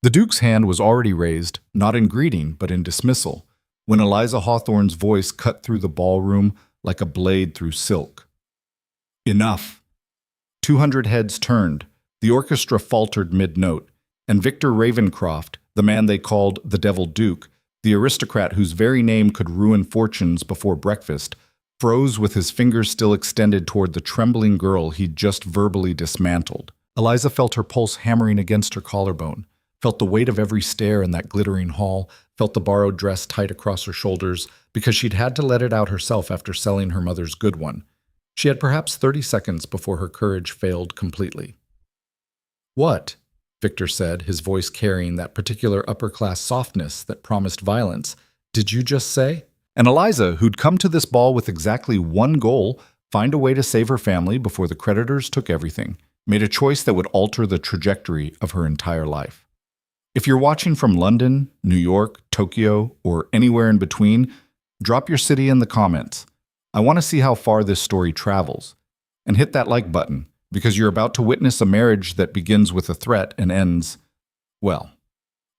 The Duke's hand was already raised, not in greeting, but in dismissal, when Eliza Hawthorne's voice cut through the ballroom like a blade through silk. Enough. 200 heads turned, the orchestra faltered mid-note, and Victor Ravencraft, the man they called the Devil Duke, the aristocrat whose very name could ruin fortunes before breakfast, froze with his fingers still extended toward the trembling girl he'd just verbally dismantled. Eliza felt her pulse hammering against her collarbone, felt the weight of every stare in that glittering hall, felt the borrowed dress tight across her shoulders, because she'd had to let it out herself after selling her mother's good one. She had perhaps 30 seconds before her courage failed completely. "What?" Victor said, his voice carrying that particular upper-class softness that promised violence. "Did you just say?" And Eliza, who'd come to this ball with exactly one goal, find a way to save her family before the creditors took everything, made a choice that would alter the trajectory of her entire life. If you're watching from London, New York, Tokyo, or anywhere in between, drop your city in the comments. I want to see how far this story travels. And hit that like button, because you're about to witness a marriage that begins with a threat and ends, well,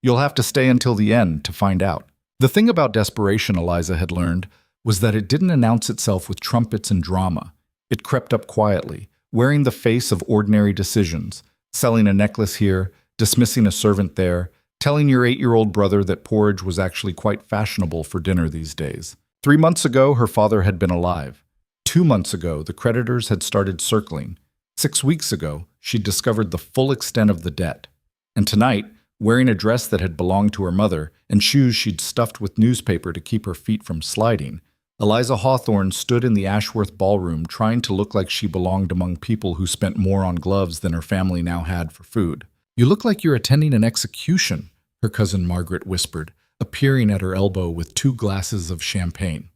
you'll have to stay until the end to find out. The thing about Desperation, Eliza had learned, was that it didn't announce itself with trumpets and drama. It crept up quietly, wearing the face of ordinary decisions, selling a necklace here, dismissing a servant there, telling your 8-year-old brother that porridge was actually quite fashionable for dinner these days. 3 months ago, her father had been alive. 2 months ago, the creditors had started circling. 6 weeks ago, she'd discovered the full extent of the debt. And tonight, wearing a dress that had belonged to her mother and shoes she'd stuffed with newspaper to keep her feet from sliding, Eliza Hawthorne stood in the Ashworth ballroom trying to look like she belonged among people who spent more on gloves than her family now had for food. "You look like you're attending an execution," her cousin Margaret whispered, appearing at her elbow with 2 glasses of champagne.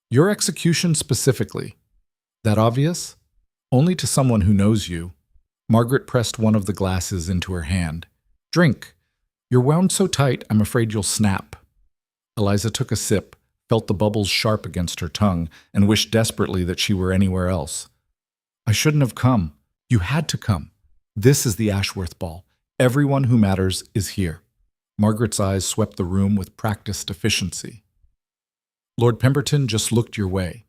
"Your execution specifically. That obvious?" "Only to someone who knows you." Margaret pressed one of the glasses into her hand. "Drink. You're wound so tight, I'm afraid you'll snap." Eliza took a sip, felt the bubbles sharp against her tongue, and wished desperately that she were anywhere else. "I shouldn't have come. You had to come. This is the Ashworth Ball. Everyone who matters is here." Margaret's eyes swept the room with practiced efficiency. "Lord Pemberton just looked your way.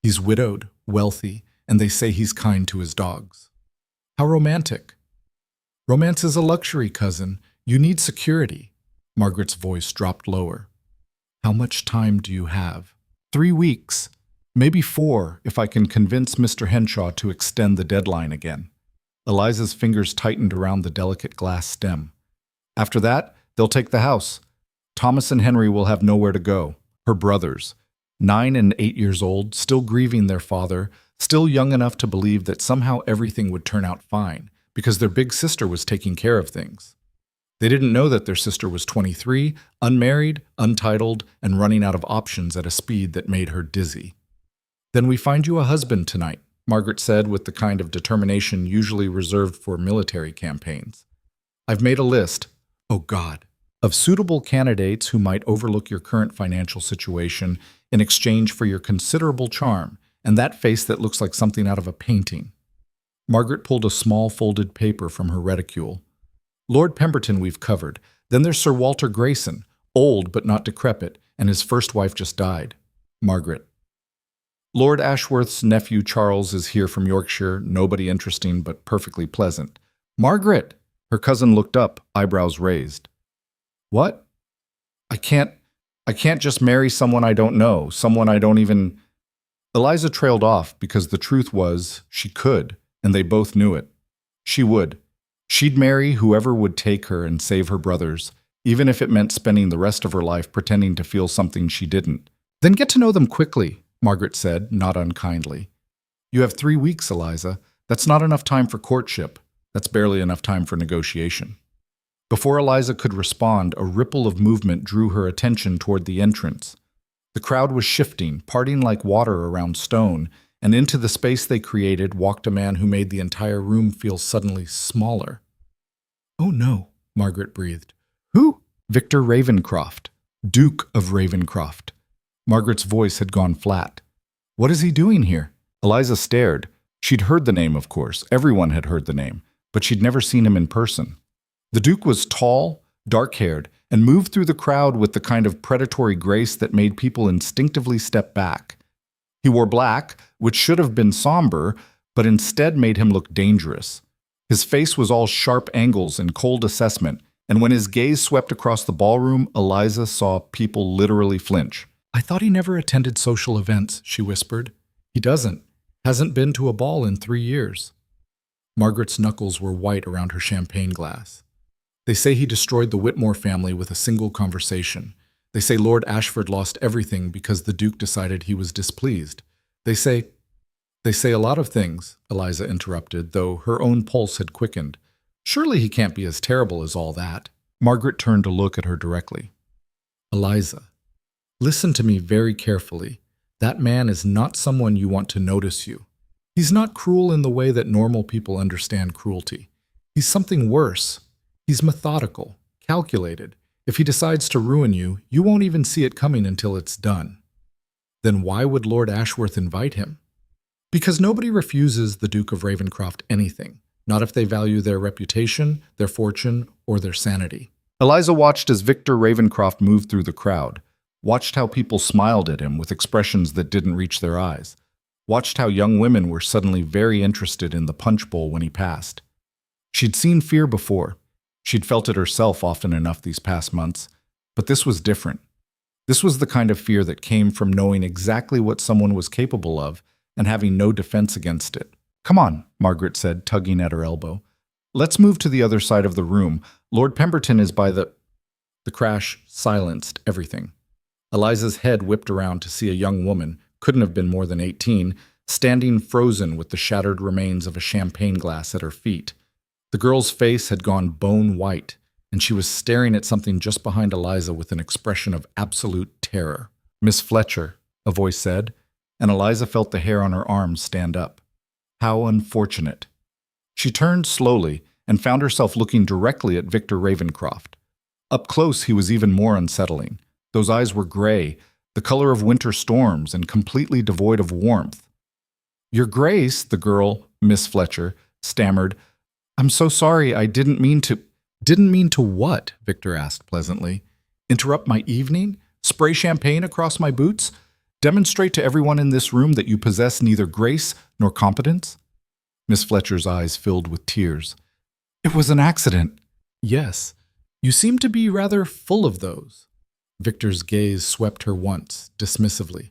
He's widowed, wealthy, and they say he's kind to his dogs." "How romantic." "Romance is a luxury, cousin. You need security." Margaret's voice dropped lower. "How much time do you have?" 3 weeks. Maybe 4, if I can convince Mr. Henshaw to extend the deadline again. Eliza's fingers tightened around the delicate glass stem. "After that, they'll take the house. Thomas and Henry will have nowhere to go. Her brothers, 9 and 8 years old, still grieving their father, still young enough to believe that somehow everything would turn out fine, because their big sister was taking care of things. They didn't know that their sister was 23, unmarried, untitled, and running out of options at a speed that made her dizzy. "Then we find you a husband tonight," Margaret said with the kind of determination usually reserved for military campaigns. "I've made a list, oh God, of suitable candidates who might overlook your current financial situation in exchange for your considerable charm and that face that looks like something out of a painting." Margaret pulled a small folded paper from her reticule. "Lord Pemberton we've covered. Then there's Sir Walter Grayson, old but not decrepit, and his first wife just died." Margaret. "Lord Ashworth's nephew Charles is here from Yorkshire, nobody interesting but perfectly pleasant." "Margaret!" Her cousin looked up, eyebrows raised. "What?" I can't just marry someone I don't know, someone I don't even—" Eliza trailed off because the truth was she could, and they both knew it. She would. She'd marry whoever would take her and save her brothers, even if it meant spending the rest of her life pretending to feel something she didn't. "Then get to know them quickly," Margaret said, not unkindly. "You have 3 weeks, Eliza. That's not enough time for courtship. That's barely enough time for negotiation." Before Eliza could respond, a ripple of movement drew her attention toward the entrance. The crowd was shifting, parting like water around stone, and into the space they created walked a man who made the entire room feel suddenly smaller. "Oh no," Margaret breathed. "Who?" "Victor Ravencraft, Duke of Ravencraft." Margaret's voice had gone flat. "What is he doing here?" Eliza stared. She'd heard the name, of course. Everyone had heard the name, but she'd never seen him in person. The Duke was tall, dark-haired, and moved through the crowd with the kind of predatory grace that made people instinctively step back. He wore black, which should have been somber, but instead made him look dangerous. His face was all sharp angles and cold assessment, and when his gaze swept across the ballroom, Eliza saw people literally flinch. "I thought he never attended social events," she whispered. "He doesn't. Hasn't been to a ball in 3 years." Margaret's knuckles were white around her champagne glass. "They say he destroyed the Whitmore family with a single conversation. They say Lord Ashford lost everything because the Duke decided he was displeased. They say a lot of things," Eliza interrupted, though her own pulse had quickened. "Surely he can't be as terrible as all that." Margaret turned to look at her directly. "Eliza, listen to me very carefully. That man is not someone you want to notice you. He's not cruel in the way that normal people understand cruelty. He's something worse. He's methodical, calculated. If he decides to ruin you, you won't even see it coming until it's done." "Then why would Lord Ashworth invite him?" "Because nobody refuses the Duke of Ravencraft anything, not if they value their reputation, their fortune, or their sanity." Eliza watched as Victor Ravencraft moved through the crowd, watched how people smiled at him with expressions that didn't reach their eyes, watched how young women were suddenly very interested in the punch bowl when he passed. She'd seen fear before. She'd felt it herself often enough these past months, but this was different. This was the kind of fear that came from knowing exactly what someone was capable of and having no defense against it. "Come on," Margaret said, tugging at her elbow. "Let's move to the other side of the room. Lord Pemberton is by the—" The crash silenced everything. Eliza's head whipped around to see a young woman, couldn't have been more than 18, standing frozen with the shattered remains of a champagne glass at her feet. The girl's face had gone bone white, and she was staring at something just behind Eliza with an expression of absolute terror. "Miss Fletcher," a voice said, and Eliza felt the hair on her arms stand up. How unfortunate. She turned slowly and found herself looking directly at Victor Ravencraft. Up close, he was even more unsettling. Those eyes were gray, the color of winter storms, and completely devoid of warmth. "Your Grace," the girl, Miss Fletcher, stammered. "I'm so sorry, I didn't mean to—" "Didn't mean to what?" Victor asked pleasantly. "Interrupt my evening? Spray champagne across my boots? Demonstrate to everyone in this room that you possess neither grace nor competence?" Miss Fletcher's eyes filled with tears. "It was an accident." "Yes, you seem to be rather full of those." Victor's gaze swept her once, dismissively.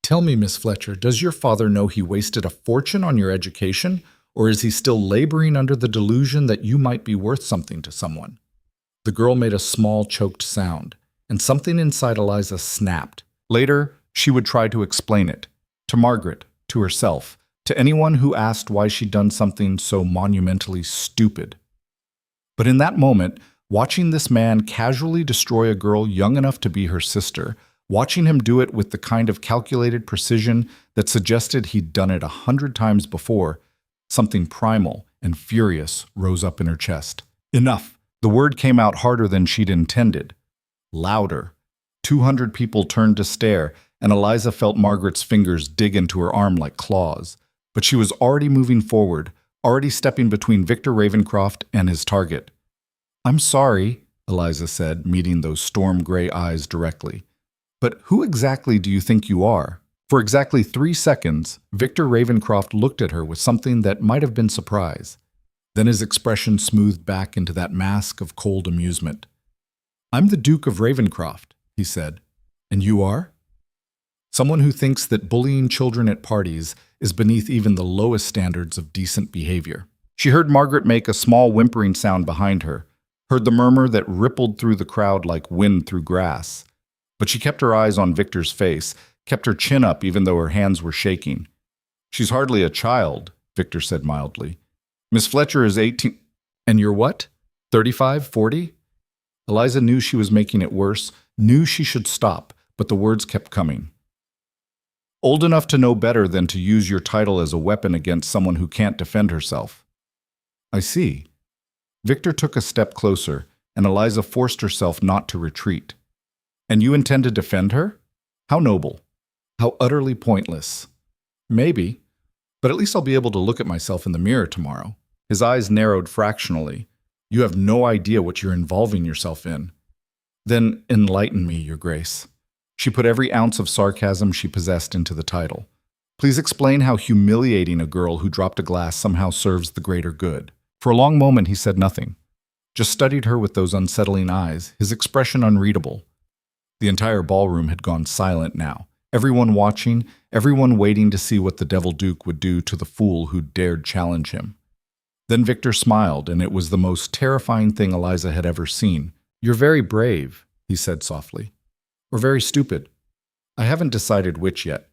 "Tell me, Miss Fletcher, does your father know he wasted a fortune on your education, or is he still laboring under the delusion that you might be worth something to someone?" The girl made a small, choked sound, and something inside Eliza snapped. Later, she would try to explain it. To Margaret, to herself, to anyone who asked why she'd done something so monumentally stupid. But in that moment, watching this man casually destroy a girl young enough to be her sister, watching him do it with the kind of calculated precision that suggested he'd done it 100 times before, something primal and furious rose up in her chest. Enough. The word came out harder than she'd intended. Louder. 200 people turned to stare, and Eliza felt Margaret's fingers dig into her arm like claws. But she was already moving forward, already stepping between Victor Ravencraft and his target. "I'm sorry," Eliza said, meeting those storm-gray eyes directly. "But who exactly do you think you are?" For exactly 3 seconds, Victor Ravencraft looked at her with something that might have been surprise. Then his expression smoothed back into that mask of cold amusement. "I'm the Duke of Ravencraft," he said. "And you are?" "Someone who thinks that bullying children at parties is beneath even the lowest standards of decent behavior." She heard Margaret make a small whimpering sound behind her, heard the murmur that rippled through the crowd like wind through grass. But she kept her eyes on Victor's face, kept her chin up even though her hands were shaking. "She's hardly a child," Victor said mildly. "Miss Fletcher is 18. And you're what? 35, 40? Eliza knew she was making it worse, knew she should stop, but the words kept coming. "Old enough to know better than to use your title as a weapon against someone who can't defend herself." "I see." Victor took a step closer, and Eliza forced herself not to retreat. "And you intend to defend her? How noble. How utterly pointless." "Maybe, but at least I'll be able to look at myself in the mirror tomorrow." His eyes narrowed fractionally. You have no idea what you're involving yourself in. Then enlighten me, Your Grace. She put every ounce of sarcasm she possessed into the title. Please explain how humiliating a girl who dropped a glass somehow serves the greater good. For a long moment he said nothing, just studied her with those unsettling eyes, his expression unreadable. The entire ballroom had gone silent now. Everyone watching, everyone waiting to see what the Devil Duke would do to the fool who dared challenge him. Then Victor smiled, and it was the most terrifying thing Eliza had ever seen. You're very brave, he said softly. Or very stupid. I haven't decided which yet.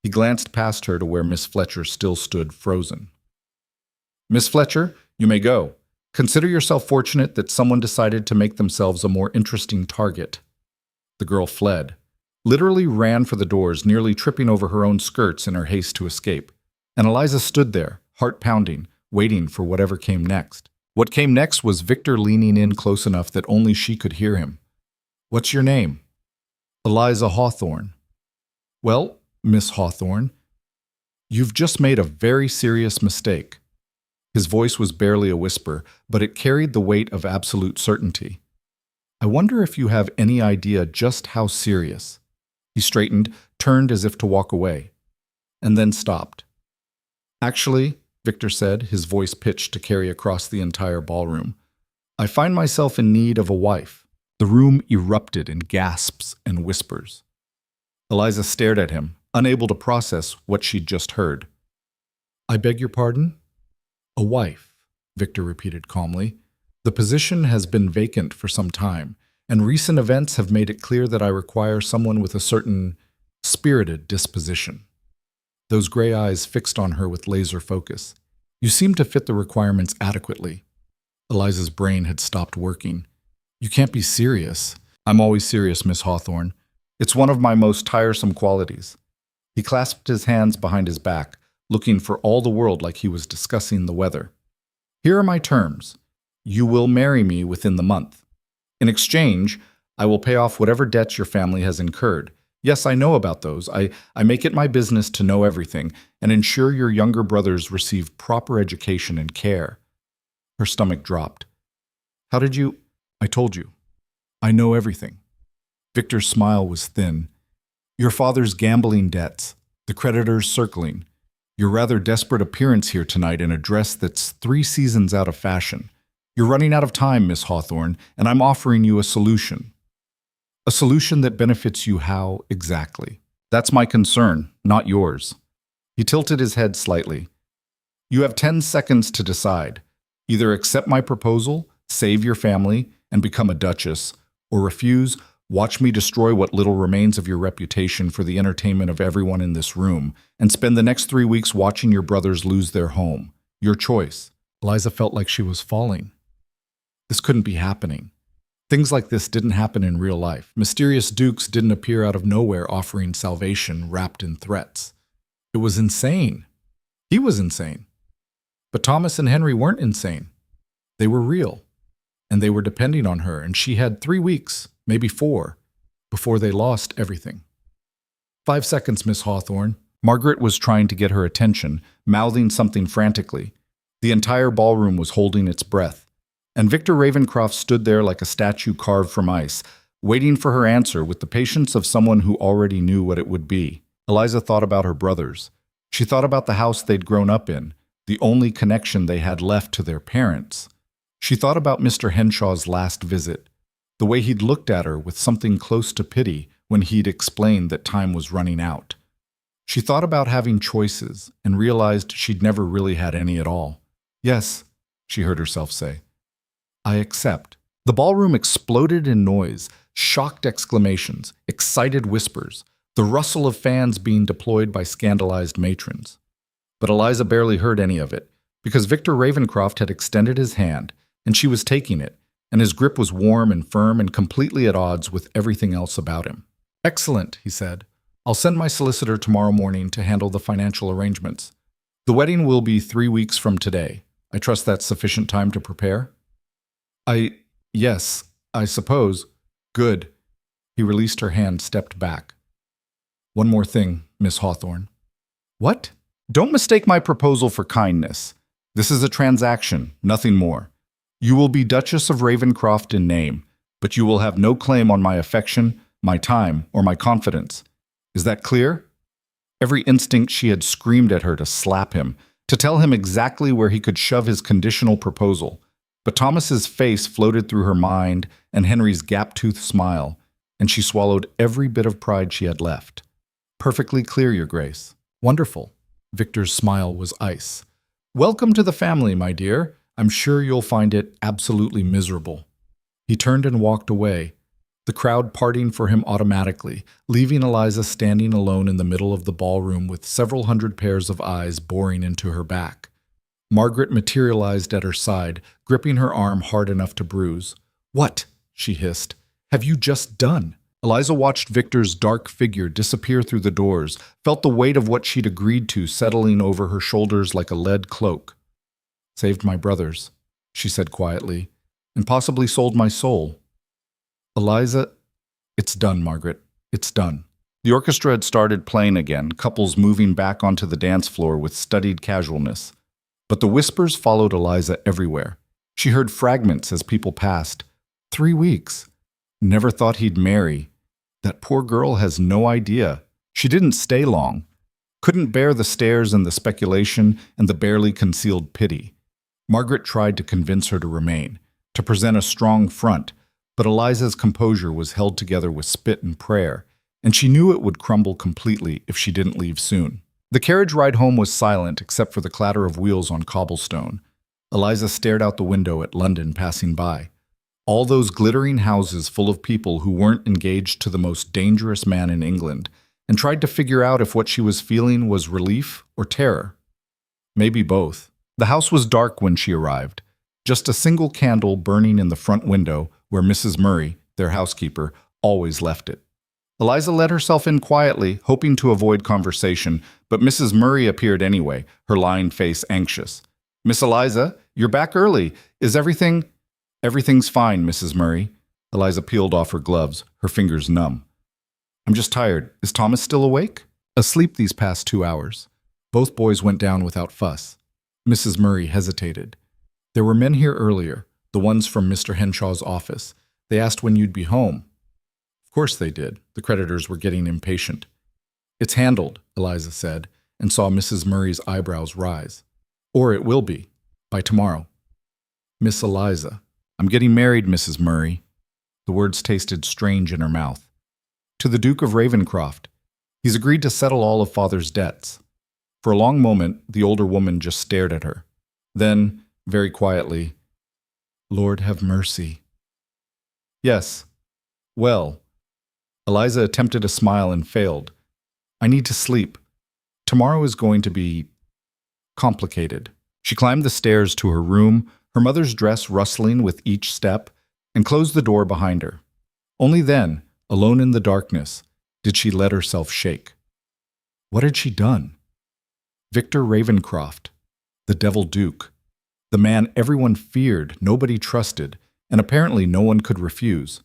He glanced past her to where Miss Fletcher still stood frozen. Miss Fletcher, you may go. Consider yourself fortunate that someone decided to make themselves a more interesting target. The girl fled, literally ran for the doors, nearly tripping over her own skirts in her haste to escape. And Eliza stood there, heart pounding, waiting for whatever came next. What came next was Victor leaning in close enough that only she could hear him. What's your name? Eliza Hawthorne. Well, Miss Hawthorne, you've just made a very serious mistake. His voice was barely a whisper, but it carried the weight of absolute certainty. I wonder if you have any idea just how serious. He straightened, turned as if to walk away, and then stopped. Actually, Victor said, his voice pitched to carry across the entire ballroom, I find myself in need of a wife. The room erupted in gasps and whispers. Eliza stared at him, unable to process what she'd just heard. I beg your pardon? A wife, Victor repeated calmly. The position has been vacant for some time, and recent events have made it clear that I require someone with a certain spirited disposition. Those gray eyes fixed on her with laser focus. You seem to fit the requirements adequately. Eliza's brain had stopped working. You can't be serious. I'm always serious, Miss Hawthorne. It's one of my most tiresome qualities. He clasped his hands behind his back, looking for all the world like he was discussing the weather. Here are my terms. You will marry me within the month. In exchange, I will pay off whatever debts your family has incurred. Yes, I know about those. I make it my business to know everything and ensure your younger brothers receive proper education and care. Her stomach dropped. How did you? I told you. I know everything. Victor's smile was thin. Your father's gambling debts, the creditors circling, your rather desperate appearance here tonight in a dress that's 3 seasons out of fashion. You're running out of time, Miss Hawthorne, and I'm offering you a solution. A solution that benefits you how exactly? That's my concern, not yours. He tilted his head slightly. You have 10 seconds to decide. Either accept my proposal, save your family, and become a duchess, or refuse, watch me destroy what little remains of your reputation for the entertainment of everyone in this room, and spend the next 3 weeks watching your brothers lose their home. Your choice. Eliza felt like she was falling. This couldn't be happening. Things like this didn't happen in real life. Mysterious dukes didn't appear out of nowhere offering salvation wrapped in threats. It was insane. He was insane. But Thomas and Henry weren't insane. They were real. And they were depending on her, and she had 3 weeks, maybe 4, before they lost everything. 5 seconds, Miss Hawthorne. Margaret was trying to get her attention, mouthing something frantically. The entire ballroom was holding its breath. And Victor Ravencraft stood there like a statue carved from ice, waiting for her answer with the patience of someone who already knew what it would be. Eliza thought about her brothers. She thought about the house they'd grown up in, the only connection they had left to their parents. She thought about Mr. Henshaw's last visit, the way he'd looked at her with something close to pity when he'd explained that time was running out. She thought about having choices and realized she'd never really had any at all. Yes, she heard herself say. I accept. The ballroom exploded in noise, shocked exclamations, excited whispers, the rustle of fans being deployed by scandalized matrons. But Eliza barely heard any of it, because Victor Ravencraft had extended his hand, and she was taking it, and his grip was warm and firm and completely at odds with everything else about him. Excellent, he said. I'll send my solicitor tomorrow morning to handle the financial arrangements. The wedding will be 3 weeks from today. I trust that's sufficient time to prepare? Yes, I suppose. Good. He released her hand, stepped back. One more thing, Miss Hawthorne. What? Don't mistake my proposal for kindness. This is a transaction, nothing more. You will be Duchess of Ravencraft in name, but you will have no claim on my affection, my time, or my confidence. Is that clear?" Every instinct she had screamed at her to slap him, to tell him exactly where he could shove his conditional proposal. But Thomas's face floated through her mind and Henry's gap-toothed smile, and she swallowed every bit of pride she had left. "Perfectly clear, Your Grace." "Wonderful." Victor's smile was ice. "Welcome to the family, my dear. I'm sure you'll find it absolutely miserable." He turned and walked away, the crowd parting for him automatically, leaving Eliza standing alone in the middle of the ballroom with several hundred pairs of eyes boring into her back. Margaret materialized at her side, gripping her arm hard enough to bruise. "What?" she hissed. "Have you just done?" Eliza watched Victor's dark figure disappear through the doors, felt the weight of what she'd agreed to settling over her shoulders like a lead cloak. "Saved my brothers," she said quietly, "and possibly sold my soul." Eliza, "It's done, Margaret. It's done." The orchestra had started playing again, couples moving back onto the dance floor with studied casualness. But the whispers followed Eliza everywhere. She heard fragments as people passed. 3 weeks. Never thought he'd marry. That poor girl has no idea. She didn't stay long. Couldn't bear the stares and the speculation and the barely concealed pity. Margaret tried to convince her to remain, to present a strong front, but Eliza's composure was held together with spit and prayer, and she knew it would crumble completely if she didn't leave soon. The carriage ride home was silent except for the clatter of wheels on cobblestone. Eliza stared out the window at London passing by. All those glittering houses full of people who weren't engaged to the most dangerous man in England, and tried to figure out if what she was feeling was relief or terror. Maybe both. The house was dark when she arrived. Just a single candle burning in the front window where Mrs. Murray, their housekeeper, always left it. Eliza let herself in quietly, hoping to avoid conversation, but Mrs. Murray appeared anyway, her lined face anxious. "Miss Eliza, you're back early. Is everything—" "Everything's fine, Mrs. Murray." Eliza peeled off her gloves, her fingers numb. "I'm just tired. Is Thomas still awake?" "Asleep these past 2 hours. Both boys went down without fuss." Mrs. Murray hesitated. "There were men here earlier, the ones from Mr. Henshaw's office. They asked when you'd be home." "Of course they did." The creditors were getting impatient. "It's handled," Eliza said, and saw Mrs. Murray's eyebrows rise. "Or it will be, by tomorrow." "Miss Eliza." "I'm getting married, Mrs. Murray." The words tasted strange in her mouth. "To the Duke of Ravencraft. He's agreed to settle all of Father's debts." For a long moment, the older woman just stared at her. Then, very quietly, "Lord have mercy." "Yes. Well." Eliza attempted a smile and failed. "I need to sleep. Tomorrow is going to be complicated." She climbed the stairs to her room, her mother's dress rustling with each step, and closed the door behind her. Only then, alone in the darkness, did she let herself shake. What had she done? Victor Ravencraft, the Devil Duke, the man everyone feared, nobody trusted, and apparently no one could refuse.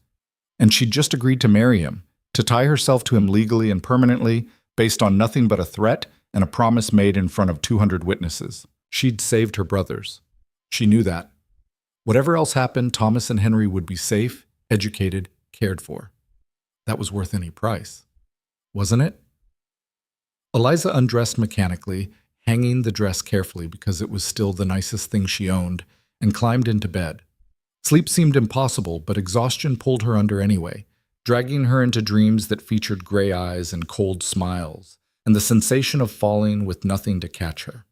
And she'd just agreed to marry him, to tie herself to him legally and permanently, based on nothing but a threat and a promise made in front of 200 witnesses. She'd saved her brothers. She knew that. Whatever else happened, Thomas and Henry would be safe, educated, cared for. That was worth any price, wasn't it? Eliza undressed mechanically, hanging the dress carefully because it was still the nicest thing she owned, and climbed into bed. Sleep seemed impossible, but exhaustion pulled her under anyway, dragging her into dreams that featured gray eyes and cold smiles, and the sensation of falling with nothing to catch her.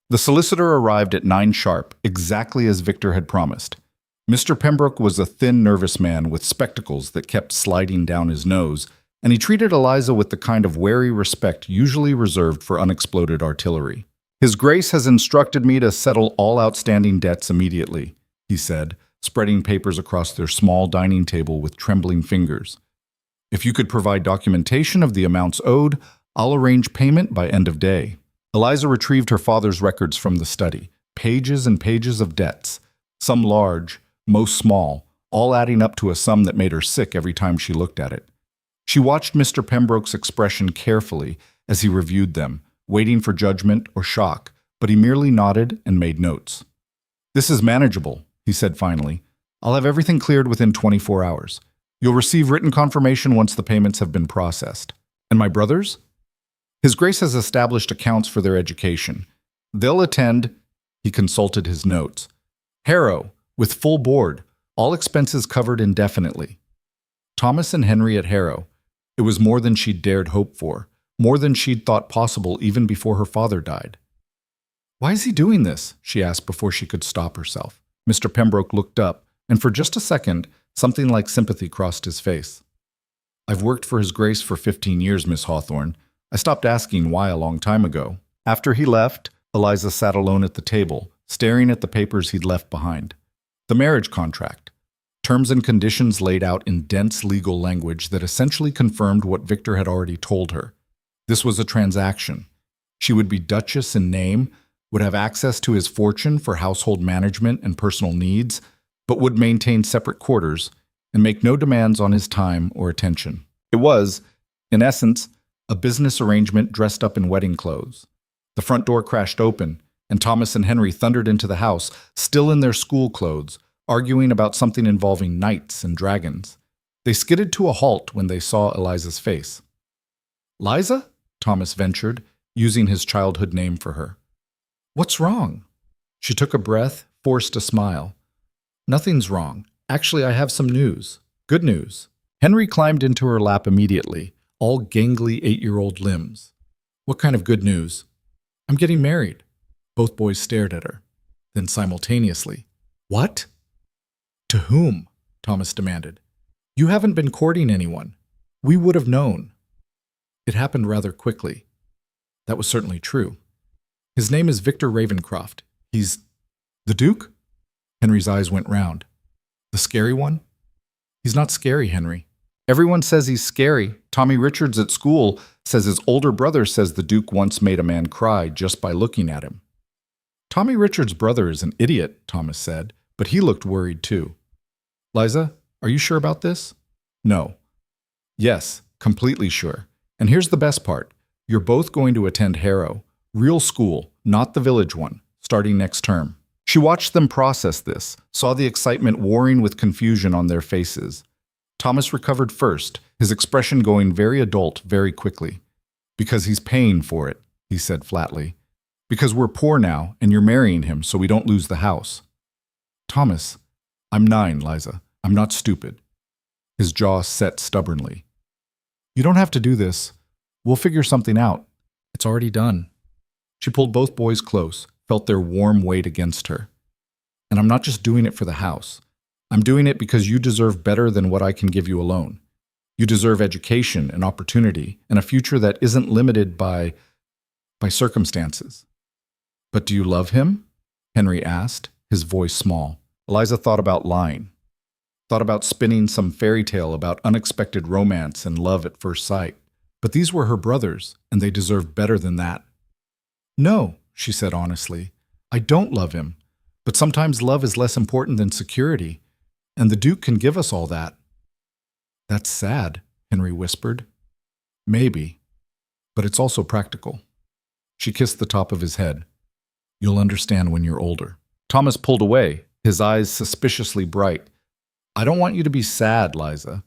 The solicitor arrived at 9 sharp, exactly as Victor had promised. Mr. Pembroke was a thin, nervous man with spectacles that kept sliding down his nose, and he treated Eliza with the kind of wary respect usually reserved for unexploded artillery. "His Grace has instructed me to settle all outstanding debts immediately," he said, spreading papers across their small dining table with trembling fingers. "If you could provide documentation of the amounts owed, I'll arrange payment by end of day." Eliza retrieved her father's records from the study, pages and pages of debts, some large, most small, all adding up to a sum that made her sick every time she looked at it. She watched Mr. Pembroke's expression carefully as he reviewed them, waiting for judgment or shock, but he merely nodded and made notes. "This is manageable," he said finally. "I'll have everything cleared within 24 hours. You'll receive written confirmation once the payments have been processed. And my brothers? His Grace has established accounts for their education. They'll attend," he consulted his notes, "Harrow, with full board, all expenses covered indefinitely." Thomas and Henry at Harrow. It was more than she'd dared hope for, more than she'd thought possible even before her father died. "Why is he doing this?" she asked before she could stop herself. Mr. Pembroke looked up, and for just a second, something like sympathy crossed his face. "I've worked for His Grace for 15 years, Miss Hawthorne. I stopped asking why a long time ago." After he left, Eliza sat alone at the table, staring at the papers he'd left behind. The marriage contract. Terms and conditions laid out in dense legal language that essentially confirmed what Victor had already told her. This was a transaction. She would be Duchess in name, would have access to his fortune for household management and personal needs, but would maintain separate quarters and make no demands on his time or attention. It was, in essence, a business arrangement dressed up in wedding clothes. The front door crashed open, and Thomas and Henry thundered into the house, still in their school clothes, arguing about something involving knights and dragons. They skidded to a halt when they saw Eliza's face. "Liza?" Thomas ventured, using his childhood name for her. "What's wrong?" She took a breath, forced a smile. "Nothing's wrong. Actually, I have some news. Good news." Henry climbed into her lap immediately, all gangly 8-year-old limbs. "What kind of good news?" "I'm getting married." Both boys stared at her. Then simultaneously, "What?" "To whom?" Thomas demanded. "You haven't been courting anyone. We would have known." It happened rather quickly. That was certainly true. "His name is Victor Ravencraft. He's—" "The Duke?" Henry's eyes went round. "The scary one?" "He's not scary, Henry. Everyone says he's scary. Tommy Richards at school says his older brother says the Duke once made a man cry just by looking at him." "Tommy Richards' brother is an idiot," Thomas said, but he looked worried too. "Liza, are you sure about this?" "No." "Yes, completely sure. And here's the best part. You're both going to attend Harrow. Real school, not the village one, starting next term." She watched them process this, saw the excitement warring with confusion on their faces. Thomas recovered first, his expression going very adult very quickly. "Because he's paying for it," he said flatly. "Because we're poor now, and you're marrying him so we don't lose the house." "Thomas, I'm 9, Liza. I'm not stupid." His jaw set stubbornly. "You don't have to do this. We'll figure something out. It's already done." She pulled both boys close, felt their warm weight against her. "And I'm not just doing it for the house. I'm doing it because you deserve better than what I can give you alone. You deserve education and opportunity and a future that isn't limited by circumstances." "But do you love him?" Henry asked, his voice small. Eliza thought about lying. Thought about spinning some fairy tale about unexpected romance and love at first sight. But these were her brothers, and they deserved better than that. "No," she said honestly. "I don't love him. But sometimes love is less important than security. And the Duke can give us all that." "That's sad," Henry whispered. "Maybe. But it's also practical." She kissed the top of his head. "You'll understand when you're older." Thomas pulled away, his eyes suspiciously bright. "I don't want you to be sad, Liza."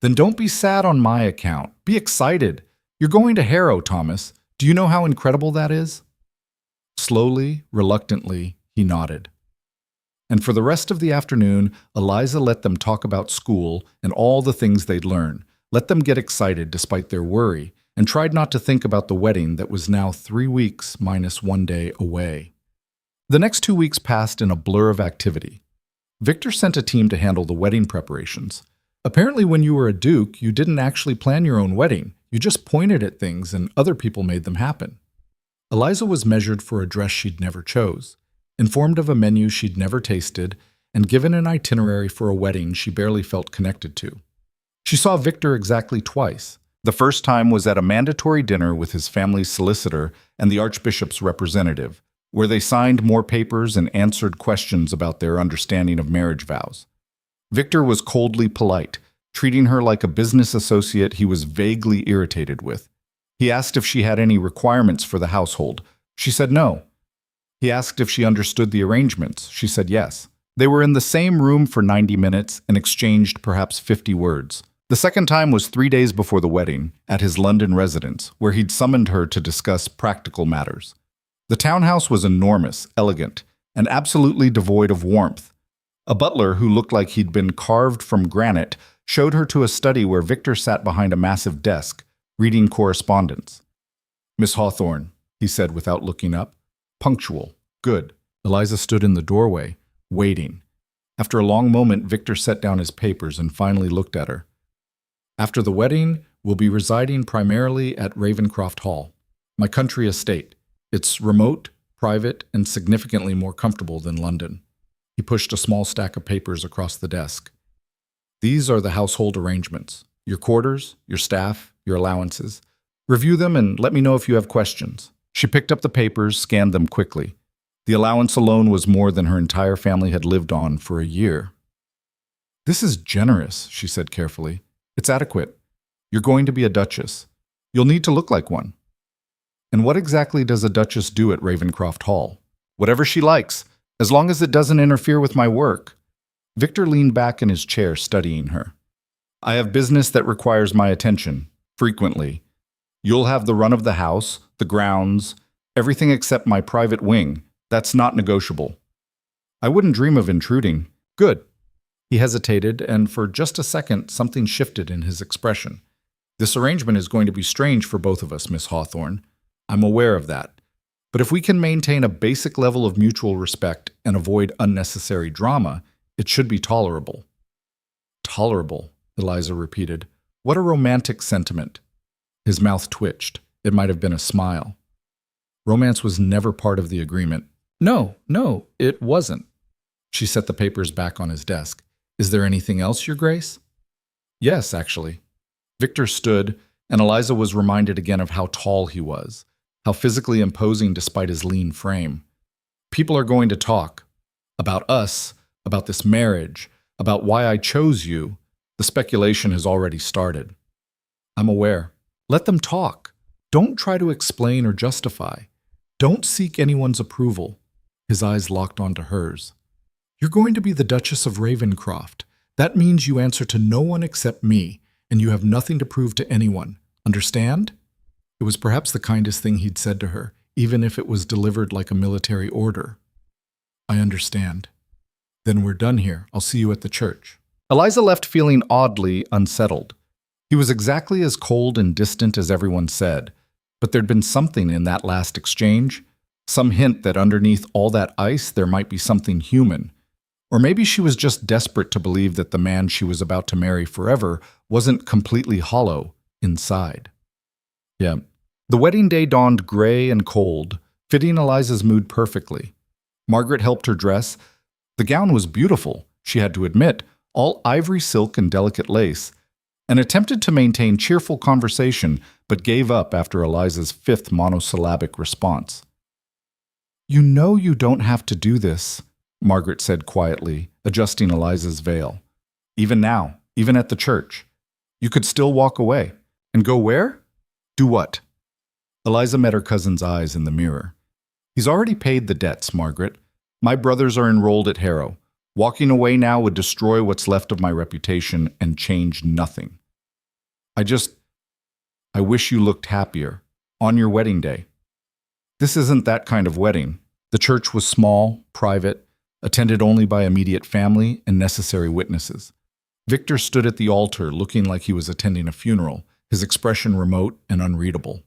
"Then don't be sad on my account. Be excited. You're going to Harrow, Thomas. Do you know how incredible that is?" Slowly, reluctantly, he nodded. And for the rest of the afternoon, Eliza let them talk about school and all the things they'd learn, let them get excited despite their worry, and tried not to think about the wedding that was now 3 weeks minus 1 day away. The next 2 weeks passed in a blur of activity. Victor sent a team to handle the wedding preparations. Apparently when you were a duke, you didn't actually plan your own wedding. You just pointed at things and other people made them happen. Eliza was measured for a dress she'd never chose, informed of a menu she'd never tasted, and given an itinerary for a wedding she barely felt connected to. She saw Victor exactly twice. The first time was at a mandatory dinner with his family's solicitor and the Archbishop's representative, where they signed more papers and answered questions about their understanding of marriage vows. Victor was coldly polite, treating her like a business associate he was vaguely irritated with. He asked if she had any requirements for the household. She said no. He asked if she understood the arrangements. She said yes. They were in the same room for 90 minutes and exchanged perhaps 50 words. The second time was 3 days before the wedding, at his London residence, where he'd summoned her to discuss practical matters. The townhouse was enormous, elegant, and absolutely devoid of warmth. A butler who looked like he'd been carved from granite showed her to a study where Victor sat behind a massive desk, reading correspondence. "Miss Hawthorne," he said without looking up. "Punctual. Good." Eliza stood in the doorway, waiting. After a long moment, Victor set down his papers and finally looked at her. "After the wedding, we'll be residing primarily at Ravencraft Hall, my country estate. It's remote, private, and significantly more comfortable than London." He pushed a small stack of papers across the desk. "These are the household arrangements. Your quarters, your staff, your allowances. Review them and let me know if you have questions." She picked up the papers, scanned them quickly. The allowance alone was more than her entire family had lived on for a year. "This is generous," she said carefully. "It's adequate. You're going to be a duchess. You'll need to look like one." "And what exactly does a duchess do at Ravencraft Hall?" "Whatever she likes, as long as it doesn't interfere with my work." Victor leaned back in his chair, studying her. "I have business that requires my attention, frequently. You'll have the run of the house, the grounds, everything except my private wing. That's not negotiable." "I wouldn't dream of intruding." "Good." He hesitated, and for just a second, something shifted in his expression. "This arrangement is going to be strange for both of us, Miss Hawthorne. I'm aware of that. But if we can maintain a basic level of mutual respect and avoid unnecessary drama, it should be tolerable." "Tolerable," Eliza repeated. "What a romantic sentiment." His mouth twitched. It might have been a smile. "Romance was never part of the agreement." No, it wasn't." She set the papers back on his desk. "Is there anything else, Your Grace?" "Yes, actually." Victor stood, and Eliza was reminded again of how tall he was, how physically imposing despite his lean frame. "People are going to talk. About us, about this marriage, about why I chose you. The speculation has already started." "I'm aware. Let them talk. Don't try to explain or justify. Don't seek anyone's approval." His eyes locked onto hers. "You're going to be the Duchess of Ravencraft. That means you answer to no one except me, and you have nothing to prove to anyone. Understand?" It was perhaps the kindest thing he'd said to her, even if it was delivered like a military order. "I understand." "Then we're done here. I'll see you at the church." Eliza left feeling oddly unsettled. He was exactly as cold and distant as everyone said, but there'd been something in that last exchange, some hint that underneath all that ice there might be something human. Or maybe she was just desperate to believe that the man she was about to marry forever wasn't completely hollow inside. Yeah. The wedding day dawned gray and cold, fitting Eliza's mood perfectly. Margaret helped her dress. The gown was beautiful, she had to admit, all ivory silk and delicate lace, and attempted to maintain cheerful conversation, but gave up after Eliza's fifth monosyllabic response. "You know you don't have to do this," Margaret said quietly, adjusting Eliza's veil. "Even now, even at the church. You could still walk away. And go where? Do what?" Eliza met her cousin's eyes in the mirror. "He's already paid the debts, Margaret. My brothers are enrolled at Harrow. Walking away now would destroy what's left of my reputation and change nothing. I wish you looked happier. On your wedding day." This isn't that kind of wedding. The church was small, private, attended only by immediate family and necessary witnesses. Victor stood at the altar looking like he was attending a funeral, his expression remote and unreadable.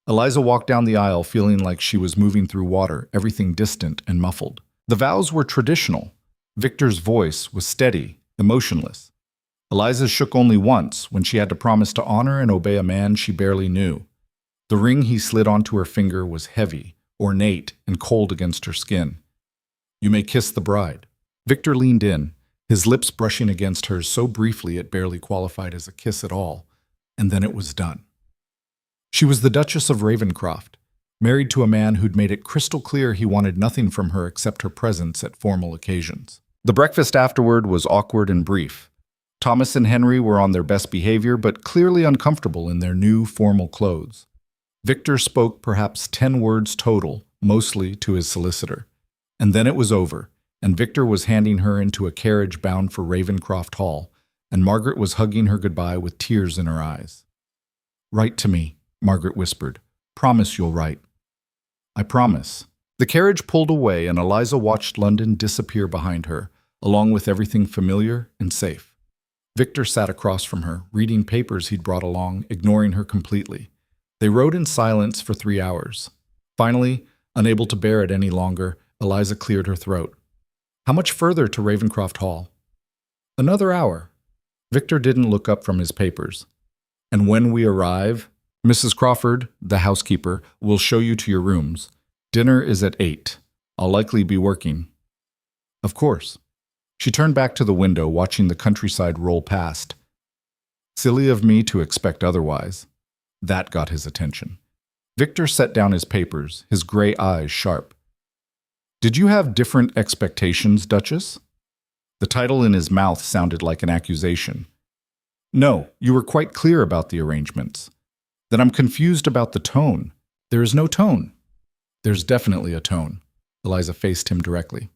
Eliza walked down the aisle feeling like she was moving through water, everything distant and muffled. The vows were traditional. Victor's voice was steady, emotionless. Eliza shook only once, when she had to promise to honor and obey a man she barely knew. The ring he slid onto her finger was heavy, ornate, and cold against her skin. "You may kiss the bride." Victor leaned in, his lips brushing against hers so briefly it barely qualified as a kiss at all, and then it was done. She was the Duchess of Ravencraft, married to a man who'd made it crystal clear he wanted nothing from her except her presence at formal occasions. The breakfast afterward was awkward and brief. Thomas and Henry were on their best behavior, but clearly uncomfortable in their new formal clothes. Victor spoke perhaps 10 words total, mostly to his solicitor. And then it was over, and Victor was handing her into a carriage bound for Ravencraft Hall, and Margaret was hugging her goodbye with tears in her eyes. "Write to me," Margaret whispered. "Promise you'll write." "I promise." The carriage pulled away, and Eliza watched London disappear behind her, along with everything familiar and safe. Victor sat across from her, reading papers he'd brought along, ignoring her completely. They rode in silence for 3 hours. Finally, unable to bear it any longer, Eliza cleared her throat. "How much further to Ravencraft Hall?" "Another hour." Victor didn't look up from his papers. "And when we arrive, Mrs. Crawford, the housekeeper, will show you to your rooms. Dinner is at 8. I'll likely be working." "Of course." She turned back to the window, watching the countryside roll past. Silly of me to expect otherwise. That got his attention. Victor set down his papers, his gray eyes sharp. "Did you have different expectations, Duchess?" The title in his mouth sounded like an accusation. "No, you were quite clear about the arrangements." "Then I'm confused about the tone." "There is no tone." "There's definitely a tone." Eliza faced him directly.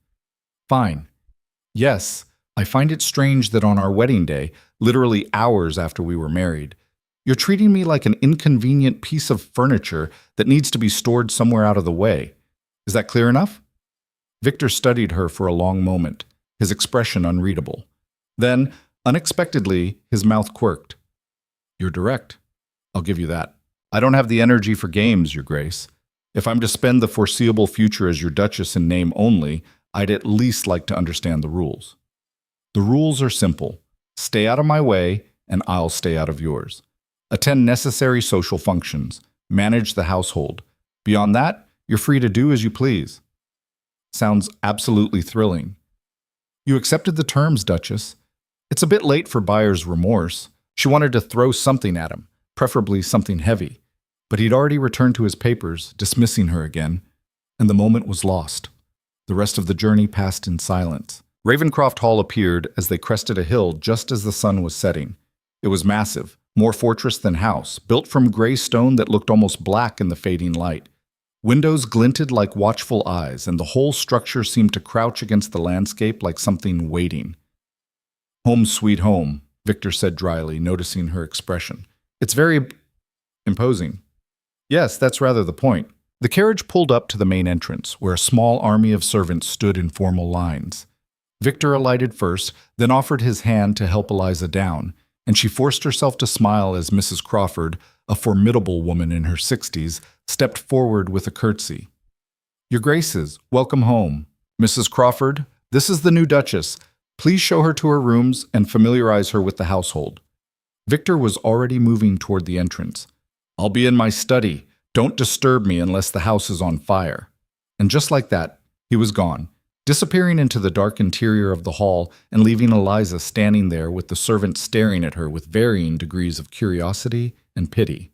"Fine. Yes, I find it strange that on our wedding day, literally hours after we were married, you're treating me like an inconvenient piece of furniture that needs to be stored somewhere out of the way. Is that clear enough?" Victor studied her for a long moment, his expression unreadable. Then, unexpectedly, his mouth quirked. "You're direct. I'll give you that. I don't have the energy for games, Your Grace. If I'm to spend the foreseeable future as your Duchess in name only, I'd at least like to understand the rules. The rules are simple. Stay out of my way, and I'll stay out of yours. Attend necessary social functions. Manage the household. Beyond that, you're free to do as you please." Sounds absolutely thrilling. "You accepted the terms, Duchess. It's a bit late for buyer's remorse." She wanted to throw something at him, preferably something heavy. But he'd already returned to his papers, dismissing her again, and the moment was lost. The rest of the journey passed in silence. Ravencraft Hall appeared as they crested a hill just as the sun was setting. It was massive, more fortress than house, built from gray stone that looked almost black in the fading light. Windows glinted like watchful eyes, and the whole structure seemed to crouch against the landscape like something waiting. "Home sweet home," Victor said dryly, noticing her expression. "It's very imposing." "Yes, that's rather the point." The carriage pulled up to the main entrance, where a small army of servants stood in formal lines. Victor alighted first, then offered his hand to help Eliza down, and she forced herself to smile as Mrs. Crawford, a formidable woman in her 60s, stepped forward with a curtsy. "Your Graces, welcome home. Mrs. Crawford, this is the new Duchess. Please show her to her rooms and familiarize her with the household." Victor was already moving toward the entrance. "I'll be in my study. Don't disturb me unless the house is on fire." And just like that, he was gone, disappearing into the dark interior of the hall and leaving Eliza standing there with the servants staring at her with varying degrees of curiosity and pity.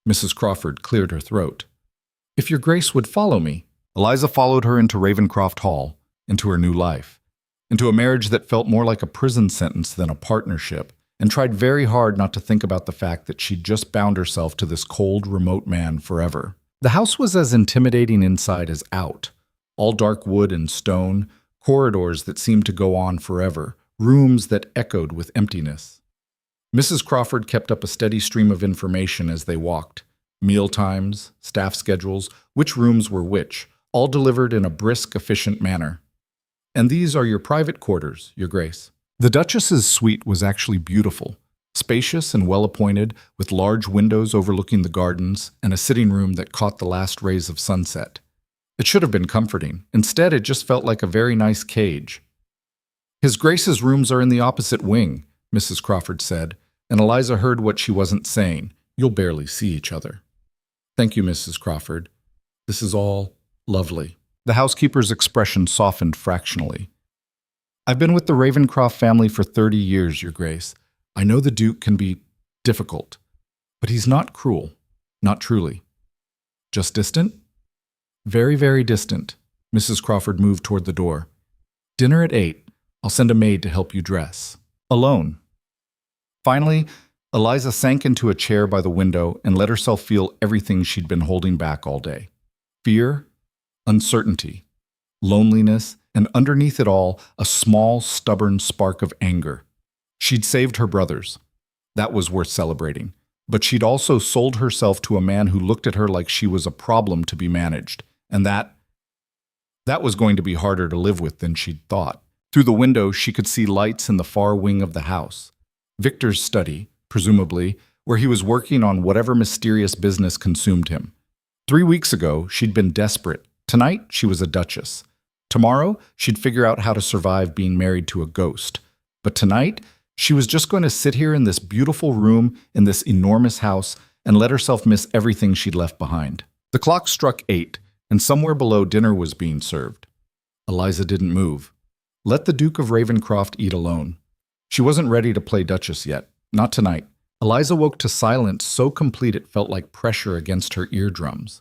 Mrs. Crawford cleared her throat. "If your Grace would follow me." Eliza followed her into Ravencraft Hall, into her new life, into a marriage that felt more like a prison sentence than a partnership, and tried very hard not to think about the fact that she'd just bound herself to this cold, remote man forever. The house was as intimidating inside as out. All dark wood and stone, corridors that seemed to go on forever, rooms that echoed with emptiness. Mrs. Crawford kept up a steady stream of information as they walked. Meal times, staff schedules, which rooms were which, all delivered in a brisk, efficient manner. "And these are your private quarters, Your Grace." The Duchess's suite was actually beautiful, spacious and well-appointed, with large windows overlooking the gardens and a sitting room that caught the last rays of sunset. It should have been comforting. Instead, it just felt like a very nice cage. "His Grace's rooms are in the opposite wing," Mrs. Crawford said, and Eliza heard what she wasn't saying. "You'll barely see each other." "Thank you, Mrs. Crawford. This is all lovely." The housekeeper's expression softened fractionally. "I've been with the Ravencraft family for 30 years, Your Grace. I know the Duke can be difficult, but he's not cruel, not truly. Just distant?" "Very, very distant." Mrs. Crawford moved toward the door. "Dinner at 8. I'll send a maid to help you dress." "Alone." Finally, Eliza sank into a chair by the window and let herself feel everything she'd been holding back all day. Fear, uncertainty, loneliness, and underneath it all, a small, stubborn spark of anger. She'd saved her brothers. That was worth celebrating. But she'd also sold herself to a man who looked at her like she was a problem to be managed. And that was going to be harder to live with than she'd thought. Through the window, she could see lights in the far wing of the house. Victor's study, presumably, where he was working on whatever mysterious business consumed him. 3 weeks ago, she'd been desperate. Tonight, she was a duchess. Tomorrow, she'd figure out how to survive being married to a ghost. But tonight, she was just going to sit here in this beautiful room in this enormous house and let herself miss everything she'd left behind. The clock struck 8, and somewhere below dinner was being served. Eliza didn't move. Let the Duke of Ravencraft eat alone. She wasn't ready to play Duchess yet. Not tonight. Eliza woke to silence so complete it felt like pressure against her eardrums.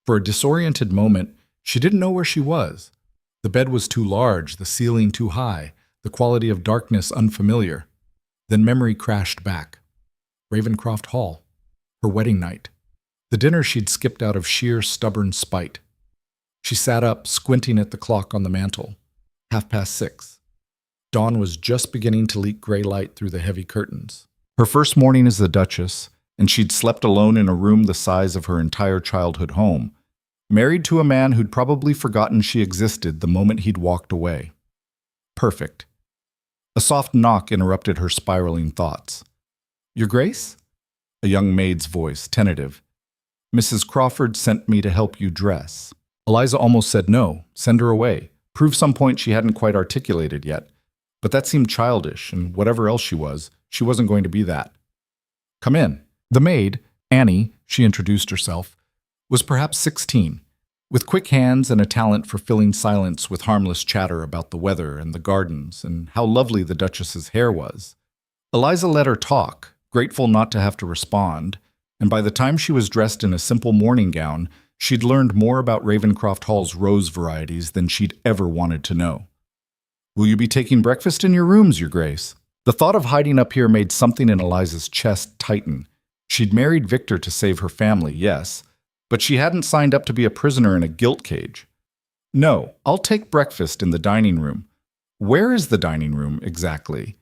For a disoriented moment, she didn't know where she was. The bed was too large, the ceiling too high, the quality of darkness unfamiliar. Then memory crashed back. Ravencraft Hall. Her wedding night. The dinner she'd skipped out of sheer stubborn spite. She sat up, squinting at the clock on the mantel. 6:30. Dawn was just beginning to leak gray light through the heavy curtains. Her first morning as the Duchess, and she'd slept alone in a room the size of her entire childhood home, married to a man who'd probably forgotten she existed the moment he'd walked away. Perfect. A soft knock interrupted her spiraling thoughts. "Your Grace?" A young maid's voice, tentative. "Mrs. Crawford sent me to help you dress." Eliza almost said no, send her away, prove some point she hadn't quite articulated yet. But that seemed childish, and whatever else she wasn't going to be that. "Come in." The maid, Annie, she introduced herself, was perhaps 16, with quick hands and a talent for filling silence with harmless chatter about the weather and the gardens and how lovely the Duchess's hair was. Eliza let her talk, grateful not to have to respond, and by the time she was dressed in a simple morning gown, she'd learned more about Ravencraft Hall's rose varieties than she'd ever wanted to know. "Will you be taking breakfast in your rooms, Your Grace?" The thought of hiding up here made something in Eliza's chest tighten. She'd married Victor to save her family, yes, but she hadn't signed up to be a prisoner in a guilt cage. "No, I'll take breakfast in the dining room." "Where is the dining room, exactly?"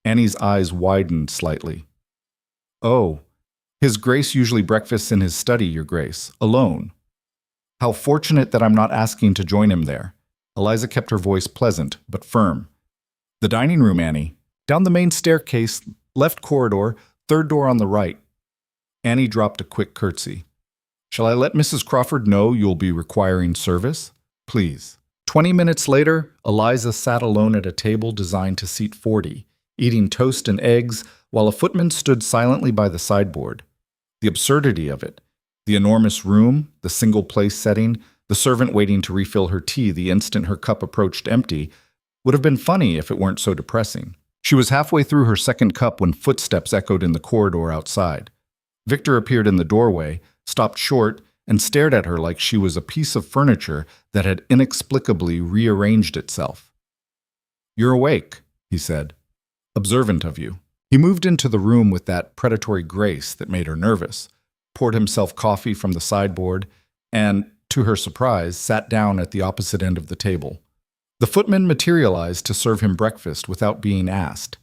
Annie's eyes widened slightly. "Oh, His Grace usually breakfasts in his study, Your Grace, alone." "How fortunate that I'm not asking to join him there." Eliza kept her voice pleasant, but firm. "The dining room, Annie. Down the main staircase, left corridor, third door on the right." Annie dropped a quick curtsy. "Shall I let Mrs. Crawford know you'll be requiring service?" "Please." 20 minutes later, Eliza sat alone at a table designed to seat 40, eating toast and eggs, while a footman stood silently by the sideboard. The absurdity of it. The enormous room, the single-place setting, the servant waiting to refill her tea the instant her cup approached empty, would have been funny if it weren't so depressing. She was halfway through her second cup when footsteps echoed in the corridor outside. Victor appeared in the doorway, stopped short, and stared at her like she was a piece of furniture that had inexplicably rearranged itself. "You're awake," he said. "Observant of you." He moved into the room with that predatory grace that made her nervous, poured himself coffee from the sideboard, and, to her surprise, sat down at the opposite end of the table. The footman materialized to serve him breakfast without being asked.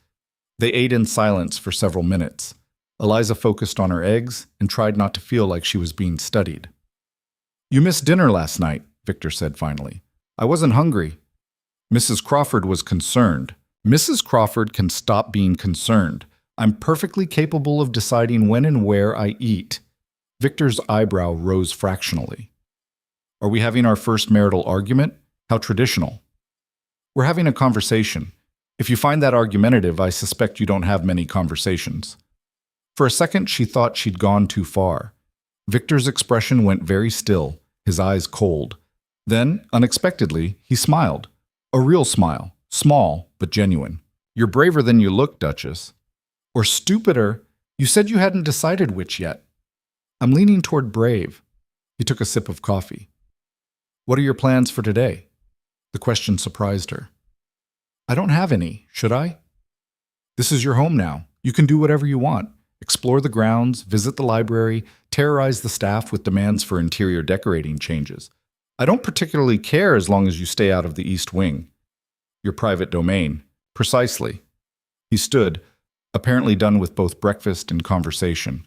They ate in silence for several minutes. Eliza focused on her eggs and tried not to feel like she was being studied. "You missed dinner last night," Victor said finally. "I wasn't hungry." Mrs. Crawford was concerned. "Mrs. Crawford can stop being concerned. I'm perfectly capable of deciding when and where I eat." Victor's eyebrow rose fractionally. "Are we having our first marital argument? How traditional." "We're having a conversation. If you find that argumentative, I suspect you don't have many conversations." For a second, she thought she'd gone too far. Victor's expression went very still, his eyes cold. Then, unexpectedly, he smiled. A real smile, small but genuine. "You're braver than you look, Duchess." "Or stupider. You said you hadn't decided which yet." "I'm leaning toward brave." He took a sip of coffee. "What are your plans for today?" The question surprised her. "I don't have any, should I?" "This is your home now. You can do whatever you want. Explore the grounds, visit the library, terrorize the staff with demands for interior decorating changes. I don't particularly care as long as you stay out of the East Wing. Your private domain. Precisely. He stood, apparently done with both breakfast and conversation.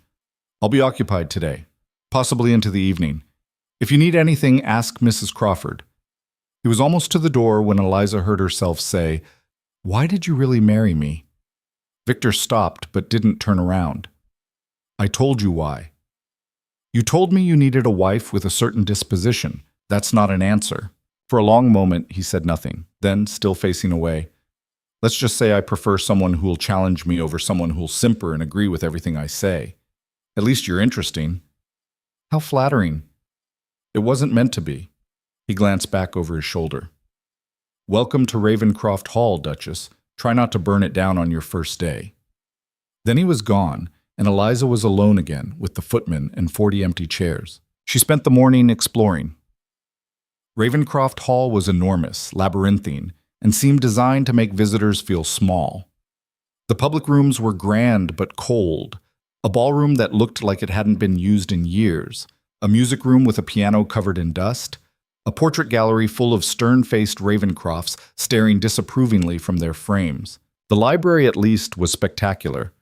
I'll be occupied today, possibly into the evening. If you need anything, ask Mrs. Crawford. He was almost to the door when Eliza heard herself say, "Why did you really marry me?" Victor stopped but didn't turn around. "I told you why. You told me you needed a wife with a certain disposition. That's not an answer." For a long moment, he said nothing. Then, still facing away, "Let's just say I prefer someone who'll challenge me over someone who'll simper and agree with everything I say. At least you're interesting." How flattering. It wasn't meant to be. He glanced back over his shoulder. "Welcome to Ravencraft Hall, Duchess. Try not to burn it down on your first day." Then he was gone, and Eliza was alone again with the footman and 40 empty chairs. She spent the morning exploring. Ravencraft Hall was enormous, labyrinthine, and seemed designed to make visitors feel small. The public rooms were grand but cold, a ballroom that looked like it hadn't been used in years, a music room with a piano covered in dust, a portrait gallery full of stern-faced Ravencrofts staring disapprovingly from their frames. The library, at least, was spectacular.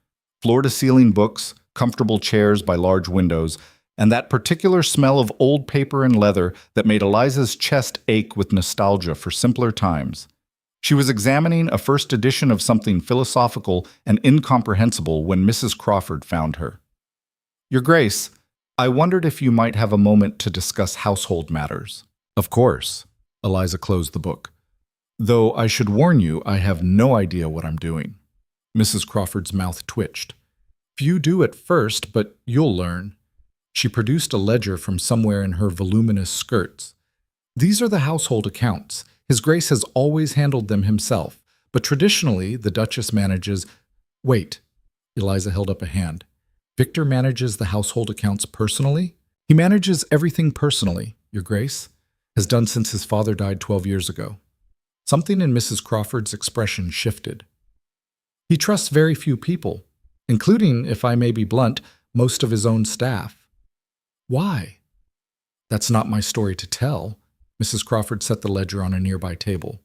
Floor-to-ceiling books, comfortable chairs by large windows, and that particular smell of old paper and leather that made Eliza's chest ache with nostalgia for simpler times. She was examining a first edition of something philosophical and incomprehensible when Mrs. Crawford found her. "Your Grace, I wondered if you might have a moment to discuss household matters." "Of course." Eliza closed the book. "Though I should warn you, I have no idea what I'm doing." Mrs. Crawford's mouth twitched. "Few do at first, but you'll learn." She produced a ledger from somewhere in her voluminous skirts. "These are the household accounts. His Grace has always handled them himself, but traditionally the Duchess manages—" "Wait." Eliza held up a hand. "Victor manages the household accounts personally?" "He manages everything personally, Your Grace. Has done since his father died 12 years ago." Something in Mrs. Crawford's expression shifted. "He trusts very few people, including, if I may be blunt, most of his own staff." "Why?" "That's not my story to tell." Mrs. Crawford set the ledger on a nearby table.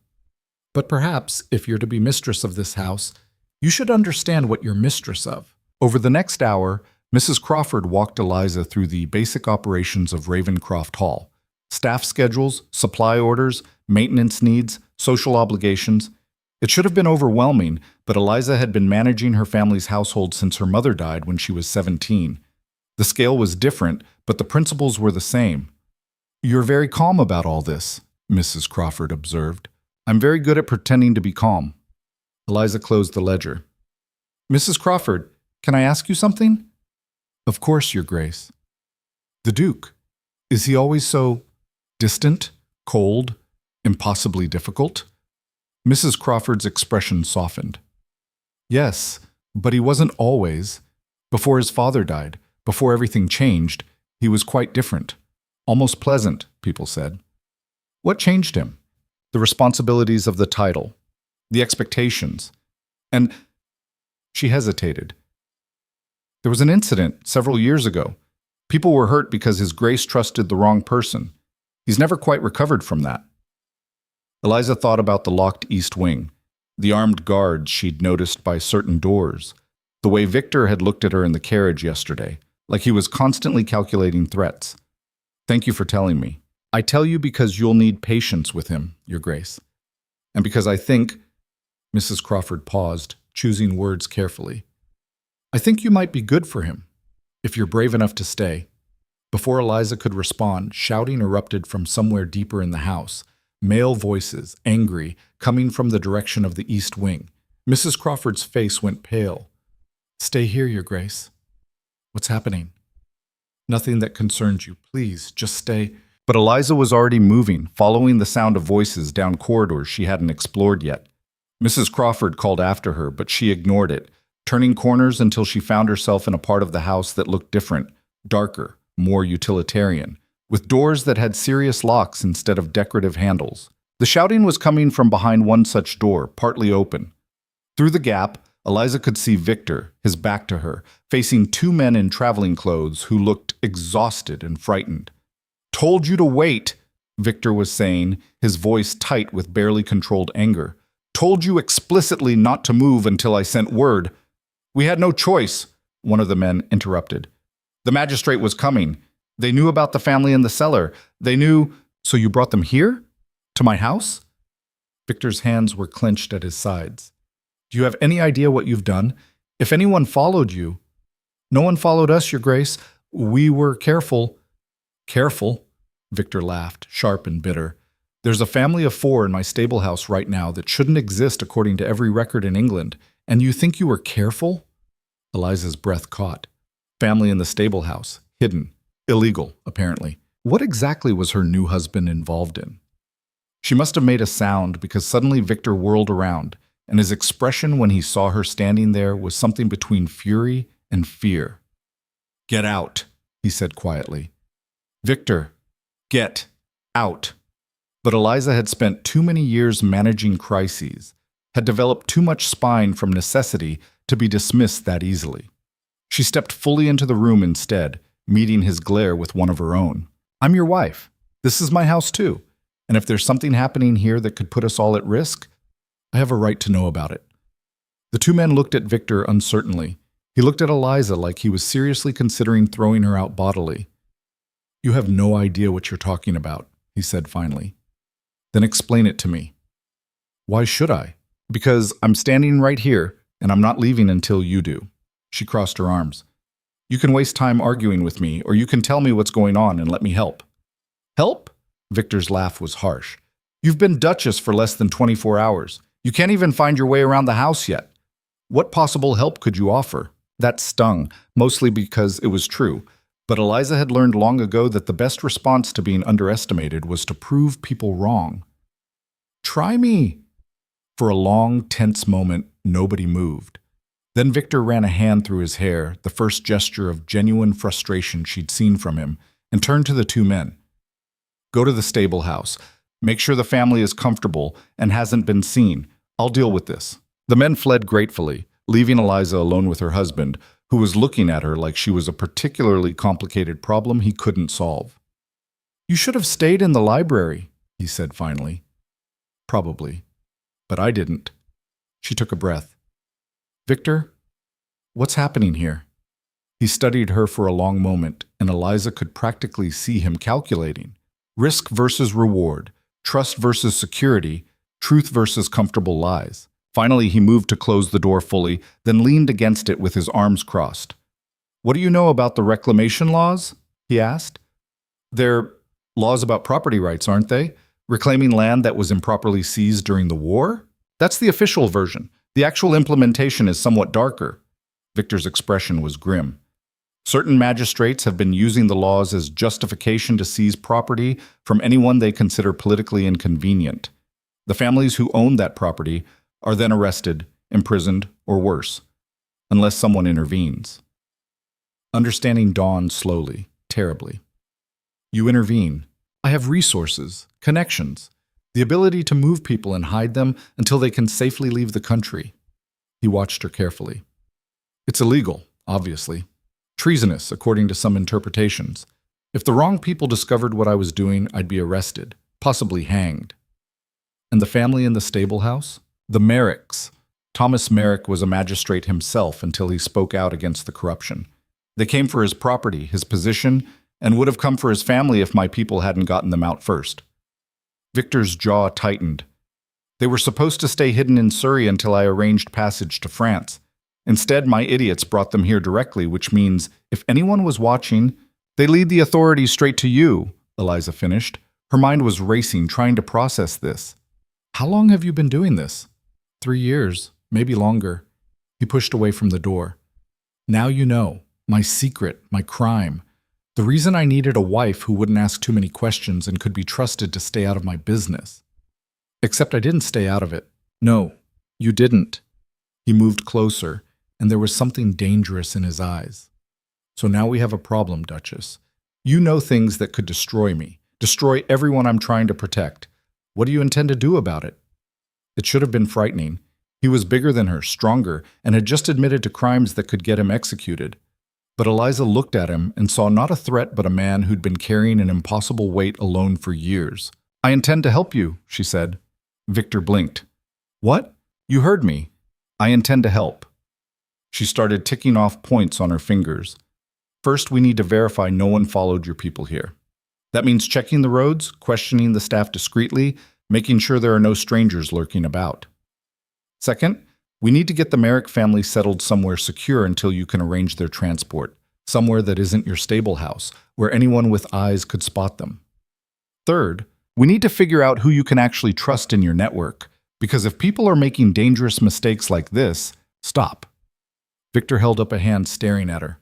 "But perhaps, if you're to be mistress of this house, you should understand what you're mistress of." Over the next hour, Mrs. Crawford walked Eliza through the basic operations of Ravencraft Hall. Staff schedules, supply orders, maintenance needs, social obligations. It should have been overwhelming, but Eliza had been managing her family's household since her mother died when she was 17. The scale was different, but the principles were the same. "You're very calm about all this," Mrs. Crawford observed. "I'm very good at pretending to be calm." Eliza closed the ledger. "Mrs. Crawford, can I ask you something?" "Of course, Your Grace." "The Duke, is he always so distant, cold, impossibly difficult?" Mrs. Crawford's expression softened. "Yes, but he wasn't always. Before his father died, before everything changed, he was quite different. Almost pleasant, people said." "What changed him?" "The responsibilities of the title, the expectations, and—" She hesitated. "There was an incident several years ago. People were hurt because His Grace trusted the wrong person. He's never quite recovered from that." Eliza thought about the locked East Wing, the armed guards she'd noticed by certain doors, the way Victor had looked at her in the carriage yesterday, like he was constantly calculating threats. "Thank you for telling me. I tell you because you'll need patience with him, Your Grace. And because I think—" Mrs. Crawford paused, choosing words carefully. "I think you might be good for him, if you're brave enough to stay." Before Eliza could respond, shouting erupted from somewhere deeper in the house. Male voices, angry, coming from the direction of the East Wing. Mrs. Crawford's face went pale. "Stay here, Your Grace." "What's happening?" "Nothing that concerns you. Please, just stay." But Eliza was already moving, following the sound of voices down corridors she hadn't explored yet. Mrs. Crawford called after her, but she ignored it, turning corners until she found herself in a part of the house that looked different, darker, more utilitarian, with doors that had serious locks instead of decorative handles. The shouting was coming from behind one such door, partly open. Through the gap, Eliza could see Victor, his back to her, facing two men in traveling clothes who looked exhausted and frightened. "Told you to wait!" Victor was saying, his voice tight with barely controlled anger. Told you explicitly not to move until I sent word. We had no choice, one of the men interrupted. The magistrate was coming. They knew about the family in the cellar. They knew. So you brought them here? To my house? Victor's hands were clenched at his sides. Do you have any idea what you've done? If anyone followed you. No one followed us, Your Grace. We were careful. Careful? Victor laughed, sharp and bitter. There's a family of 4 in my stable house right now that shouldn't exist according to every record in England, and you think you were careful? Eliza's breath caught. Family in the stable house, hidden, illegal, apparently. What exactly was her new husband involved in? She must have made a sound because suddenly Victor whirled around, and his expression when he saw her standing there was something between fury and fear. Get out, he said quietly. Victor, get out. But Eliza had spent too many years managing crises, had developed too much spine from necessity to be dismissed that easily. She stepped fully into the room instead, meeting his glare with one of her own. I'm your wife. This is my house too. And if there's something happening here that could put us all at risk, I have a right to know about it. The 2 men looked at Victor uncertainly. He looked at Eliza like he was seriously considering throwing her out bodily. You have no idea what you're talking about, he said finally. Then explain it to me. Why should I? Because I'm standing right here, and I'm not leaving until you do. She crossed her arms. You can waste time arguing with me, or you can tell me what's going on and let me help. Help? Victor's laugh was harsh. You've been Duchess for less than 24 hours. You can't even find your way around the house yet. What possible help could you offer? That stung, mostly because it was true. But Eliza had learned long ago that the best response to being underestimated was to prove people wrong. Try me. For a long, tense moment, nobody moved. Then Victor ran a hand through his hair, the first gesture of genuine frustration she'd seen from him, and turned to the 2 men. Go to the stable house. Make sure the family is comfortable and hasn't been seen. I'll deal with this. The men fled gratefully, leaving Eliza alone with her husband, who was looking at her like she was a particularly complicated problem he couldn't solve. You should have stayed in the library, he said finally. Probably. But I didn't. She took a breath. Victor, what's happening here? He studied her for a long moment, and Eliza could practically see him calculating. Risk versus reward, trust versus security, truth versus comfortable lies. Finally, he moved to close the door fully, then leaned against it with his arms crossed. What do you know about the reclamation laws? He asked. They're laws about property rights, aren't they? Reclaiming land that was improperly seized during the war? That's the official version. The actual implementation is somewhat darker. Victor's expression was grim. Certain magistrates have been using the laws as justification to seize property from anyone they consider politically inconvenient. The families who own that property are then arrested, imprisoned, or worse, unless someone intervenes. Understanding dawned slowly, terribly. You intervene. I have resources, connections, the ability to move people and hide them until they can safely leave the country. He watched her carefully. It's illegal, obviously. Treasonous, according to some interpretations. If the wrong people discovered what I was doing, I'd be arrested, possibly hanged. And the family in the stable house? The Merricks. Thomas Merrick was a magistrate himself until he spoke out against the corruption. They came for his property, his position, and would have come for his family if my people hadn't gotten them out first. Victor's jaw tightened. They were supposed to stay hidden in Surrey until I arranged passage to France. Instead, my idiots brought them here directly, which means if anyone was watching, they lead the authorities straight to you, Eliza finished. Her mind was racing, trying to process this. How long have you been doing this? 3 years, maybe longer. He pushed away from the door. Now you know, my secret, my crime. The reason I needed a wife who wouldn't ask too many questions and could be trusted to stay out of my business. Except I didn't stay out of it. No, you didn't. He moved closer, and there was something dangerous in his eyes. So now we have a problem, Duchess. You know things that could destroy me, destroy everyone I'm trying to protect. What do you intend to do about it? It should have been frightening. He was bigger than her, stronger, and had just admitted to crimes that could get him executed. But Eliza looked at him and saw not a threat but a man who'd been carrying an impossible weight alone for years. "I intend to help you," she said. Victor blinked. "What? You heard me. I intend to help." She started ticking off points on her fingers. "First, we need to verify no one followed your people here. That means checking the roads, questioning the staff discreetly, making sure there are no strangers lurking about. Second, we need to get the Merrick family settled somewhere secure until you can arrange their transport, somewhere that isn't your stable house, where anyone with eyes could spot them. Third, we need to figure out who you can actually trust in your network, because if people are making dangerous mistakes like this, stop." Victor held up a hand staring at her.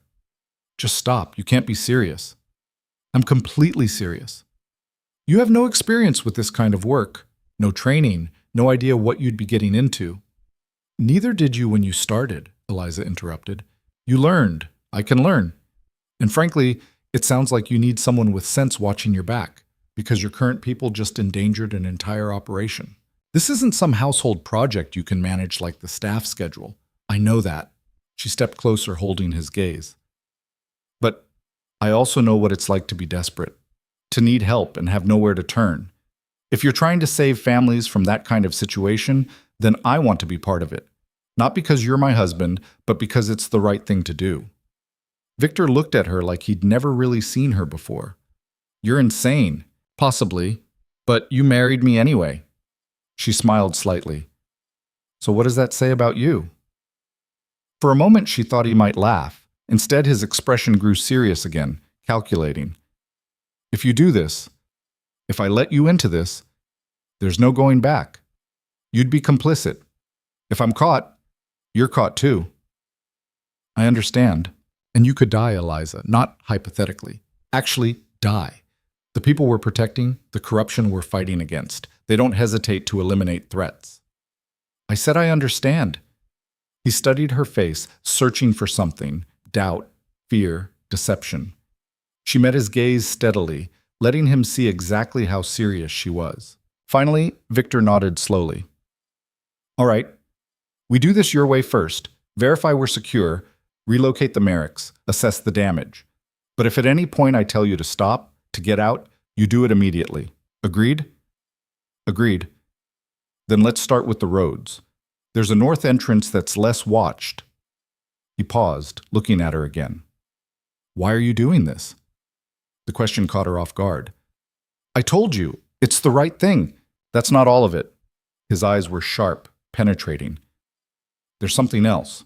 "Just stop. You can't be serious." "I'm completely serious. You have no experience with this kind of work, no training, no idea what you'd be getting into." "Neither did you when you started," Eliza interrupted. "You learned. I can learn. And frankly, it sounds like you need someone with sense watching your back, because your current people just endangered an entire operation. This isn't some household project you can manage like the staff schedule. I know that." She stepped closer, holding his gaze. "But I also know what it's like to be desperate, to need help and have nowhere to turn. If you're trying to save families from that kind of situation, then I want to be part of it. Not because you're my husband, but because it's the right thing to do." Victor looked at her like he'd never really seen her before. "You're insane." "Possibly, but you married me anyway." She smiled slightly. "So what does that say about you?" For a moment she thought he might laugh. Instead, his expression grew serious again, calculating. "If you do this, if I let you into this, there's no going back. You'd be complicit. If I'm caught, you're caught too." "I understand. And you could die, Eliza, not hypothetically. Actually, die. The people we're protecting, the corruption we're fighting against, they don't hesitate to eliminate threats." "I said I understand." He studied her face, searching for something: doubt, fear, deception. She met his gaze steadily, letting him see exactly how serious she was. Finally, Victor nodded slowly. "All right. We do this your way first. Verify we're secure, relocate the Merricks, assess the damage. But if at any point I tell you to stop, to get out, you do it immediately. Agreed?" "Agreed." "Then let's start with the roads. There's a north entrance that's less watched." He paused, looking at her again. "Why are you doing this?" The question caught her off guard. "I told you, it's the right thing. That's not all of it." His eyes were sharp, penetrating. "There's something else."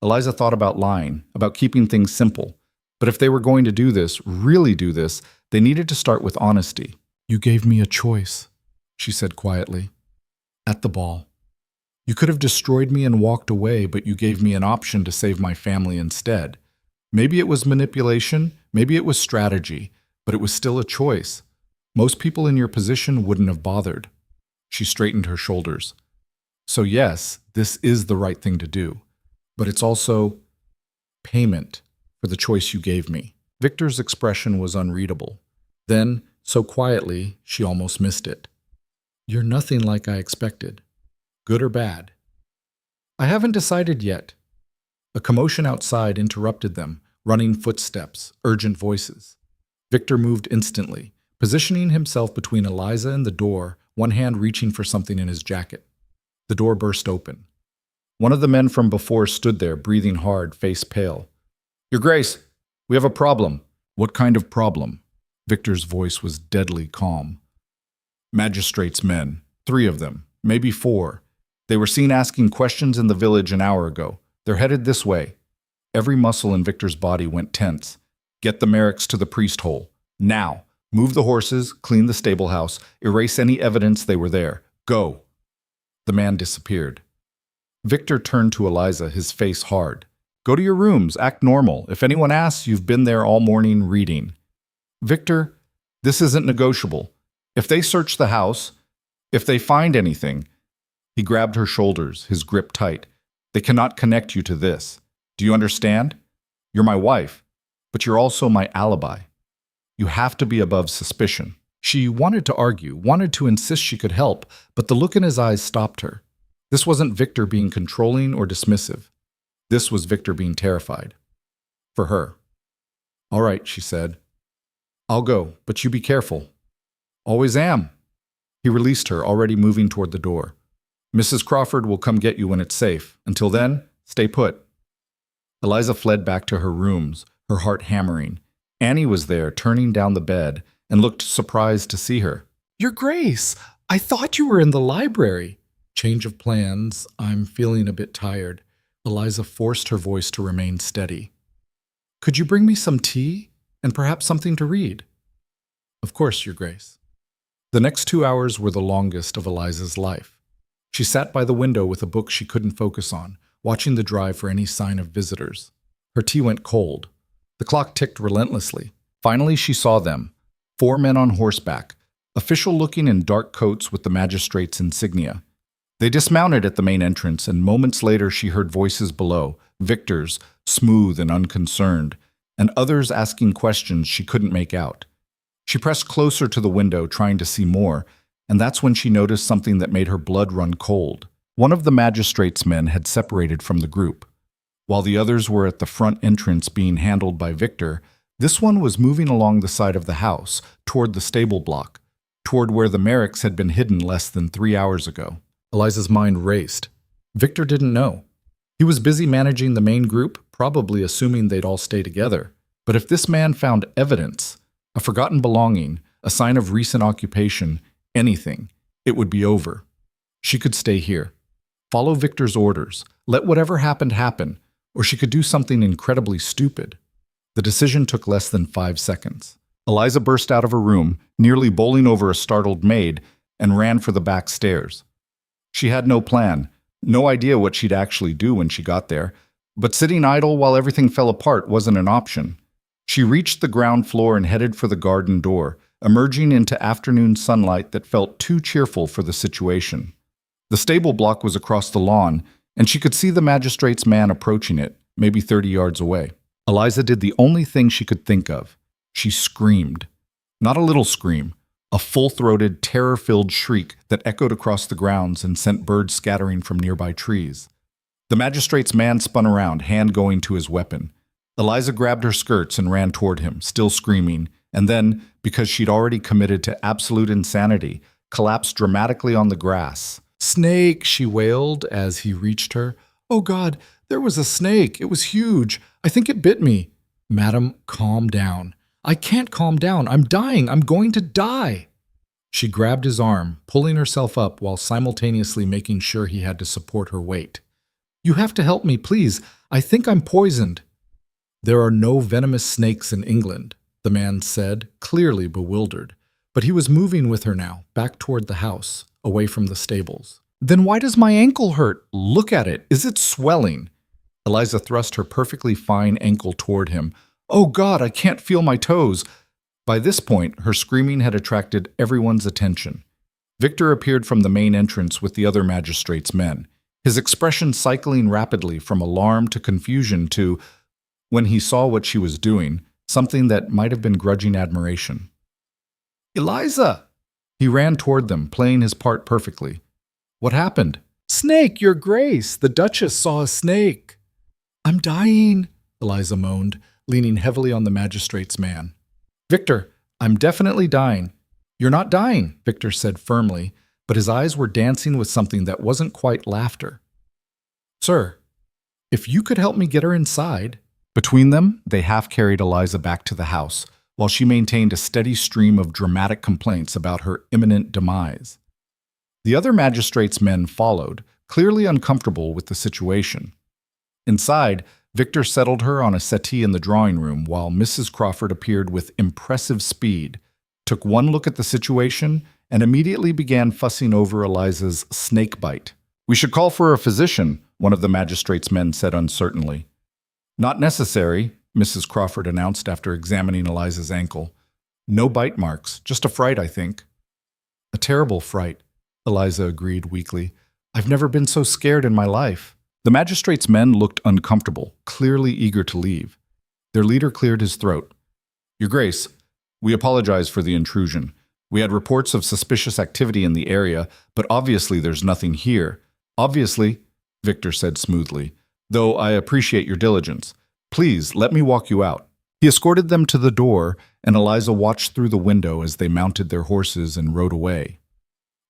Eliza thought about lying, about keeping things simple. But if they were going to do this, really do this, they needed to start with honesty. "You gave me a choice," she said quietly. "At the ball. You could have destroyed me and walked away, but you gave me an option to save my family instead. Maybe it was manipulation, maybe it was strategy, but it was still a choice. Most people in your position wouldn't have bothered." She straightened her shoulders. "So yes, this is the right thing to do, but it's also payment for the choice you gave me." Victor's expression was unreadable. Then, so quietly, she almost missed it. "You're nothing like I expected. Good or bad?" "I haven't decided yet." A commotion outside interrupted them, running footsteps, urgent voices. Victor moved instantly, positioning himself between Eliza and the door, one hand reaching for something in his jacket. The door burst open. One of the men from before stood there, breathing hard, face pale. "Your Grace, we have a problem." "What kind of problem?" Victor's voice was deadly calm. "Magistrate's men, 3 of them, maybe 4. They were seen asking questions in the village an hour ago. They're headed this way." Every muscle in Victor's body went tense. "Get the Merricks to the priest hole. Now. Move the horses, clean the stable house, erase any evidence they were there. Go." The man disappeared. Victor turned to Eliza, his face hard. "Go to your rooms, act normal. If anyone asks, you've been there all morning reading." "Victor, this isn't negotiable. If they search the house, if they find anything—" He grabbed her shoulders, his grip tight. "They cannot connect you to this. Do you understand? You're my wife, but you're also my alibi. You have to be above suspicion." She wanted to argue, wanted to insist she could help, but the look in his eyes stopped her. This wasn't Victor being controlling or dismissive. This was Victor being terrified. for her. "All right," she said. "I'll go, but you be careful." "Always am." He released her, already moving toward the door. "Mrs. Crawford will come get you when it's safe. Until then, stay put." Eliza fled back to her rooms, her heart hammering. Annie was there, turning down the bed, and looked surprised to see her. "Your Grace, I thought you were in the library." Change of plans. I'm feeling a bit tired. Eliza forced her voice to remain steady. "Could you bring me some tea and perhaps something to read?" "Of course, Your Grace." The next 2 hours were the longest of Eliza's life. She sat by the window with a book she couldn't focus on, watching the drive for any sign of visitors. Her tea went cold. The clock ticked relentlessly. Finally, she saw them. 4 men on horseback, official-looking in dark coats with the magistrate's insignia. They dismounted at the main entrance, and moments later she heard voices below, Victor's, smooth and unconcerned, and others asking questions she couldn't make out. She pressed closer to the window, trying to see more, and that's when she noticed something that made her blood run cold. One of the magistrate's men had separated from the group. While the others were at the front entrance being handled by Victor, this one was moving along the side of the house, toward the stable block, toward where the Merricks had been hidden less than 3 hours ago. Eliza's mind raced. Victor didn't know. He was busy managing the main group, probably assuming they'd all stay together. But if this man found evidence, a forgotten belonging, a sign of recent occupation, anything, it would be over. She could stay here. Follow Victor's orders. Let whatever happened happen. Or she could do something incredibly stupid. The decision took less than 5 seconds. Eliza burst out of her room, nearly bowling over a startled maid, and ran for the back stairs. She had no plan, no idea what she'd actually do when she got there, but sitting idle while everything fell apart wasn't an option. She reached the ground floor and headed for the garden door, emerging into afternoon sunlight that felt too cheerful for the situation. The stable block was across the lawn, and she could see the magistrate's man approaching it, maybe 30 yards away. Eliza did the only thing she could think of. She screamed. Not a little scream. A full-throated, terror-filled shriek that echoed across the grounds and sent birds scattering from nearby trees. The magistrate's man spun around, hand going to his weapon. Eliza grabbed her skirts and ran toward him, still screaming, and then, because she'd already committed to absolute insanity, collapsed dramatically on the grass. "Snake!" she wailed as he reached her. "Oh God, there was a snake! It was huge! I think it bit me!" "Madam, calm down." "I can't calm down. I'm dying. I'm going to die." She grabbed his arm, pulling herself up while simultaneously making sure he had to support her weight. "You have to help me, please. I think I'm poisoned." "There are no venomous snakes in England," the man said, clearly bewildered. But he was moving with her now, back toward the house, away from the stables. "Then why does my ankle hurt? Look at it. Is it swelling?" Eliza thrust her perfectly fine ankle toward him. "Oh God, I can't feel my toes." By this point, her screaming had attracted everyone's attention. Victor appeared from the main entrance with the other magistrate's men, his expression cycling rapidly from alarm to confusion to, when he saw what she was doing, something that might have been grudging admiration. "Eliza!" He ran toward them, playing his part perfectly. "What happened?" "Snake, Your Grace! The Duchess saw a snake!" "I'm dying," Eliza moaned, leaning heavily on the magistrate's man. "Victor, I'm definitely dying." "You're not dying," Victor said firmly, but his eyes were dancing with something that wasn't quite laughter. "Sir, if you could help me get her inside." Between them, they half-carried Eliza back to the house, while she maintained a steady stream of dramatic complaints about her imminent demise. The other magistrate's men followed, clearly uncomfortable with the situation. Inside, Victor settled her on a settee in the drawing room while Mrs. Crawford appeared with impressive speed, took one look at the situation, and immediately began fussing over Eliza's snake bite. "We should call for a physician," one of the magistrate's men said uncertainly. "Not necessary," Mrs. Crawford announced after examining Eliza's ankle. "No bite marks, just a fright, I think." "A terrible fright," Eliza agreed weakly. "I've never been so scared in my life." The magistrate's men looked uncomfortable, clearly eager to leave. Their leader cleared his throat. "Your Grace, we apologize for the intrusion. We had reports of suspicious activity in the area, but obviously there's nothing here." "Obviously," Victor said smoothly, "though I appreciate your diligence. Please, let me walk you out. He escorted them to the door, and Eliza watched through the window as they mounted their horses and rode away.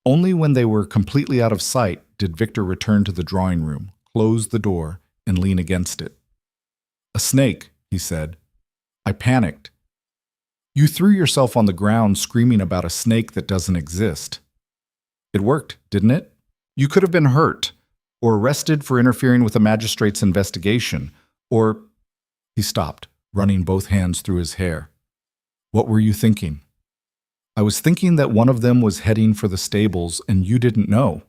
Only when they were completely out of sight did Victor return to the drawing room, close the door, and lean against it. "A snake," he said. "I panicked. You threw yourself on the ground screaming about a snake that doesn't exist. It worked, didn't it? You could have been hurt, or arrested for interfering with a magistrate's investigation, or—" He stopped, running both hands through his hair. "What were you thinking?" "I was thinking that one of them was heading for the stables and you didn't know."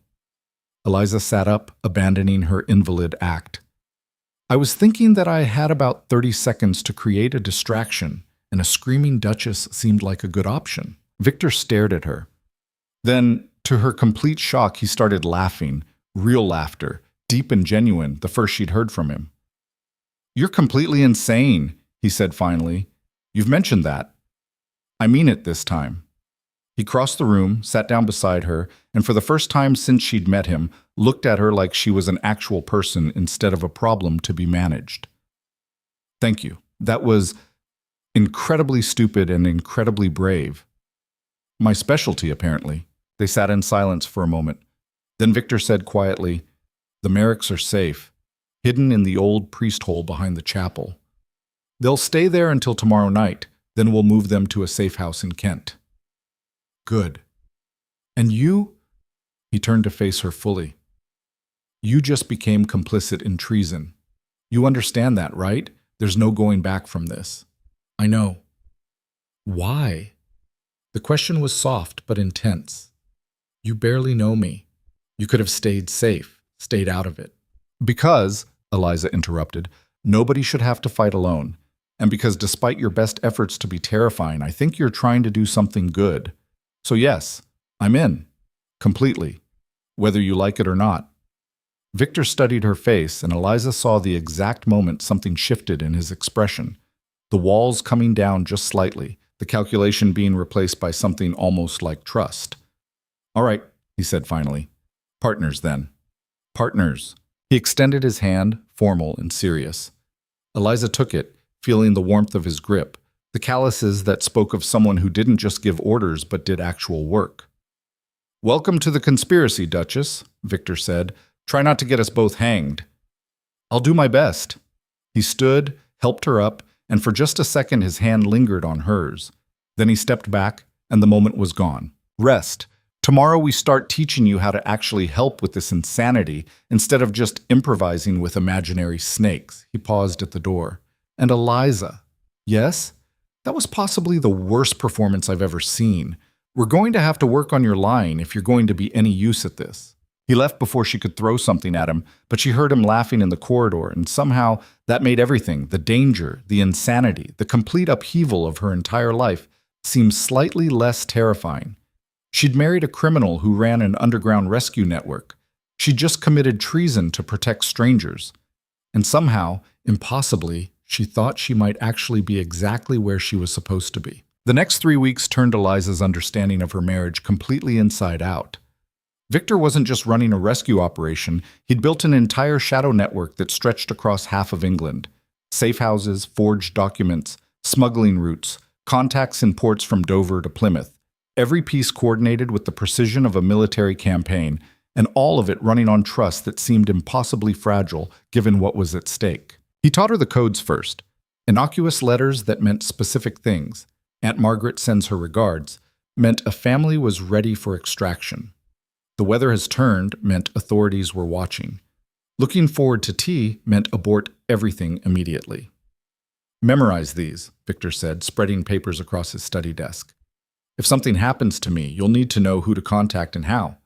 Eliza sat up, abandoning her invalid act. "I was thinking that I had about 30 seconds to create a distraction, and a screaming duchess seemed like a good option." Victor stared at her. Then, to her complete shock, he started laughing, real laughter, deep and genuine, the first she'd heard from him. "You're completely insane," he said finally. "You've mentioned that. I mean it this time." He crossed the room, sat down beside her, and for the first time since she'd met him, looked at her like she was an actual person instead of a problem to be managed. "Thank you. That was incredibly stupid and incredibly brave." "My specialty, apparently." They sat in silence for a moment. Then Victor said quietly, "The Merricks are safe, hidden in the old priest hole behind the chapel. They'll stay there until tomorrow night, then we'll move them to a safe house in Kent." "Good. And you?" He turned to face her fully. "You just became complicit in treason. You understand that, right? There's no going back from this." "I know." "Why?" The question was soft but intense. "You barely know me. You could have stayed safe, stayed out of it." "Because," Eliza interrupted, "nobody should have to fight alone. And because despite your best efforts to be terrifying, I think you're trying to do something good. So yes, I'm in. Completely. Whether you like it or not." Victor studied her face, and Eliza saw the exact moment something shifted in his expression. The walls coming down just slightly, the calculation being replaced by something almost like trust. "All right," he said finally. "Partners, then." "Partners." He extended his hand, formal and serious. Eliza took it, feeling the warmth of his grip, the calluses that spoke of someone who didn't just give orders but did actual work. "Welcome to the conspiracy, Duchess," Victor said. "Try not to get us both hanged." "I'll do my best." He stood, helped her up, and for just a second his hand lingered on hers. Then he stepped back, and the moment was gone. "Rest. Tomorrow we start teaching you how to actually help with this insanity instead of just improvising with imaginary snakes." He paused at the door. "And Eliza." "Yes?" "That was possibly the worst performance I've ever seen. We're going to have to work on your lying if you're going to be any use at this." He left before she could throw something at him, but she heard him laughing in the corridor, and somehow that made everything, the danger, the insanity, the complete upheaval of her entire life, seem slightly less terrifying. She'd married a criminal who ran an underground rescue network. She'd just committed treason to protect strangers. And somehow, impossibly, she thought she might actually be exactly where she was supposed to be. The next 3 weeks turned Eliza's understanding of her marriage completely inside out. Victor wasn't just running a rescue operation, he'd built an entire shadow network that stretched across half of England. Safe houses, forged documents, smuggling routes, contacts in ports from Dover to Plymouth. Every piece coordinated with the precision of a military campaign, and all of it running on trust that seemed impossibly fragile given what was at stake. He taught her the codes first. Innocuous letters that meant specific things. "Aunt Margaret sends her regards," meant a family was ready for extraction. "The weather has turned" meant authorities were watching. "Looking forward to tea" meant abort everything immediately. "Memorize these," Victor said, spreading papers across his study desk. "If something happens to me, you'll need to know who to contact and how.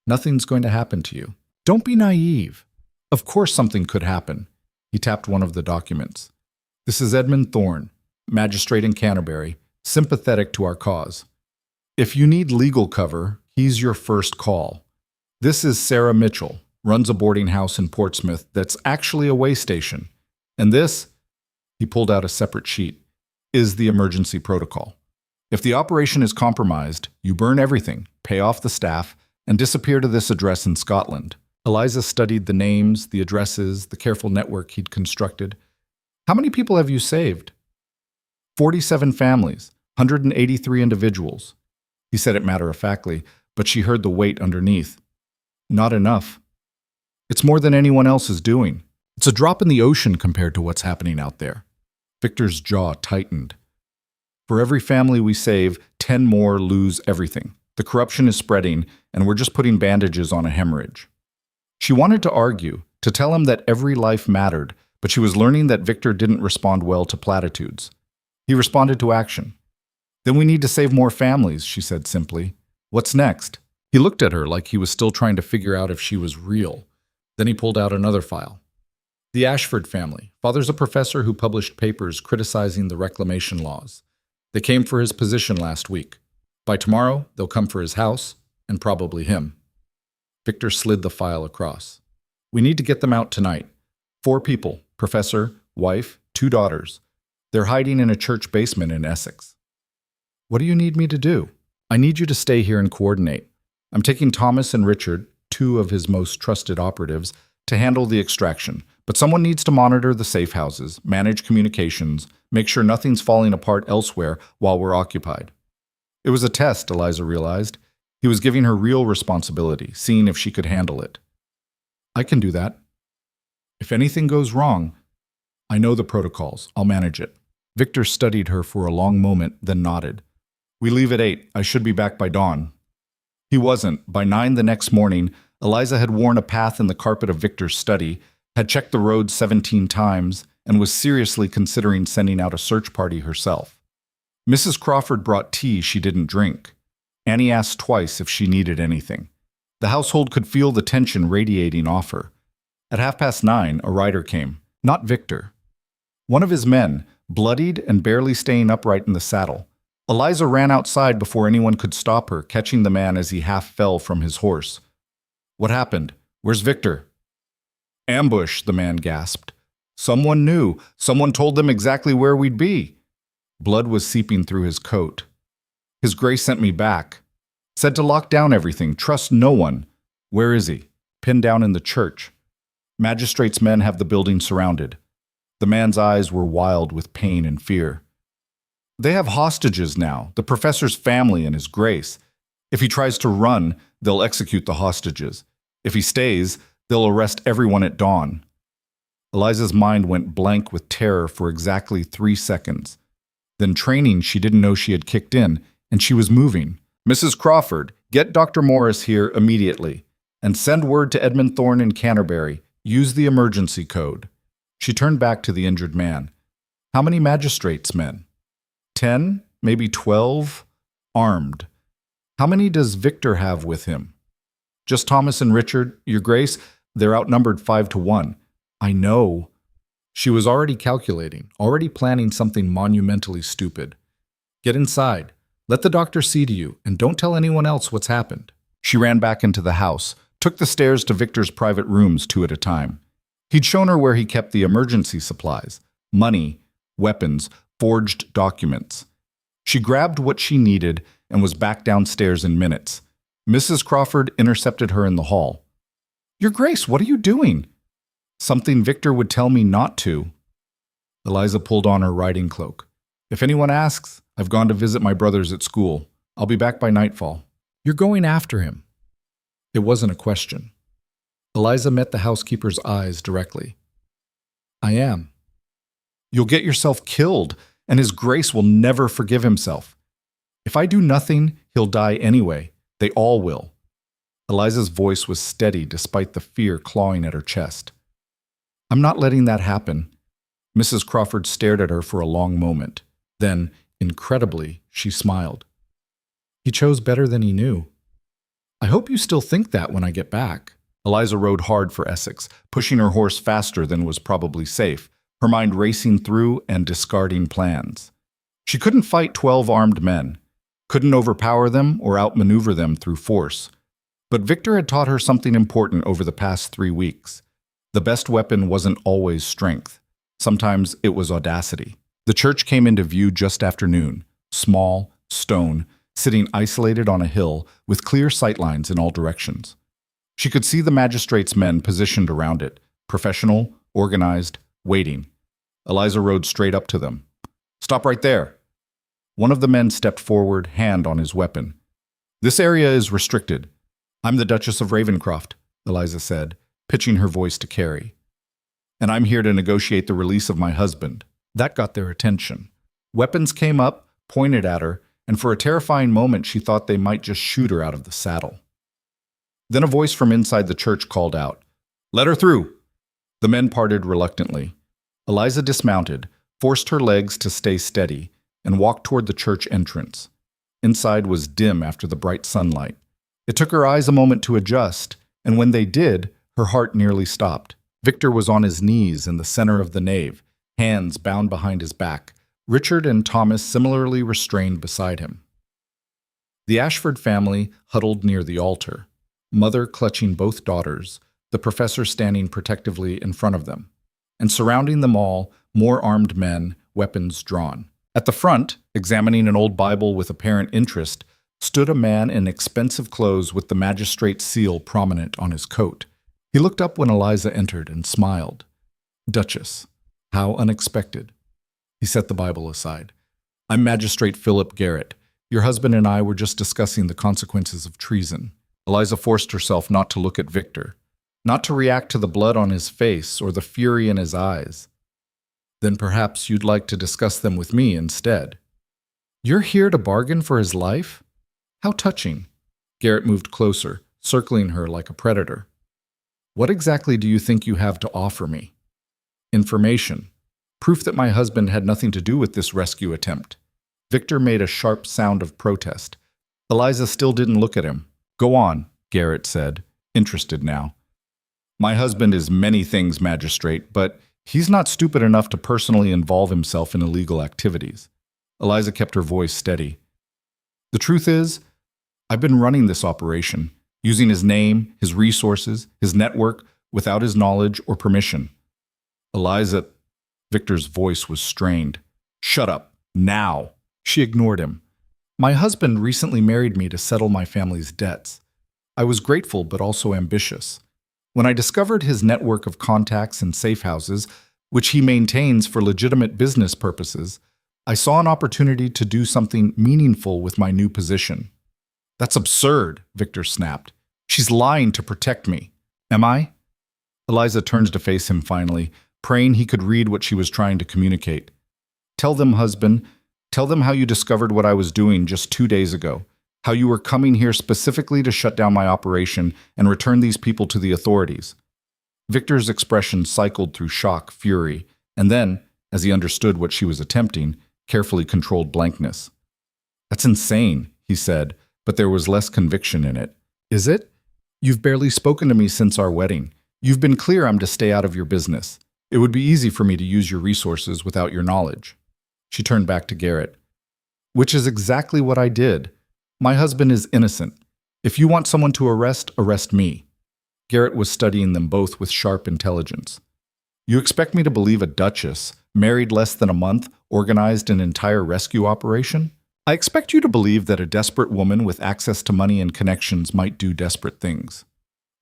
Nothing's going to happen to you. Don't be naive. Of course something could happen." He tapped one of the documents. "This is Edmund Thorne, magistrate in Canterbury, sympathetic to our cause. If you need legal cover, he's your first call. This is Sarah Mitchell, runs a boarding house in Portsmouth that's actually a way station. And this," he pulled out a separate sheet, "is the emergency protocol. If the operation is compromised, you burn everything, pay off the staff, and disappear to this address in Scotland." Eliza studied the names, the addresses, the careful network he'd constructed. How many people have you saved? 47 families, 183 individuals. He said it matter-of-factly, but she heard the weight underneath. Not enough. It's more than anyone else is doing. It's a drop in the ocean compared to what's happening out there. Victor's jaw tightened. For every family we save, 10 more lose everything. The corruption is spreading, and we're just putting bandages on a hemorrhage. She wanted to argue, to tell him that every life mattered, but she was learning that Victor didn't respond well to platitudes. He responded to action. Then we need to save more families, she said simply. What's next? He looked at her like he was still trying to figure out if she was real. Then he pulled out another file. The Ashford family. Father's a professor who published papers criticizing the reclamation laws. They came for his position last week. By tomorrow, they'll come for his house, and probably him. Victor slid the file across. We need to get them out tonight. 4 people, professor, wife, 2 daughters. They're hiding in a church basement in Essex. What do you need me to do? I need you to stay here and coordinate. I'm taking Thomas and Richard, 2 of his most trusted operatives, to handle the extraction, but someone needs to monitor the safe houses, manage communications, make sure nothing's falling apart elsewhere while we're occupied. It was a test, Eliza realized. He was giving her real responsibility, seeing if she could handle it. I can do that. If anything goes wrong, I know the protocols. I'll manage it. Victor studied her for a long moment, then nodded. We leave at 8. I should be back by dawn. He wasn't. By 9 the next morning, Eliza had worn a path in the carpet of Victor's study, had checked the road 17 times, and was seriously considering sending out a search party herself. Mrs. Crawford brought tea she didn't drink. Annie asked twice if she needed anything. The household could feel the tension radiating off her. At 9:30, a rider came. Not Victor. One of his men, bloodied and barely staying upright in the saddle. Eliza ran outside before anyone could stop her, catching the man as he half fell from his horse. What happened? Where's Victor? Ambush, the man gasped. Someone knew. Someone told them exactly where we'd be. Blood was seeping through his coat. His Grace sent me back. Said to lock down everything, trust no one. Where is he? Pinned down in the church. Magistrate's men have the building surrounded. The man's eyes were wild with pain and fear. They have hostages now, the professor's family and his Grace. If he tries to run, they'll execute the hostages. If he stays, they'll arrest everyone at dawn. Eliza's mind went blank with terror for exactly 3 seconds. Then training she didn't know she had kicked in, and she was moving. Mrs. Crawford, get Dr. Morris here immediately, and send word to Edmund Thorne in Canterbury. Use the emergency code. She turned back to the injured man. How many magistrates' men? 10, maybe 12, armed. How many does Victor have with him? Just Thomas and Richard, Your Grace. They're outnumbered 5-1. I know. She was already calculating, already planning something monumentally stupid. Get inside. Let the doctor see to you, and don't tell anyone else what's happened. She ran back into the house, took the stairs to Victor's private rooms 2 at a time. He'd shown her where he kept the emergency supplies, money, weapons, forged documents. She grabbed what she needed and was back downstairs in minutes. Mrs. Crawford intercepted her in the hall. Your Grace, what are you doing? Something Victor would tell me not to. Eliza pulled on her riding cloak. If anyone asks, I've gone to visit my brothers at school. I'll be back by nightfall. You're going after him. It wasn't a question. Eliza met the housekeeper's eyes directly. I am. You'll get yourself killed, and His Grace will never forgive himself. If I do nothing, he'll die anyway. They all will. Eliza's voice was steady despite the fear clawing at her chest. I'm not letting that happen. Mrs. Crawford stared at her for a long moment. Then, incredibly, she smiled. He chose better than he knew. I hope you still think that when I get back. Eliza rode hard for Essex, pushing her horse faster than was probably safe, her mind racing through and discarding plans. She couldn't fight 12 armed men, couldn't overpower them or outmaneuver them through force. But Victor had taught her something important over the past 3 weeks. The best weapon wasn't always strength. Sometimes it was audacity. The church came into view just after noon, small, stone, sitting isolated on a hill with clear sightlines in all directions. She could see the magistrate's men positioned around it, professional, organized, waiting. Eliza rode straight up to them. "Stop right there." One of the men stepped forward, hand on his weapon. "This area is restricted. I'm the Duchess of Ravencraft," Eliza said, pitching her voice to Carrie. "And I'm here to negotiate the release of my husband." That got their attention. Weapons came up, pointed at her, and for a terrifying moment she thought they might just shoot her out of the saddle. Then a voice from inside the church called out, "Let her through!" The men parted reluctantly. Eliza dismounted, forced her legs to stay steady, and walked toward the church entrance. Inside was dim after the bright sunlight. It took her eyes a moment to adjust, and when they did, her heart nearly stopped. Victor was on his knees in the center of the nave, hands bound behind his back, Richard and Thomas similarly restrained beside him. The Ashford family huddled near the altar, mother clutching both daughters, the professor standing protectively in front of them, and surrounding them all, more armed men, weapons drawn. At the front, examining an old Bible with apparent interest, stood a man in expensive clothes with the magistrate's seal prominent on his coat. He looked up when Eliza entered and smiled. "Duchess, how unexpected." He set the Bible aside. "I'm Magistrate Philip Garrett. Your husband and I were just discussing the consequences of treason." Eliza forced herself not to look at Victor, not to react to the blood on his face or the fury in his eyes. "Then perhaps you'd like to discuss them with me instead." "You're here to bargain for his life? How touching." Garrett moved closer, circling her like a predator. "What exactly do you think you have to offer me?" "Information. Proof that my husband had nothing to do with this rescue attempt." Victor made a sharp sound of protest. Eliza still didn't look at him. "Go on," Garrett said, interested now. "My husband is many things, Magistrate, but he's not stupid enough to personally involve himself in illegal activities." Eliza kept her voice steady. "The truth is, I've been running this operation, using his name, his resources, his network, without his knowledge or permission." "Eliza," Victor's voice was strained. "Shut up, now." She ignored him. "My husband recently married me to settle my family's debts. I was grateful but also ambitious. When I discovered his network of contacts and safe houses, which he maintains for legitimate business purposes, I saw an opportunity to do something meaningful with my new position." "That's absurd," Victor snapped. "She's lying to protect me." "Am I?" Eliza turned to face him finally, praying he could read what she was trying to communicate. "Tell them, husband. Tell them how you discovered what I was doing just 2 days ago, how you were coming here specifically to shut down my operation and return these people to the authorities." Victor's expression cycled through shock, fury, and then, as he understood what she was attempting, carefully controlled blankness. "That's insane," he said, but there was less conviction in it. "Is it? You've barely spoken to me since our wedding. You've been clear I'm to stay out of your business. It would be easy for me to use your resources without your knowledge." She turned back to Garrett. "Which is exactly what I did. My husband is innocent. If you want someone to arrest, arrest me." Garrett was studying them both with sharp intelligence. "You expect me to believe a duchess, married less than a month, organized an entire rescue operation? I expect you to believe that a desperate woman with access to money and connections might do desperate things."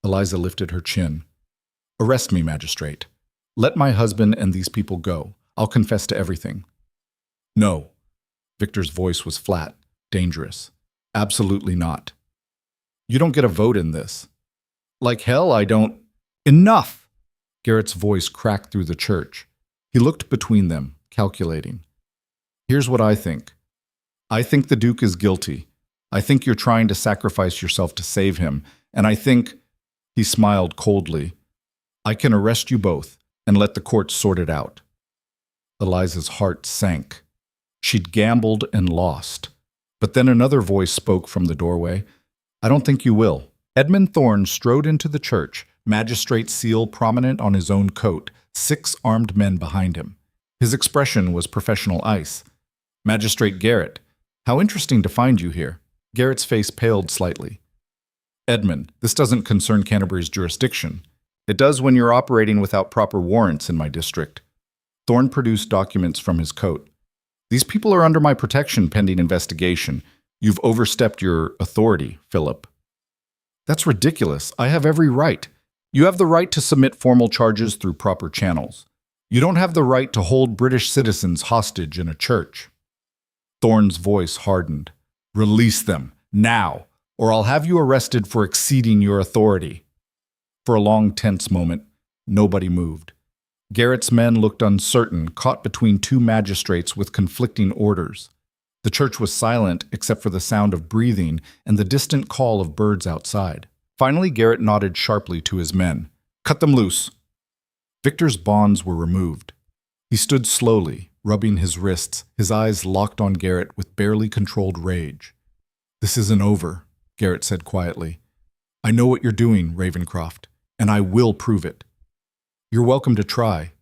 Eliza lifted her chin. "Arrest me, Magistrate. Let my husband and these people go. I'll confess to everything." "No." Victor's voice was flat, dangerous. "Absolutely not. You don't get a vote in this." "Like hell I don't—" "Enough!" Garrett's voice cracked through the church. He looked between them, calculating. "Here's what I think. I think the Duke is guilty. I think you're trying to sacrifice yourself to save him, and I think—" He smiled coldly. "I can arrest you both and let the courts sort it out." Eliza's heart sank. She'd gambled and lost. But then another voice spoke from the doorway. "I don't think you will." Edmund Thorne strode into the church, magistrate's seal prominent on his own coat, 6 armed men behind him. His expression was professional ice. "Magistrate Garrett, how interesting to find you here." Garrett's face paled slightly. "Edmund, this doesn't concern Canterbury's jurisdiction. It does when you're operating without proper warrants in my district." Thorne produced documents from his coat. "These people are under my protection pending investigation. You've overstepped your authority, Philip." "That's ridiculous. I have every right. You have the right to submit formal charges through proper channels. You don't have the right to hold British citizens hostage in a church. Thorne's voice hardened. Release them, now, or I'll have you arrested for exceeding your authority. For a long, tense moment, nobody moved. Garrett's men looked uncertain, caught between two magistrates with conflicting orders. The church was silent except for the sound of breathing and the distant call of birds outside. Finally, Garrett nodded sharply to his men. Cut them loose. Victor's bonds were removed. He stood slowly, rubbing his wrists, his eyes locked on Garrett with barely controlled rage. This isn't over, Garrett said quietly. I know what you're doing, Ravencraft, and I will prove it. You're welcome to try.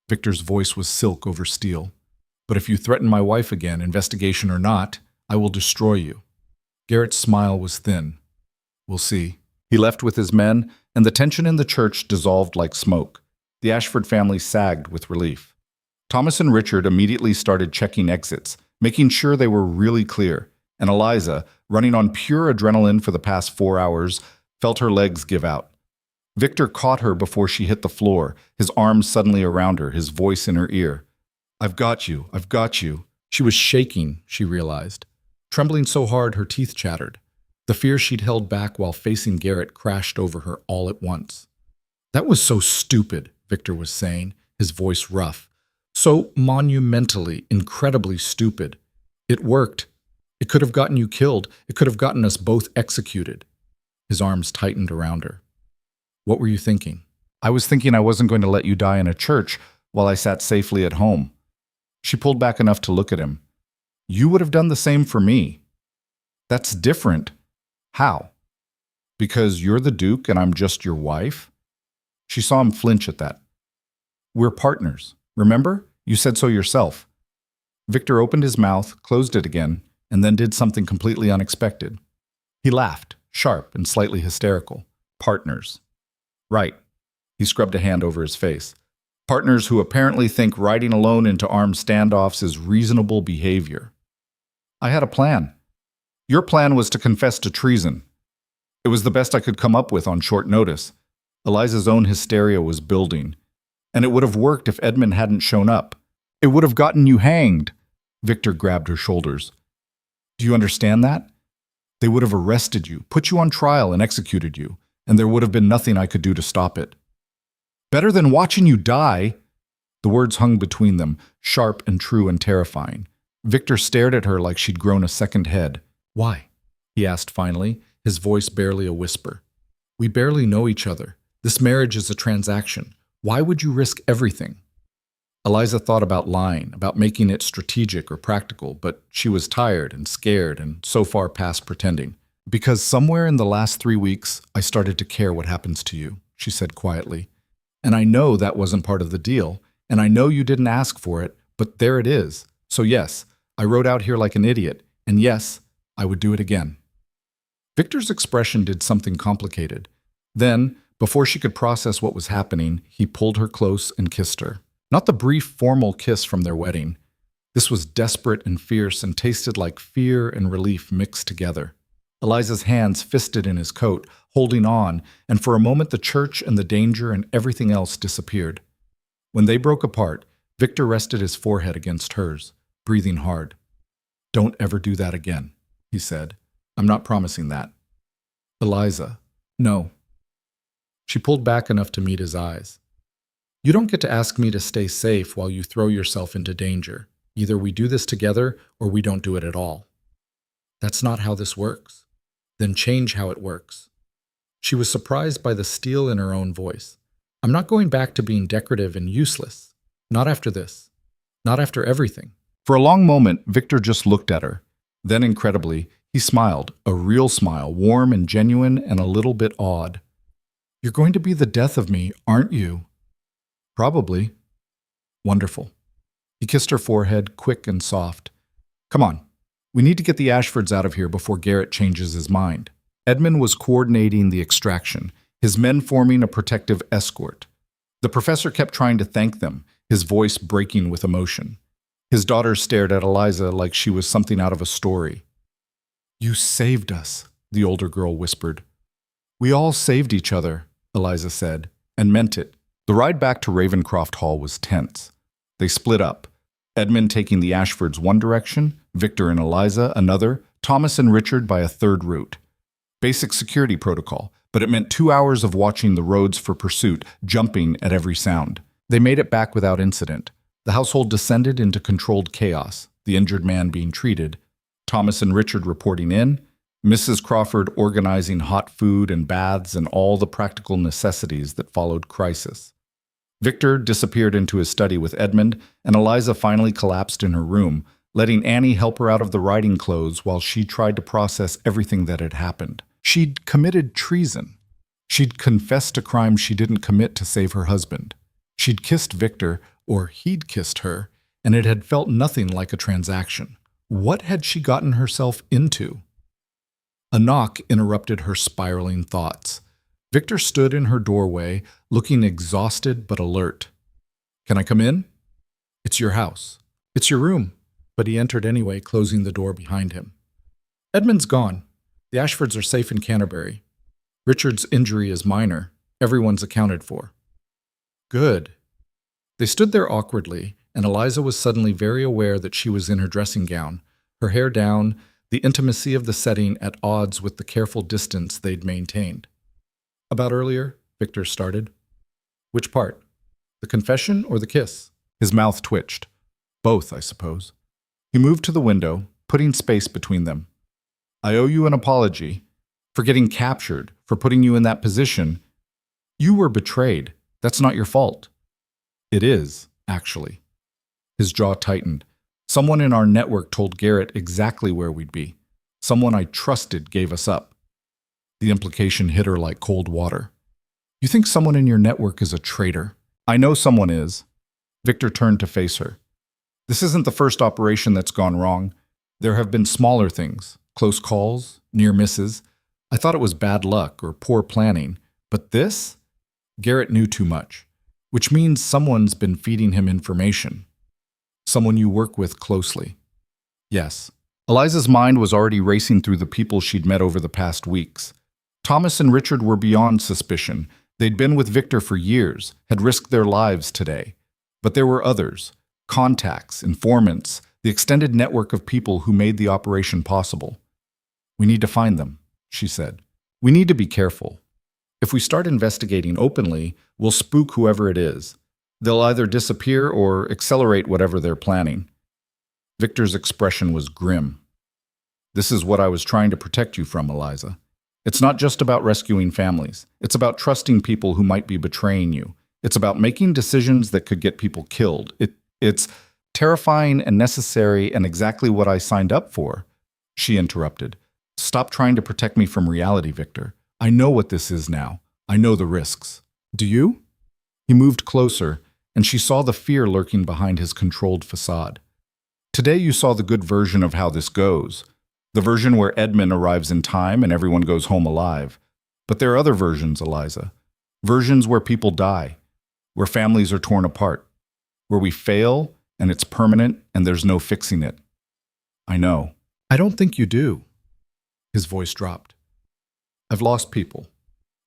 Victor's voice was silk over steel. But if you threaten my wife again, investigation or not, I will destroy you. Garrett's smile was thin. We'll see. He left with his men, and the tension in the church dissolved like smoke. The Ashford family sagged with relief. Thomas and Richard immediately started checking exits, making sure they were really clear, and Eliza, running on pure adrenaline for the past 4 hours, felt her legs give out. Victor caught her before she hit the floor, his arms suddenly around her, his voice in her ear. I've got you, I've got you. She was shaking, she realized. Trembling so hard her teeth chattered. The fear she'd held back while facing Garrett crashed over her all at once. That was so stupid, Victor was saying, his voice rough. So monumentally, incredibly stupid. It worked. It could have gotten you killed. It could have gotten us both executed. His arms tightened around her. What were you thinking? I was thinking I wasn't going to let you die in a church while I sat safely at home. She pulled back enough to look at him. You would have done the same for me. That's different. How? Because you're the Duke and I'm just your wife? She saw him flinch at that. We're partners, remember? You said so yourself. Victor opened his mouth, closed it again, and then did something completely unexpected. He laughed, sharp and slightly hysterical. Partners. Right. He scrubbed a hand over his face. Partners who apparently think riding alone into armed standoffs is reasonable behavior. I had a plan. Your plan was to confess to treason. It was the best I could come up with on short notice. Eliza's own hysteria was building. And it would have worked if Edmund hadn't shown up. It would have gotten you hanged. Victor grabbed her shoulders. Do you understand that? They would have arrested you, put you on trial, and executed you, and there would have been nothing I could do to stop it. Better than watching you die. The words hung between them, sharp and true and terrifying. Victor stared at her like she'd grown a second head. Why? He asked finally, his voice barely a whisper. We barely know each other. This marriage is a transaction. Why would you risk everything? Eliza thought about lying, about making it strategic or practical, but she was tired and scared and so far past pretending. Because somewhere in the last 3 weeks, I started to care what happens to you, she said quietly. And I know that wasn't part of the deal, and I know you didn't ask for it, but there it is. So yes, I rode out here like an idiot, and yes, I would do it again. Victor's expression did something complicated. Then, before she could process what was happening, he pulled her close and kissed her. Not the brief, formal kiss from their wedding. This was desperate and fierce and tasted like fear and relief mixed together. Eliza's hands fisted in his coat, holding on, and for a moment the church and the danger and everything else disappeared. When they broke apart, Victor rested his forehead against hers, breathing hard. Don't ever do that again, he said. I'm not promising that. Eliza, no. She pulled back enough to meet his eyes. You don't get to ask me to stay safe while you throw yourself into danger. Either we do this together or we don't do it at all. That's not how this works. Then change how it works. She was surprised by the steel in her own voice. I'm not going back to being decorative and useless. Not after this. Not after everything. For a long moment, Victor just looked at her. Then, incredibly, he smiled, a real smile, warm and genuine and a little bit awed. You're going to be the death of me, aren't you? Probably. Wonderful. He kissed her forehead, quick and soft. Come on. We need to get the Ashfords out of here before Garrett changes his mind. Edmund was coordinating the extraction, his men forming a protective escort. The professor kept trying to thank them, his voice breaking with emotion. His daughter stared at Eliza like she was something out of a story. You saved us, the older girl whispered. We all saved each other, Eliza said, and meant it. The ride back to Ravencraft Hall was tense. They split up, Edmund taking the Ashfords one direction, Victor and Eliza another, Thomas and Richard by a third route. Basic security protocol, but it meant 2 hours of watching the roads for pursuit, jumping at every sound. They made it back without incident. The household descended into controlled chaos, the injured man being treated, Thomas and Richard reporting in, Mrs. Crawford organizing hot food and baths and all the practical necessities that followed crisis. Victor disappeared into his study with Edmund, and Eliza finally collapsed in her room, letting Annie help her out of the riding clothes while she tried to process everything that had happened. She'd committed treason. She'd confessed a crime she didn't commit to save her husband. She'd kissed Victor, or he'd kissed her, and it had felt nothing like a transaction. What had she gotten herself into? A knock interrupted her spiraling thoughts. Victor stood in her doorway, looking exhausted but alert. "Can I come in?" "It's your house." "It's your room." But he entered anyway, closing the door behind him. "Edmund's gone. The Ashfords are safe in Canterbury. Richard's injury is minor. Everyone's accounted for." "Good." They stood there awkwardly, and Eliza was suddenly very aware that she was in her dressing gown, her hair down, the intimacy of the setting at odds with the careful distance they'd maintained. "About earlier?" Victor started. "Which part? The confession or the kiss?" His mouth twitched. "Both, I suppose." He moved to the window, putting space between them. "I owe you an apology for getting captured, for putting you in that position. You were betrayed. That's not your fault." "It is, actually." His jaw tightened. "Someone in our network told Garrett exactly where we'd be. Someone I trusted gave us up." The implication hit her like cold water. "You think someone in your network is a traitor?" "I know someone is." Victor turned to face her. "This isn't the first operation that's gone wrong. There have been smaller things, close calls, near misses. I thought it was bad luck or poor planning. But this? Garrett knew too much, which means someone's been feeding him information. Someone you work with closely." "Yes." Eliza's mind was already racing through the people she'd met over the past weeks. Thomas and Richard were beyond suspicion. They'd been with Victor for years, had risked their lives today. But there were others, contacts, informants, the extended network of people who made the operation possible. "We need to find them," she said. "We need to be careful. If we start investigating openly, we'll spook whoever it is. They'll either disappear or accelerate whatever they're planning." Victor's expression was grim. "This is what I was trying to protect you from, Eliza. It's not just about rescuing families. It's about trusting people who might be betraying you. It's about making decisions that could get people killed. It's terrifying and necessary and exactly what I signed up for." She interrupted. "Stop trying to protect me from reality, Victor. I know what this is now. I know the risks." "Do you?" He moved closer, and she saw the fear lurking behind his controlled facade. "Today you saw the good version of how this goes. The version where Edmund arrives in time and everyone goes home alive. But there are other versions, Eliza. Versions where people die, where families are torn apart, where we fail and it's permanent and there's no fixing it." "I know." "I don't think you do." His voice dropped. "I've lost people.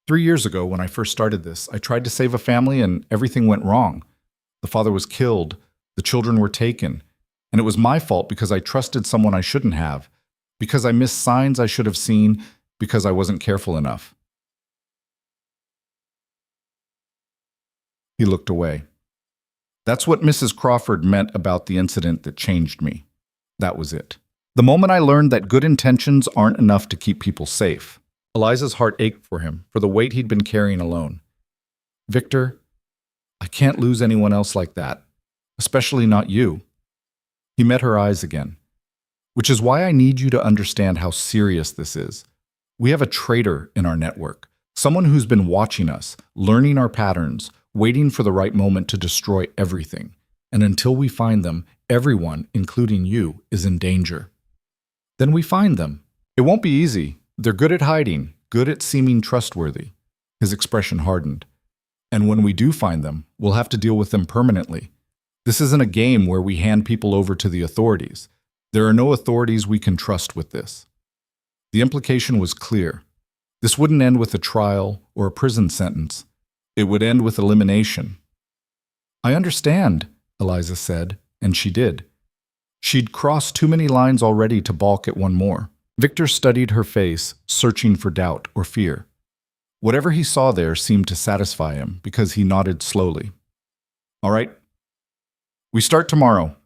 3 years ago, when I first started this, I tried to save a family and everything went wrong. The father was killed, the children were taken, and it was my fault because I trusted someone I shouldn't have, because I missed signs I should have seen, because I wasn't careful enough." He looked away. "That's what Mrs. Crawford meant about the incident that changed me. That was it. The moment I learned that good intentions aren't enough to keep people safe." Eliza's heart ached for him, for the weight he'd been carrying alone. "Victor, I can't lose anyone else like that, especially not you." He met her eyes again. "Which is why I need you to understand how serious this is. We have a traitor in our network, someone who's been watching us, learning our patterns, waiting for the right moment to destroy everything. And until we find them, everyone, including you, is in danger." "Then we find them." "It won't be easy. They're good at hiding, good at seeming trustworthy." His expression hardened. "And when we do find them, we'll have to deal with them permanently. This isn't a game where we hand people over to the authorities. There are no authorities we can trust with this." The implication was clear. This wouldn't end with a trial or a prison sentence. It would end with elimination. I understand, Eliza said, and she did. She'd crossed too many lines already to balk at one more. Victor studied her face, searching for doubt or fear. Whatever he saw there seemed to satisfy him because he nodded slowly. All right. We start tomorrow.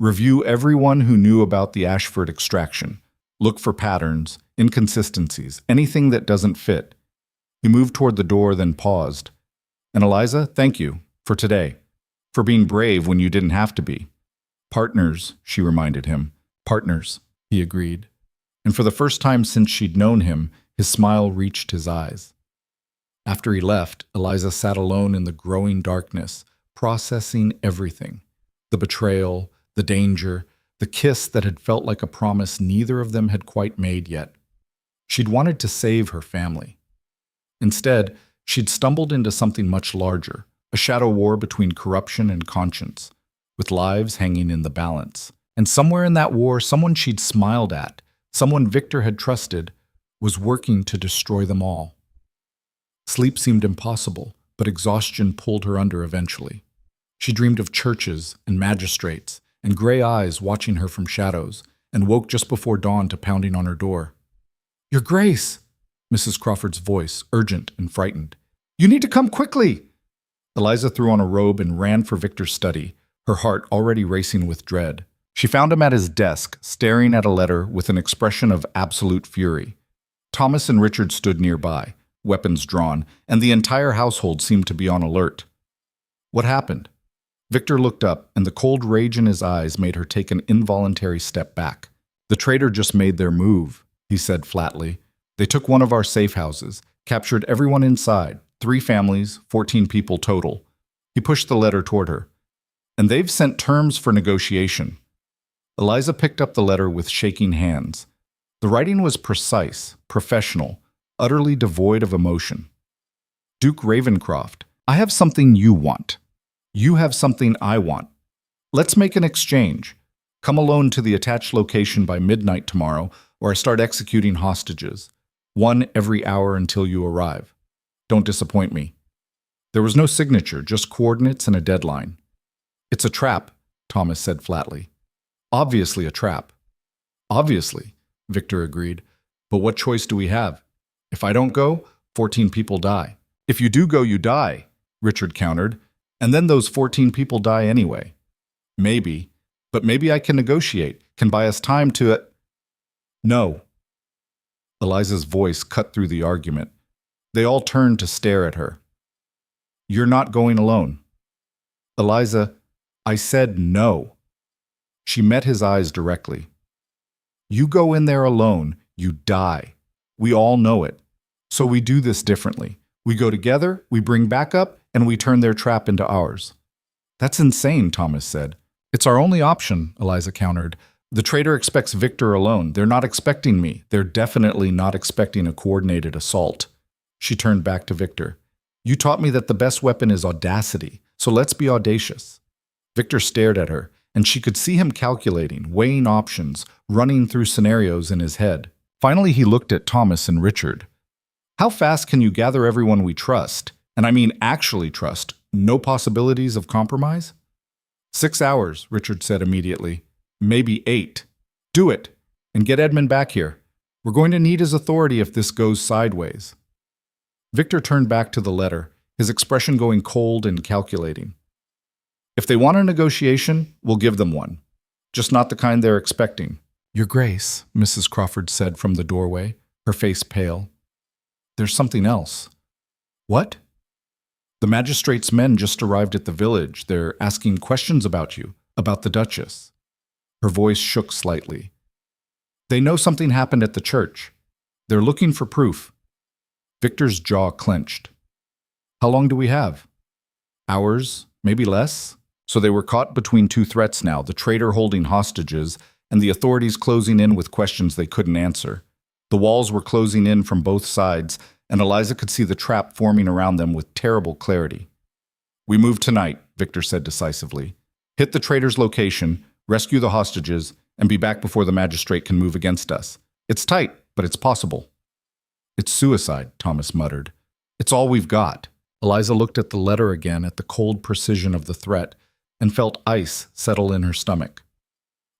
Review everyone who knew about the Ashford extraction. Look for patterns, inconsistencies, anything that doesn't fit. He moved toward the door, then paused. And Eliza, thank you for today, for being brave when you didn't have to be. Partners, she reminded him. Partners, he agreed. And for the first time since she'd known him, his smile reached his eyes. After he left, Eliza sat alone in the growing darkness, processing everything. The betrayal, the danger, the kiss that had felt like a promise neither of them had quite made yet. She'd wanted to save her family. Instead, she'd stumbled into something much larger, a shadow war between corruption and conscience, with lives hanging in the balance. And somewhere in that war, someone she'd smiled at, someone Victor had trusted, was working to destroy them all. Sleep seemed impossible, but exhaustion pulled her under eventually. She dreamed of churches and magistrates and gray eyes watching her from shadows, and woke just before dawn to pounding on her door. Your Grace! Mrs. Crawford's voice, urgent and frightened. You need to come quickly! Eliza threw on a robe and ran for Victor's study, her heart already racing with dread. She found him at his desk, staring at a letter with an expression of absolute fury. Thomas and Richard stood nearby, weapons drawn, and the entire household seemed to be on alert. What happened? Victor looked up, and the cold rage in his eyes made her take an involuntary step back. The traitor just made their move, he said flatly. They took one of our safe houses, captured everyone inside, 3 families, 14 people total. He pushed the letter toward her. And they've sent terms for negotiation. Eliza picked up the letter with shaking hands. The writing was precise, professional, utterly devoid of emotion. Duke Ravencraft, I have something you want. You have something I want. Let's make an exchange. Come alone to the attached location by midnight tomorrow, or I start executing hostages. 1 every hour until you arrive. Don't disappoint me. There was no signature, just coordinates and a deadline. It's a trap, Thomas said flatly. Obviously a trap. Obviously, Victor agreed. But what choice do we have? If I don't go, 14 people die. If you do go, you die, Richard countered. And then those 14 people die anyway. Maybe. But maybe I can negotiate, can buy us time to... No. Eliza's voice cut through the argument. They all turned to stare at her. You're not going alone. Eliza, I said no. She met his eyes directly. You go in there alone, you die. We all know it. So we do this differently. We go together, we bring backup, and we turn their trap into ours. That's insane, Thomas said. It's our only option, Eliza countered. The traitor expects Victor alone. They're not expecting me. They're definitely not expecting a coordinated assault. She turned back to Victor. You taught me that the best weapon is audacity, so let's be audacious. Victor stared at her, and she could see him calculating, weighing options, running through scenarios in his head. Finally, he looked at Thomas and Richard. How fast can you gather everyone we trust? And I mean actually trust. No possibilities of compromise? 6 hours, Richard said immediately. Maybe 8. Do it, and get Edmund back here. We're going to need his authority if this goes sideways. Victor turned back to the letter, his expression going cold and calculating. If they want a negotiation, we'll give them one. Just not the kind they're expecting. Your Grace, Mrs. Crawford said from the doorway, her face pale. There's something else. What? The magistrate's men just arrived at the village. They're asking questions about you, about the Duchess. Her voice shook slightly. They know something happened at the church. They're looking for proof. Victor's jaw clenched. How long do we have? Hours, maybe less? So they were caught between 2 threats now, the traitor holding hostages and the authorities closing in with questions they couldn't answer. The walls were closing in from both sides, and Eliza could see the trap forming around them with terrible clarity. We move tonight, Victor said decisively. Hit the traitor's location, rescue the hostages, and be back before the magistrate can move against us. It's tight, but it's possible. It's suicide, Thomas muttered. It's all we've got. Eliza looked at the letter again, at the cold precision of the threat, and felt ice settle in her stomach.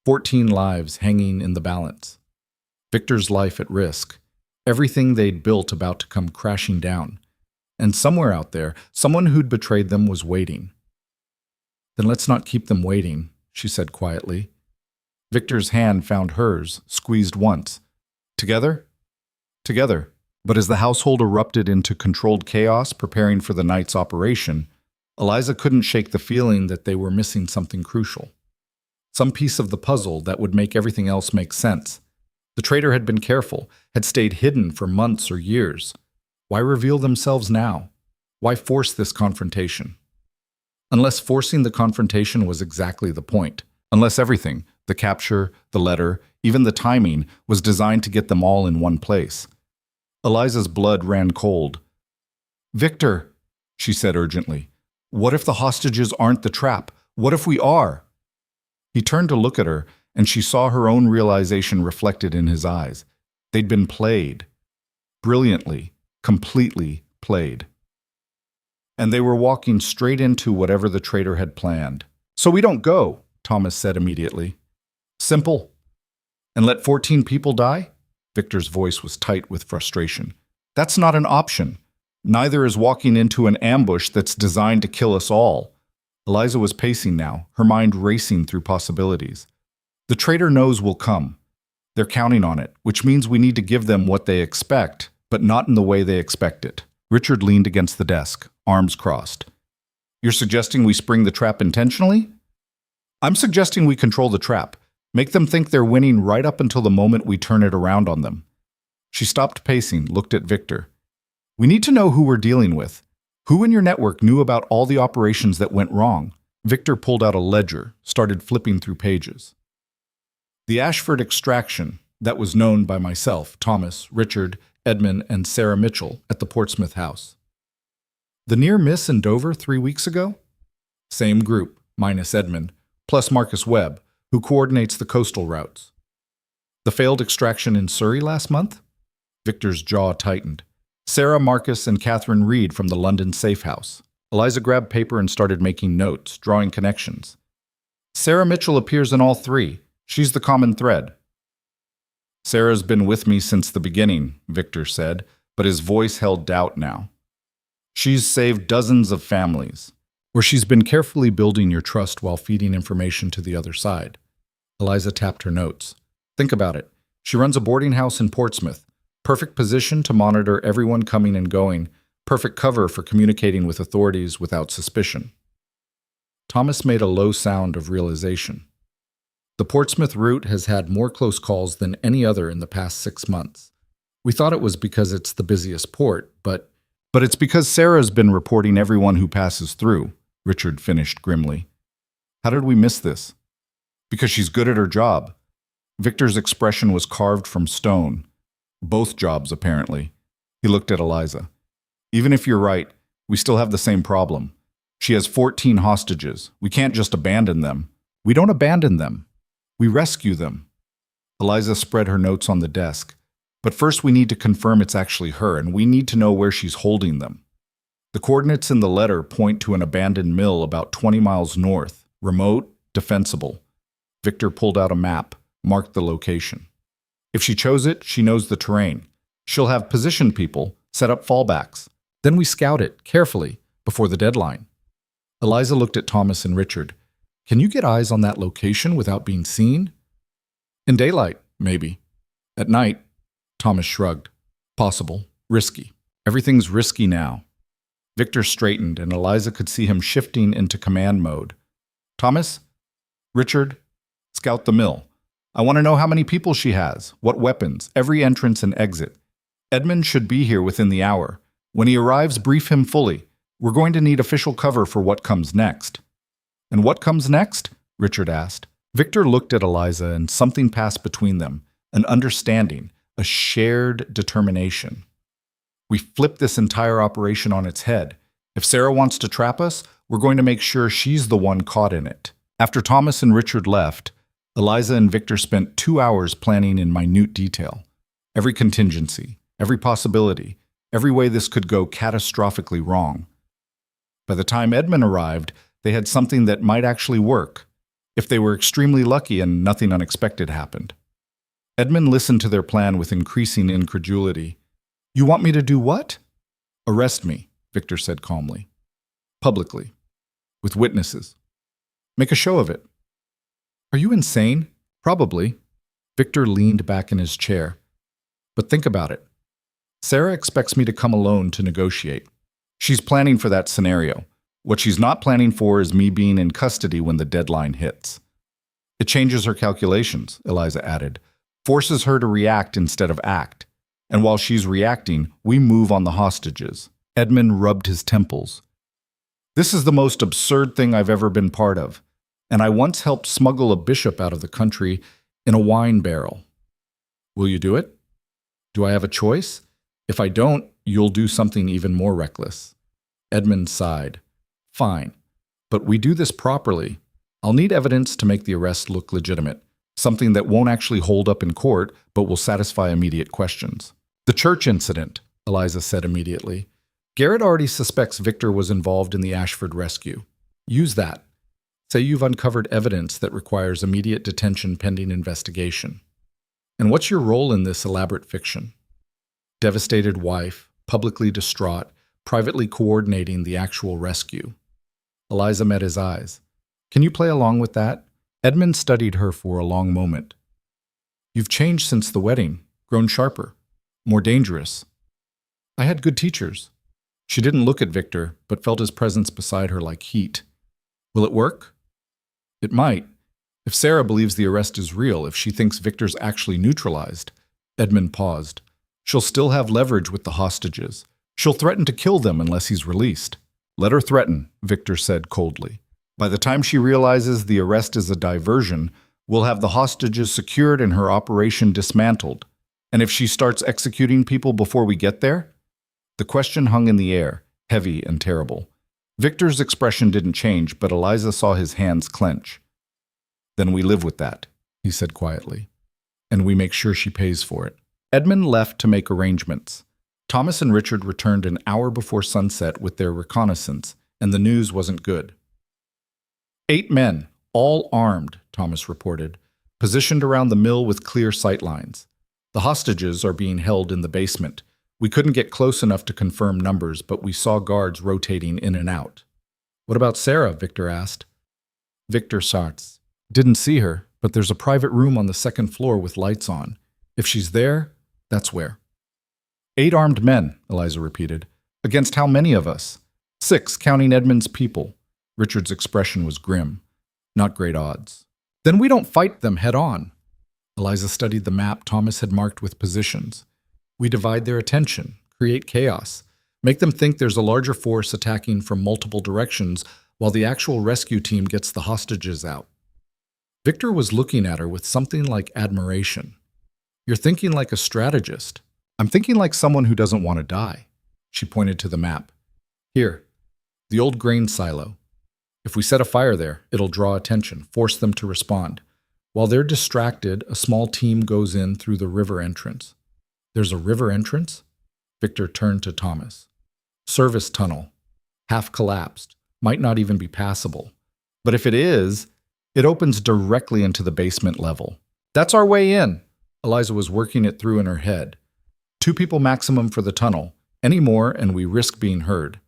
14 lives hanging in the balance. Victor's life at risk. Everything they'd built about to come crashing down. And somewhere out there, someone who'd betrayed them was waiting. "Then let's not keep them waiting," she said quietly. Victor's hand found hers, squeezed once. Together? Together. But as the household erupted into controlled chaos, preparing for the night's operation, Eliza couldn't shake the feeling that they were missing something crucial. Some piece of the puzzle that would make everything else make sense. The traitor had been careful, had stayed hidden for months or years. Why reveal themselves now? Why force this confrontation? Unless forcing the confrontation was exactly the point. Unless everything, the capture, the letter, even the timing, was designed to get them all in one place. Eliza's blood ran cold. "Victor," she said urgently, "what if the hostages aren't the trap? What if we are?" He turned to look at her, and she saw her own realization reflected in his eyes. They'd been played. Brilliantly, completely played. And they were walking straight into whatever the traitor had planned. "So we don't go," Thomas said immediately. "Simple. And let 14 people die?" Victor's voice was tight with frustration. "That's not an option. Neither is walking into an ambush that's designed to kill us all." Eliza was pacing now, her mind racing through possibilities. "The traitor knows we'll come. They're counting on it, which means we need to give them what they expect, but not in the way they expect it." Richard leaned against the desk, arms crossed. "You're suggesting we spring the trap intentionally?" "I'm suggesting we control the trap. Make them think they're winning right up until the moment we turn it around on them." She stopped pacing, looked at Victor. "We need to know who we're dealing with. Who in your network knew about all the operations that went wrong?" Victor pulled out a ledger, started flipping through pages. "The Ashford extraction, that was known by myself, Thomas, Richard, Edmund, and Sarah Mitchell at the Portsmouth house. The near miss in Dover 3 weeks ago? Same group, minus Edmund, plus Marcus Webb, who coordinates the coastal routes. The failed extraction in Surrey last month?" Victor's jaw tightened. "Sarah, Marcus, and Catherine Reed from the London safe house." Eliza grabbed paper and started making notes, drawing connections. "Sarah Mitchell appears in all 3. She's the common thread." "Sarah's been with me since the beginning," Victor said, but his voice held doubt now. "She's saved dozens of families." "Or she's been carefully building your trust while feeding information to the other side." Eliza tapped her notes. "Think about it. She runs a boarding house in Portsmouth. Perfect position to monitor everyone coming and going. Perfect cover for communicating with authorities without suspicion." Thomas made a low sound of realization. "The Portsmouth route has had more close calls than any other in the past 6 months. We thought it was because it's the busiest port, but it's because Sarah's been reporting everyone who passes through," Richard finished grimly. "How did we miss this?" "Because she's good at her job." Victor's expression was carved from stone. "Both jobs, apparently." He looked at Eliza. "Even if you're right, we still have the same problem. She has 14 hostages. We can't just abandon them." "We don't abandon them. We rescue them." Eliza spread her notes on the desk. "But first we need to confirm it's actually her, and we need to know where she's holding them. The coordinates in the letter point to an abandoned mill about 20 miles north. Remote, defensible." Victor pulled out a map, marked the location. "If she chose it, she knows the terrain. She'll have positioned people, set up fallbacks. Then we scout it, carefully, before the deadline." Eliza looked at Thomas and Richard. "Can you get eyes on that location without being seen?" "In daylight, maybe. At night," Thomas shrugged. "Possible. Risky. Everything's risky now." Victor straightened, and Eliza could see him shifting into command mode. "Thomas? Richard? Scout the mill. I want to know how many people she has, what weapons, every entrance and exit. Edmund should be here within the hour. When he arrives, brief him fully. We're going to need official cover for what comes next." "And what comes next?" Richard asked. Victor looked at Eliza, and something passed between them, an understanding, a shared determination. "We flip this entire operation on its head. If Sarah wants to trap us, we're going to make sure she's the one caught in it." After Thomas and Richard left, Eliza and Victor spent 2 hours planning in minute detail. Every contingency, every possibility, every way this could go catastrophically wrong. By the time Edmund arrived, they had something that might actually work, if they were extremely lucky and nothing unexpected happened. Edmund listened to their plan with increasing incredulity. "You want me to do what?" "Arrest me," Victor said calmly. "Publicly. With witnesses. Make a show of it." "Are you insane?" "Probably." Victor leaned back in his chair. "But think about it. Sarah expects me to come alone to negotiate. She's planning for that scenario. What she's not planning for is me being in custody when the deadline hits. It changes her calculations," Eliza added, "forces her to react instead of act. And while she's reacting, we move on the hostages." Edmund rubbed his temples. "This is the most absurd thing I've ever been part of, and I once helped smuggle a bishop out of the country in a wine barrel. Will you do it? Do I have a choice? If I don't, you'll do something even more reckless." Edmund sighed. "Fine, but we do this properly. I'll need evidence to make the arrest look legitimate, something that won't actually hold up in court but will satisfy immediate questions." "The church incident," Eliza said immediately. "Garrett already suspects Victor was involved in the Ashford rescue. Use that. Say you've uncovered evidence that requires immediate detention pending investigation. And what's your role in this elaborate fiction? Devastated wife, publicly distraught, privately coordinating the actual rescue." Eliza met his eyes. "Can you play along with that?" Edmund studied her for a long moment. "You've changed since the wedding, grown sharper, more dangerous. I had good teachers." She didn't look at Victor, but felt his presence beside her like heat. "Will it work?" "It might. If Sarah believes the arrest is real, if she thinks Victor's actually neutralized." Edmund paused. "She'll still have leverage with the hostages. She'll threaten to kill them unless he's released." "Let her threaten," Victor said coldly. "By the time she realizes the arrest is a diversion, we'll have the hostages secured and her operation dismantled. And if she starts executing people before we get there?" The question hung in the air, heavy and terrible. Victor's expression didn't change, but Eliza saw his hands clench. "Then we live with that," he said quietly. "And we make sure she pays for it." Edmund left to make arrangements. Thomas and Richard returned an hour before sunset with their reconnaissance, and the news wasn't good. 8 men, all armed, Thomas reported, positioned around the mill with clear sight lines. "The hostages are being held in the basement. We couldn't get close enough to confirm numbers, but we saw guards rotating in and out." "What about Sarah?" Victor asked. Victor Sartz. "Didn't see her, but there's a private room on the second floor with lights on. If she's there, that's where." 8 armed men, Eliza repeated. "Against how many of us?" 6, counting Edmund's people. Richard's expression was grim. "Not great odds." "Then we don't fight them head on." Eliza studied the map Thomas had marked with positions. "We divide their attention, create chaos, make them think there's a larger force attacking from multiple directions while the actual rescue team gets the hostages out." Victor was looking at her with something like admiration. "You're thinking like a strategist." "I'm thinking like someone who doesn't want to die." She pointed to the map. "Here, the old grain silo. If we set a fire there, it'll draw attention, force them to respond. While they're distracted, a small team goes in through the river entrance." "There's a river entrance?" Victor turned to Thomas. "Service tunnel. Half collapsed. Might not even be passable. But if it is, it opens directly into the basement level. That's our way in." Eliza was working it through in her head. 2 people maximum for the tunnel. Any more and we risk being heard.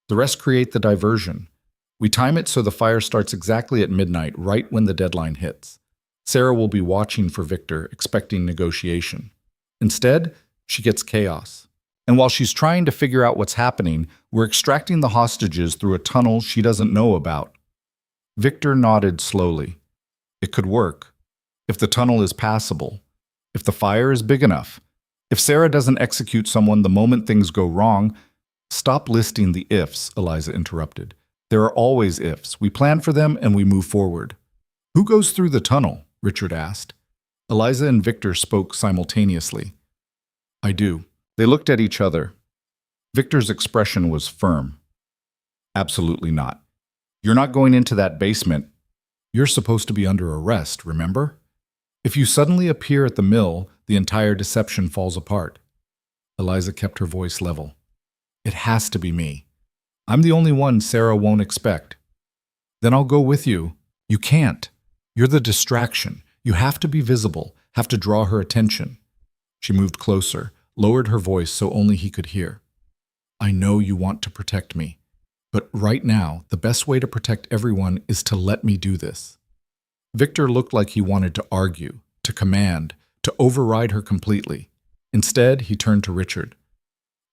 The rest create the diversion. We time it so the fire starts exactly at midnight, right when the deadline hits. Sarah will be watching for Victor, expecting negotiation. Instead, she gets chaos. And while she's trying to figure out what's happening, we're extracting the hostages through a tunnel she doesn't know about. Victor nodded slowly. It could work. If the tunnel is passable. If the fire is big enough. If Sarah doesn't execute someone the moment things go wrong. Stop listing the ifs, Eliza interrupted. There are always ifs. We plan for them and we move forward. Who goes through the tunnel? Richard asked. Eliza and Victor spoke simultaneously. I do. They looked at each other. Victor's expression was firm. Absolutely not. You're not going into that basement. You're supposed to be under arrest, remember? If you suddenly appear at the mill, the entire deception falls apart. Eliza kept her voice level. It has to be me. I'm the only one Sarah won't expect. Then I'll go with you. You can't. You're the distraction. You have to be visible, have to draw her attention. She moved closer, lowered her voice so only he could hear. I know you want to protect me, but right now, the best way to protect everyone is to let me do this. Victor looked like he wanted to argue, to command, to override her completely. Instead, he turned to Richard.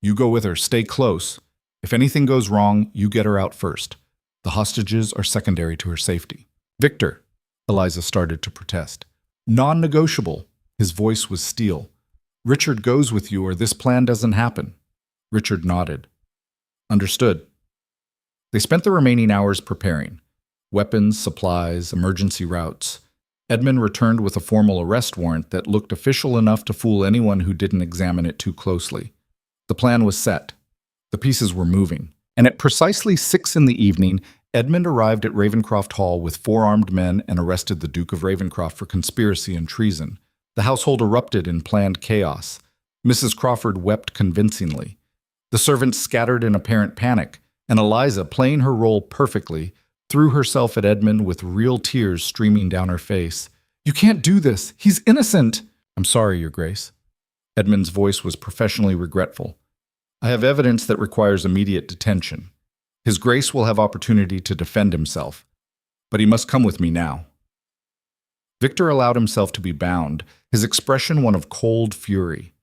You go with her, stay close. If anything goes wrong, you get her out first. The hostages are secondary to her safety. Victor, Eliza started to protest. Non-negotiable. His voice was steel. Richard goes with you or this plan doesn't happen. Richard nodded. Understood. They spent the remaining hours preparing. Weapons, supplies, emergency routes. Edmund returned with a formal arrest warrant that looked official enough to fool anyone who didn't examine it too closely. The plan was set. The pieces were moving. And at precisely 6 in the evening, Edmund arrived at Ravencraft Hall with 4 armed men and arrested the Duke of Ravencroft for conspiracy and treason. The household erupted in planned chaos. Mrs. Crawford wept convincingly. The servants scattered in apparent panic, and Eliza, playing her role perfectly, threw herself at Edmund with real tears streaming down her face. You can't do this. He's innocent. I'm sorry, Your Grace. Edmund's voice was professionally regretful. I have evidence that requires immediate detention. His Grace will have opportunity to defend himself, but he must come with me now. Victor allowed himself to be bound, his expression one of cold fury.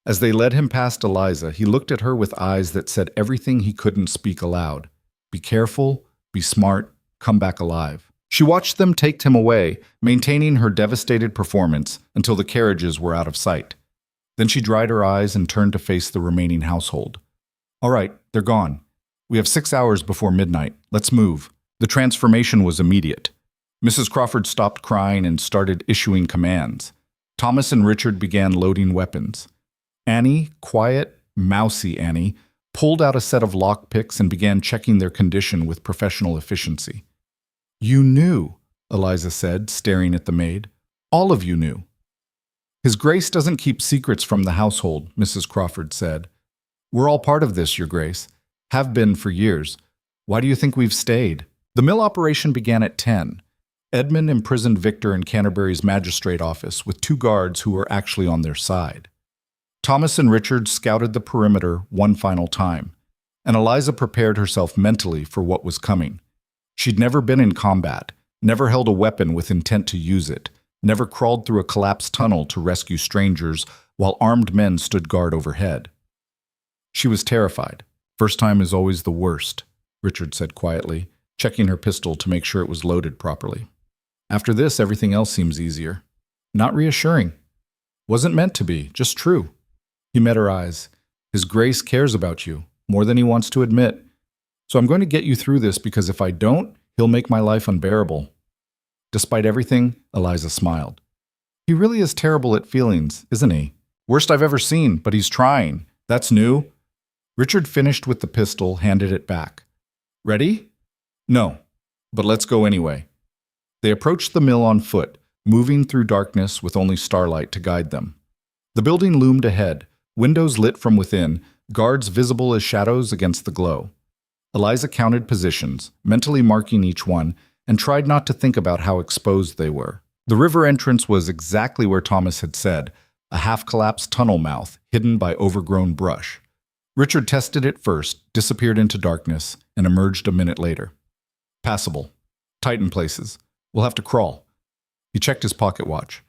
As they led him past Eliza, he looked at her with eyes that said everything he couldn't speak aloud. Be careful, be smart, come back alive. She watched them take him away, maintaining her devastated performance until the carriages were out of sight. Then she dried her eyes and turned to face the remaining household. All right, they're gone. We have 6 hours before midnight. Let's move. The transformation was immediate. Mrs. Crawford stopped crying and started issuing commands. Thomas and Richard began loading weapons. Annie, quiet, mousy Annie, pulled out a set of lockpicks and began checking their condition with professional efficiency. You knew, Eliza said, staring at the maid. All of you knew. His Grace doesn't keep secrets from the household, Mrs. Crawford said. We're all part of this, Your Grace. Have been for years. Why do you think we've stayed? The mill operation began at 10. Edmund imprisoned Victor in Canterbury's magistrate office with 2 guards who were actually on their side. Thomas and Richard scouted the perimeter one final time, and Eliza prepared herself mentally for what was coming. She'd never been in combat, never held a weapon with intent to use it, never crawled through a collapsed tunnel to rescue strangers while armed men stood guard overhead. She was terrified. First time is always the worst, Richard said quietly, checking her pistol to make sure it was loaded properly. After this, everything else seems easier. Not reassuring. Wasn't meant to be, just true. He met her eyes. His Grace cares about you, more than he wants to admit. So I'm going to get you through this because if I don't, he'll make my life unbearable. Despite everything, Eliza smiled. He really is terrible at feelings, isn't he? Worst I've ever seen, but he's trying. That's new. Richard finished with the pistol, handed it back. Ready? No, but let's go anyway. They approached the mill on foot, moving through darkness with only starlight to guide them. The building loomed ahead, windows lit from within, guards visible as shadows against the glow. Eliza counted positions, mentally marking each one, and tried not to think about how exposed they were. The river entrance was exactly where Thomas had said, a half-collapsed tunnel mouth hidden by overgrown brush. Richard tested it first, disappeared into darkness, and emerged a minute later. Passable. Tight in places. We'll have to crawl. He checked his pocket watch.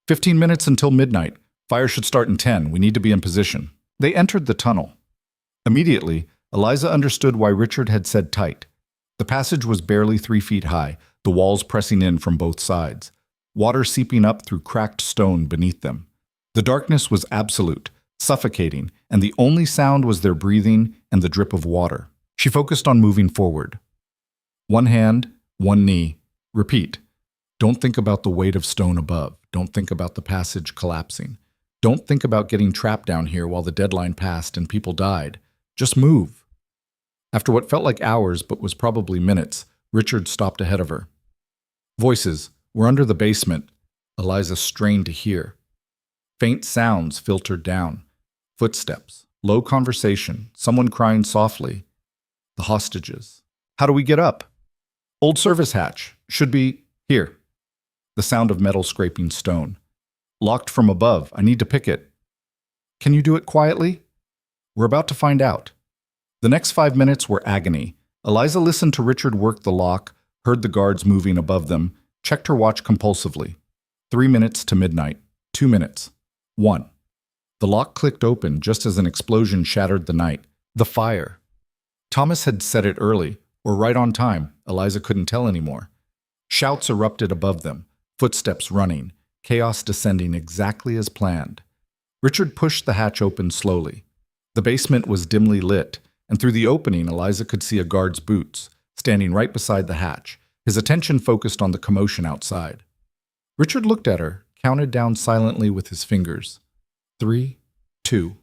15 minutes until midnight. Fire should start in 10. We need to be in position. They entered the tunnel. Immediately, Eliza understood why Richard had said tight. The passage was barely 3 feet high, the walls pressing in from both sides, water seeping up through cracked stone beneath them. The darkness was absolute, suffocating, and the only sound was their breathing and the drip of water. She focused on moving forward. One hand, one knee. Repeat. Don't think about the weight of stone above. Don't think about the passage collapsing. Don't think about getting trapped down here while the deadline passed and people died. Just move. After what felt like hours but was probably minutes, Richard stopped ahead of her. Voices. We're under the basement. Eliza strained to hear. Faint sounds filtered down. Footsteps. Low conversation. Someone crying softly. The hostages. How do we get up? Old service hatch. Should be here. The sound of metal scraping stone. Locked from above. I need to pick it. Can you do it quietly? We're about to find out. The next 5 minutes were agony. Eliza listened to Richard work the lock, heard the guards moving above them, checked her watch compulsively. 3 minutes to midnight. 2 minutes. 1. The lock clicked open just as an explosion shattered the night. The fire. Thomas had set it early, or right on time. Eliza couldn't tell anymore. Shouts erupted above them, footsteps running, chaos descending exactly as planned. Richard pushed the hatch open slowly. The basement was dimly lit, and through the opening Eliza could see a guard's boots, standing right beside the hatch, his attention focused on the commotion outside. Richard looked at her, counted down silently with his fingers. 3, 2,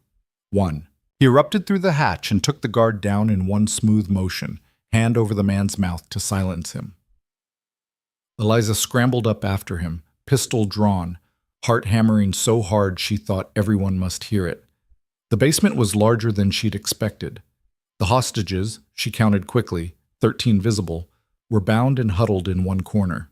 1. He erupted through the hatch and took the guard down in one smooth motion, hand over the man's mouth to silence him. Eliza scrambled up after him, pistol drawn, heart hammering so hard she thought everyone must hear it. The basement was larger than she'd expected. The hostages, she counted quickly, 13 visible, were bound and huddled in one corner.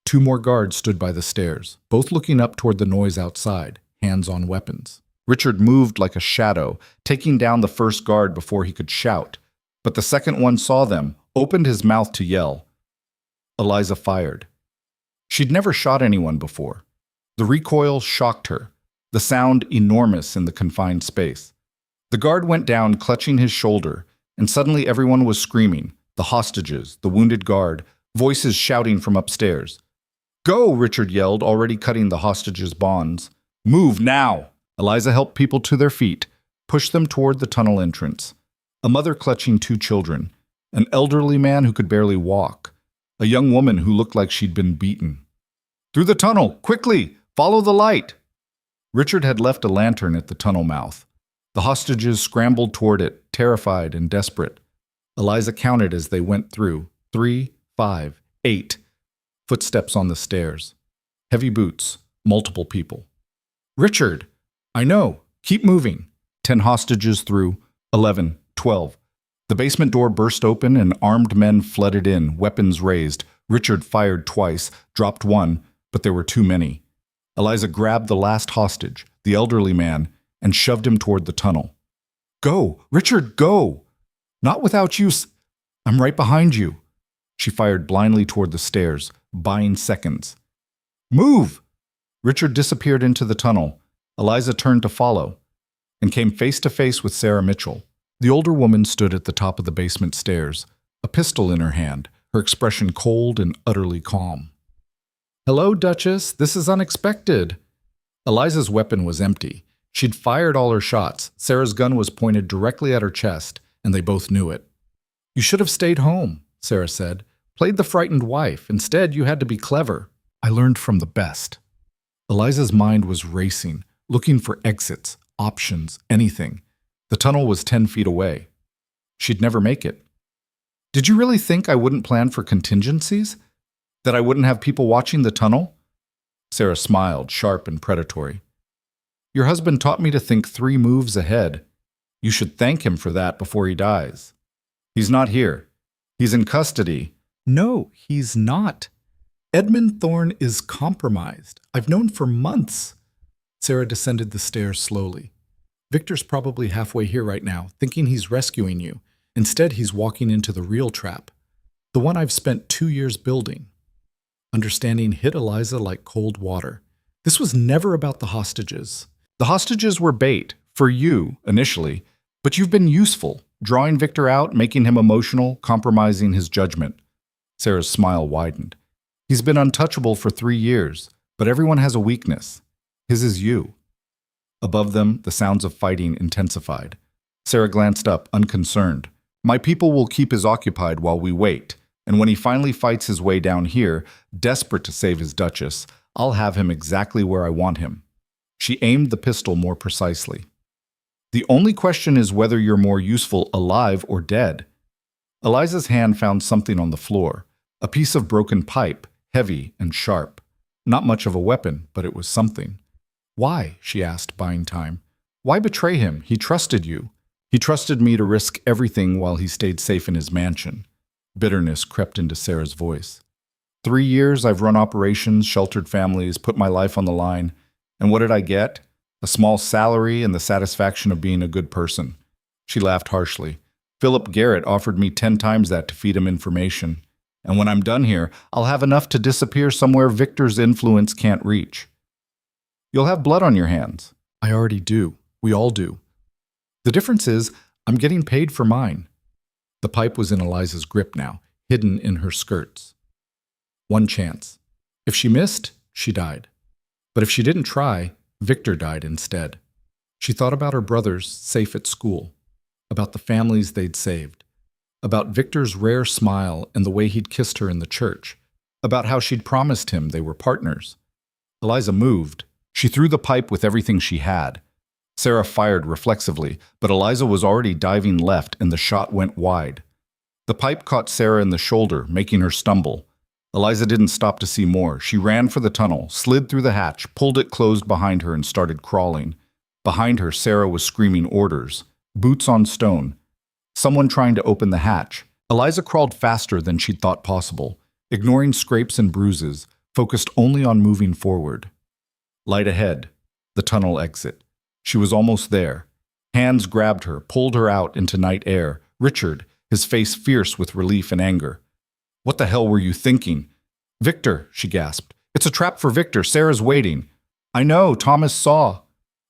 2 more guards stood by the stairs, both looking up toward the noise outside, hands on weapons. Richard moved like a shadow, taking down the first guard before he could shout. But the second one saw them, opened his mouth to yell. Eliza fired. She'd never shot anyone before. The recoil shocked her, the sound enormous in the confined space. The guard went down, clutching his shoulder, and suddenly everyone was screaming, the hostages, the wounded guard, voices shouting from upstairs. "Go!" Richard yelled, already cutting the hostages' bonds. "Move now!" Eliza helped people to their feet, pushed them toward the tunnel entrance. A mother clutching 2 children, an elderly man who could barely walk, a young woman who looked like she'd been beaten. "Through the tunnel! Quickly! Follow the light!" Richard had left a lantern at the tunnel mouth. The hostages scrambled toward it, terrified and desperate. Eliza counted as they went through. 3, 5, 8. Footsteps on the stairs. Heavy boots. Multiple people. "Richard! I know. Keep moving." 10 hostages through. 11, 12. The basement door burst open and armed men flooded in, weapons raised. Richard fired twice, dropped one, but there were too many. Eliza grabbed the last hostage, the elderly man, and shoved him toward the tunnel. "Go! Richard, go! Not without you. I'm right behind you." She fired blindly toward the stairs, buying seconds. "Move!" Richard disappeared into the tunnel. Eliza turned to follow, and came face to face with Sarah Mitchell. The older woman stood at the top of the basement stairs, a pistol in her hand, her expression cold and utterly calm. "Hello, Duchess. This is unexpected." Eliza's weapon was empty. She'd fired all her shots. Sarah's gun was pointed directly at her chest, and they both knew it. "You should have stayed home," Sarah said. "Played the frightened wife. Instead, you had to be clever. I learned from the best." Eliza's mind was racing, looking for exits, options, anything. The tunnel was 10 feet away. She'd never make it. "Did you really think I wouldn't plan for contingencies? That I wouldn't have people watching the tunnel?" Sarah smiled, sharp and predatory. "Your husband taught me to think 3 moves ahead. You should thank him for that before he dies." "He's not here. He's in custody." "No, he's not. Edmund Thorne is compromised. I've known for months." Sarah descended the stairs slowly. "Victor's probably halfway here right now, thinking he's rescuing you. Instead, he's walking into the real trap. The one I've spent 2 years building." Understanding hit Eliza like cold water. This was never about the hostages. The hostages were bait, for you, initially, but you've been useful, drawing Victor out, making him emotional, compromising his judgment. Sarah's smile widened. "He's been untouchable for 3 years, but everyone has a weakness. His is you." Above them, the sounds of fighting intensified. Sarah glanced up, unconcerned. "My people will keep us occupied while we wait, and when he finally fights his way down here, desperate to save his Duchess, I'll have him exactly where I want him." She aimed the pistol more precisely. "The only question is whether you're more useful alive or dead." Eliza's hand found something on the floor, a piece of broken pipe, heavy and sharp. Not much of a weapon, but it was something. "Why?" she asked, buying time. "Why betray him? He trusted you." He trusted me to risk everything while he stayed safe in his mansion. Bitterness crept into Sarah's voice. 3 years I've run operations, sheltered families, put my life on the line. And what did I get? A small salary and the satisfaction of being a good person. She laughed harshly. Philip Garrett offered me 10 times that to feed him information. And when I'm done here, I'll have enough to disappear somewhere Victor's influence can't reach. You'll have blood on your hands. I already do. We all do. The difference is, I'm getting paid for mine. The pipe was in Eliza's grip now, hidden in her skirts. One chance. If she missed, she died. But if she didn't try, Victor died instead. She thought about her brothers safe at school, about the families they'd saved, about Victor's rare smile and the way he'd kissed her in the church, about how she'd promised him they were partners. Eliza moved. She threw the pipe with everything she had. Sarah fired reflexively, but Eliza was already diving left and the shot went wide. The pipe caught Sarah in the shoulder, making her stumble. Eliza didn't stop to see more. She ran for the tunnel, slid through the hatch, pulled it closed behind her and started crawling. Behind her, Sarah was screaming orders. Boots on stone. Someone trying to open the hatch. Eliza crawled faster than she'd thought possible, ignoring scrapes and bruises, focused only on moving forward. Light ahead. The tunnel exit. She was almost there. Hands grabbed her, pulled her out into night air. Richard, his face fierce with relief and anger. What the hell were you thinking? Victor, she gasped. It's a trap for Victor. Sarah's waiting. I know, Thomas saw.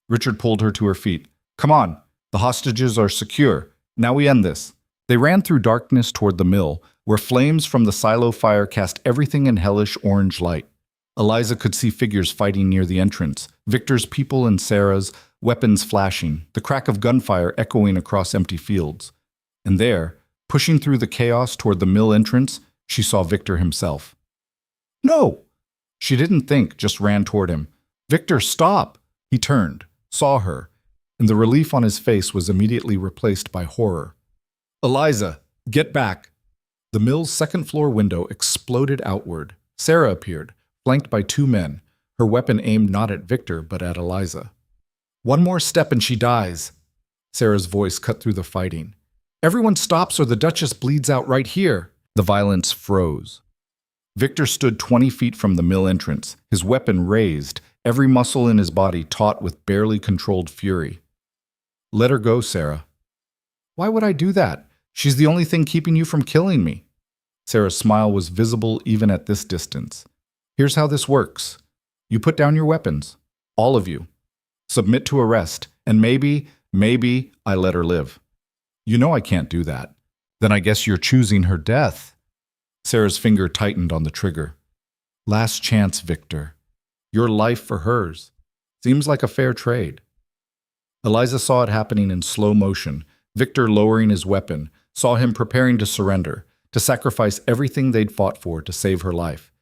Richard pulled her to her feet. Come on, the hostages are secure. Now we end this. They ran through darkness toward the mill, where flames from the silo fire cast everything in hellish orange light. Eliza could see figures fighting near the entrance, Victor's people and Sarah's, weapons flashing, the crack of gunfire echoing across empty fields. And there, pushing through the chaos toward the mill entrance, she saw Victor himself. No! She didn't think, just ran toward him. Victor, stop! He turned, saw her, and the relief on his face was immediately replaced by horror. Eliza, get back! The mill's second-floor window exploded outward. Sarah appeared, flanked by 2 men, her weapon aimed not at Victor but at Eliza. One more step and she dies. Sarah's voice cut through the fighting. Everyone stops or the Duchess bleeds out right here. The violence froze. Victor stood 20 feet from the mill entrance, his weapon raised, every muscle in his body taut with barely controlled fury. Let her go, Sarah. Why would I do that? She's the only thing keeping you from killing me. Sarah's smile was visible even at this distance. Here's how this works. You put down your weapons. All of you. Submit to arrest, and maybe I let her live. You know I can't do that. Then I guess you're choosing her death. Sarah's finger tightened on the trigger. Last chance, Victor. Your life for hers. Seems like a fair trade. Eliza saw it happening in slow motion, Victor lowering his weapon, saw him preparing to surrender, to sacrifice everything they'd fought for to save her life.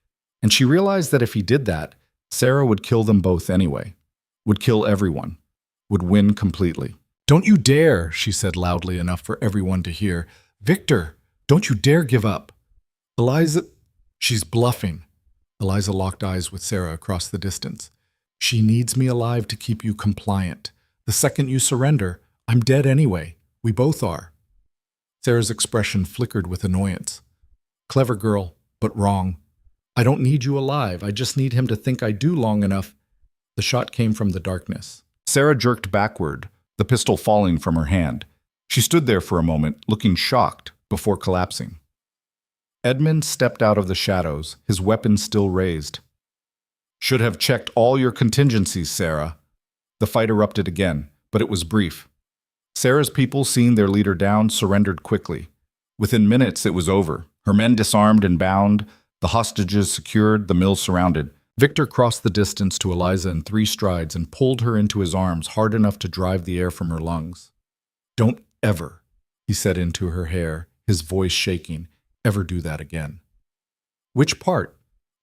And she realized that if he did that, Sarah would kill them both anyway. Would kill everyone. Would win completely. Don't you dare, she said loudly enough for everyone to hear. Victor, don't you dare give up. Eliza, she's bluffing. Eliza locked eyes with Sarah across the distance. She needs me alive to keep you compliant. The second you surrender, I'm dead anyway. We both are. Sarah's expression flickered with annoyance. Clever girl, but wrong. I don't need you alive. I just need him to think I do long enough. The shot came from the darkness. Sarah jerked backward, the pistol falling from her hand. She stood there for a moment, looking shocked, before collapsing. Edmund stepped out of the shadows, his weapon still raised. Should have checked all your contingencies, Sarah. The fight erupted again, but it was brief. Sarah's people, seeing their leader down, surrendered quickly. Within minutes, it was over. Her men disarmed and bound, the hostages secured, the mill surrounded. Victor crossed the distance to Eliza in 3 strides and pulled her into his arms hard enough to drive the air from her lungs. Don't ever, he said into her hair, his voice shaking, ever do that again. Which part?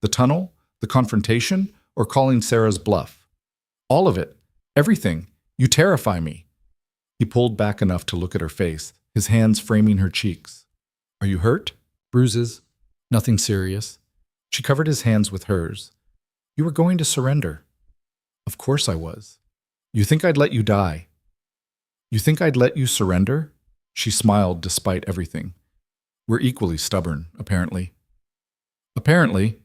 The tunnel? The confrontation? Or calling Sarah's bluff? All of it. Everything. You terrify me. He pulled back enough to look at her face, his hands framing her cheeks. Are you hurt? Bruises? Nothing serious. She covered his hands with hers. You were going to surrender. Of course I was. You think I'd let you die? You think I'd let you surrender? She smiled despite everything. We're equally stubborn, apparently. Apparently.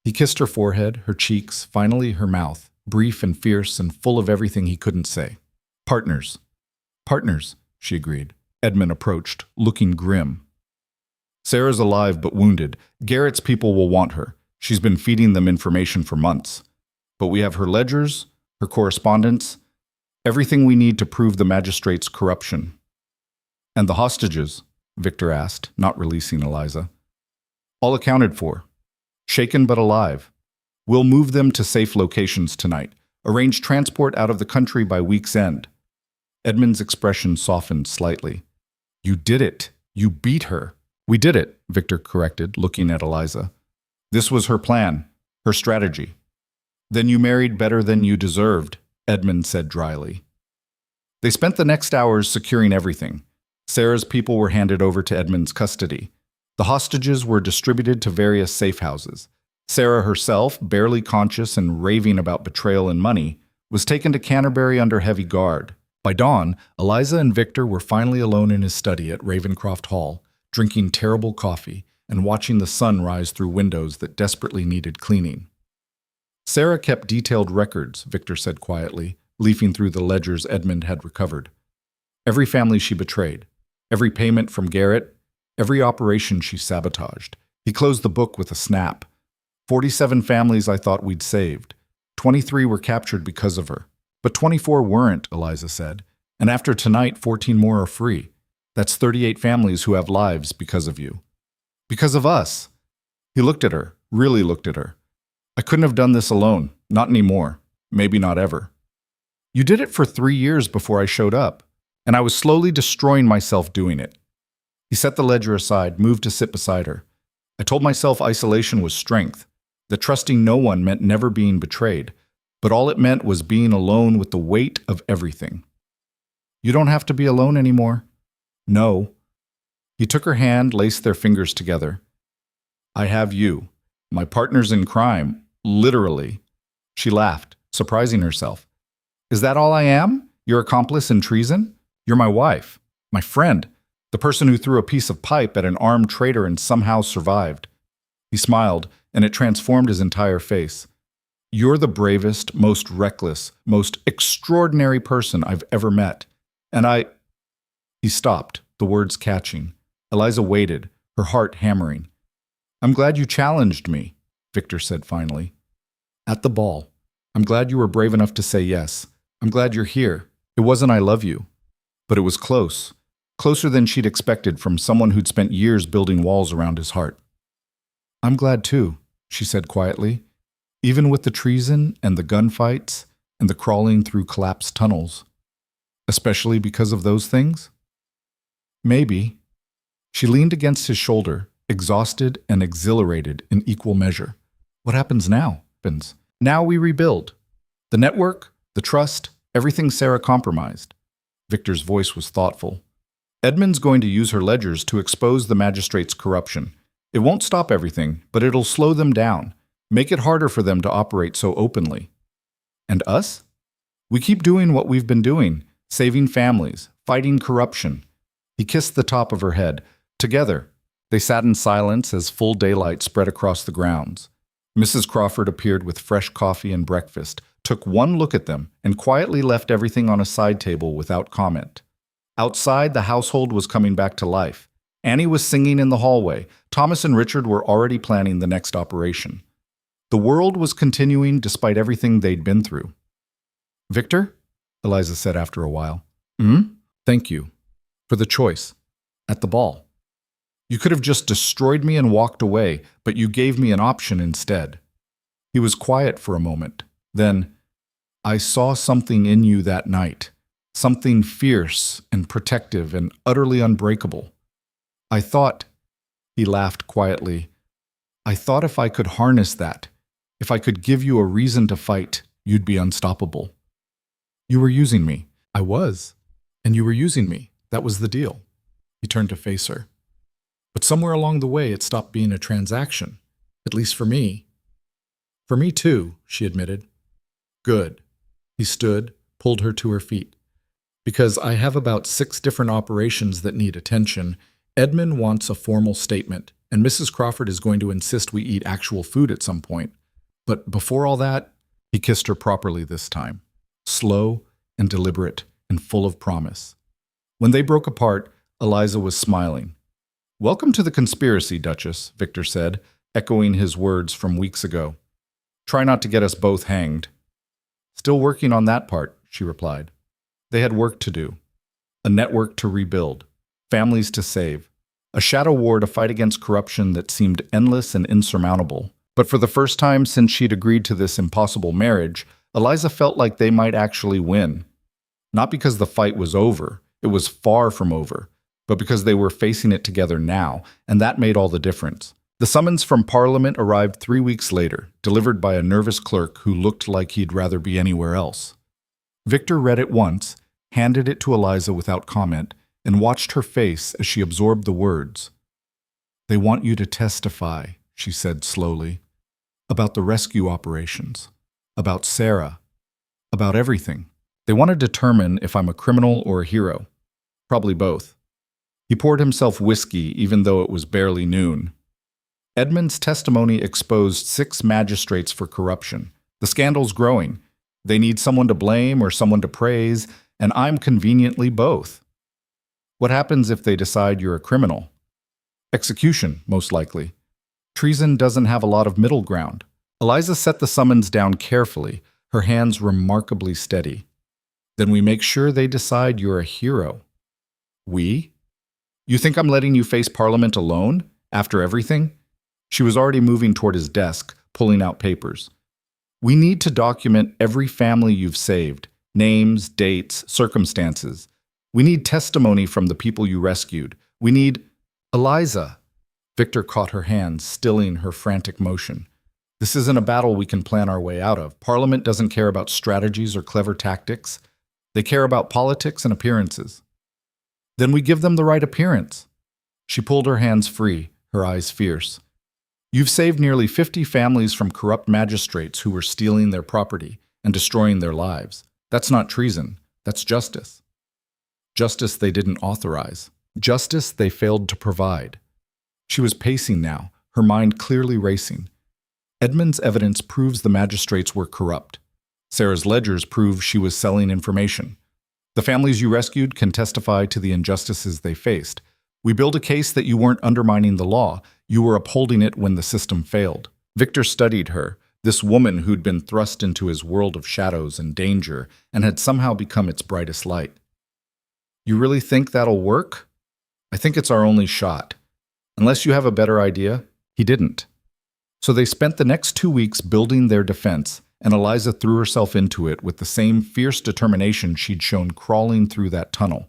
He kissed her forehead, her cheeks, finally her mouth, brief and fierce and full of everything he couldn't say. Partners. Partners, she agreed. Edmund approached, looking grim. Sarah's alive but wounded. Garrett's people will want her. She's been feeding them information for months. But we have her ledgers, her correspondence, everything we need to prove the magistrate's corruption. And the hostages? Victor asked, not releasing Eliza. All accounted for. Shaken but alive. We'll move them to safe locations tonight. Arrange transport out of the country by week's end. Edmund's expression softened slightly. You did it. You beat her. We did it, Victor corrected, looking at Eliza. This was her plan, her strategy. Then you married better than you deserved, Edmund said dryly. They spent the next hours securing everything. Sarah's people were handed over to Edmund's custody. The hostages were distributed to various safe houses. Sarah herself, barely conscious and raving about betrayal and money, was taken to Canterbury under heavy guard. By dawn, Eliza and Victor were finally alone in his study at Ravencraft Hall, drinking terrible coffee and watching the sun rise through windows that desperately needed cleaning. Sarah kept detailed records, Victor said quietly, leafing through the ledgers Edmund had recovered. Every family she betrayed, every payment from Garrett, every operation she sabotaged. He closed the book with a snap. 47 families I thought we'd saved. 23 were captured because of her. But 24 weren't, Eliza said. And after tonight, 14 more are free. That's 38 families who have lives because of you. Because of us. He looked at her, really looked at her. I couldn't have done this alone. Not anymore. Maybe not ever. You did it for 3 years before I showed up, and I was slowly destroying myself doing it. He set the ledger aside, moved to sit beside her. I told myself isolation was strength, that trusting no one meant never being betrayed, but all it meant was being alone with the weight of everything. You don't have to be alone anymore. No. He took her hand, laced their fingers together. I have you, my partners in crime, literally. She laughed, surprising herself. Is that all I am? Your accomplice in treason? You're my wife, my friend, the person who threw a piece of pipe at an armed traitor and somehow survived. He smiled, and it transformed his entire face. You're the bravest, most reckless, most extraordinary person I've ever met. And I... He stopped, the words catching. Eliza waited, her heart hammering. I'm glad you challenged me, Victor said finally. At the ball. I'm glad you were brave enough to say yes. I'm glad you're here. It wasn't I love you. But it was close. Closer than she'd expected from someone who'd spent years building walls around his heart. I'm glad too, she said quietly. Even with the treason and the gunfights and the crawling through collapsed tunnels. Especially because of those things? Maybe. She leaned against his shoulder, exhausted and exhilarated in equal measure. What happens now? Now we rebuild. The network, the trust, everything Sarah compromised. Victor's voice was thoughtful. Edmund's going to use her ledgers to expose the magistrate's corruption. It won't stop everything, but it'll slow them down, make it harder for them to operate so openly. And us? We keep doing what we've been doing, saving families, fighting corruption. He kissed the top of her head. Together, they sat in silence as full daylight spread across the grounds. Mrs. Crawford appeared with fresh coffee and breakfast, took one look at them, and quietly left everything on a side table without comment. Outside, the household was coming back to life. Annie was singing in the hallway. Thomas and Richard were already planning the next operation. The world was continuing despite everything they'd been through. Victor? Eliza said after a while. Thank you. For the choice. At the ball. You could have just destroyed me and walked away, but you gave me an option instead. He was quiet for a moment. Then, I saw something in you that night. Something fierce and protective and utterly unbreakable. I thought, he laughed quietly, I thought if I could harness that, if I could give you a reason to fight, you'd be unstoppable. You were using me. I was. And you were using me. That was the deal. He turned to face her. But somewhere along the way, it stopped being a transaction. At least for me. For me too, she admitted. Good. He stood, pulled her to her feet. Because I have about 6 different operations that need attention. Edmund wants a formal statement, and Mrs. Crawford is going to insist we eat actual food at some point. But before all that, he kissed her properly this time, slow and deliberate and full of promise. When they broke apart, Eliza was smiling. "Welcome to the conspiracy, Duchess," Victor said, echoing his words from weeks ago. "Try not to get us both hanged." "Still working on that part," she replied. They had work to do. A network to rebuild. Families to save. A shadow war to fight against corruption that seemed endless and insurmountable. But for the first time since she'd agreed to this impossible marriage, Eliza felt like they might actually win. Not because the fight was over, it was far from over, but because they were facing it together now, and that made all the difference. The summons from Parliament arrived 3 weeks later, delivered by a nervous clerk who looked like he'd rather be anywhere else. Victor read it once, handed it to Eliza without comment, and watched her face as she absorbed the words. "They want you to testify," she said slowly, "about the rescue operations, about Sarah, about everything. They want to determine if I'm a criminal or a hero. Probably both." He poured himself whiskey even though it was barely noon. Edmund's testimony exposed 6 magistrates for corruption. The scandal's growing. They need someone to blame or someone to praise, and I'm conveniently both. What happens if they decide you're a criminal? Execution, most likely. Treason doesn't have a lot of middle ground. Eliza set the summons down carefully, her hands remarkably steady. "Then we make sure they decide you're a hero." "We? You think I'm letting you face Parliament alone, after everything?" She was already moving toward his desk, pulling out papers. "We need to document every family you've saved, names, dates, circumstances. We need testimony from the people you rescued. We need—" "Eliza!" Victor caught her hand, stilling her frantic motion. "This isn't a battle we can plan our way out of. Parliament doesn't care about strategies or clever tactics. They care about politics and appearances." "Then we give them the right appearance." She pulled her hands free, her eyes fierce. "You've saved nearly 50 families from corrupt magistrates who were stealing their property and destroying their lives. That's not treason. That's justice. Justice they didn't authorize. Justice they failed to provide." She was pacing now, her mind clearly racing. Edmund's evidence proves the magistrates were corrupt. Sarah's ledgers prove she was selling information. The families you rescued can testify to the injustices they faced. We build a case that you weren't undermining the law, you were upholding it when the system failed. Victor studied her, this woman who'd been thrust into his world of shadows and danger and had somehow become its brightest light. "You really think that'll work?" "I think it's our only shot. Unless you have a better idea." He didn't. So they spent the next 2 weeks building their defense, and Eliza threw herself into it with the same fierce determination she'd shown crawling through that tunnel.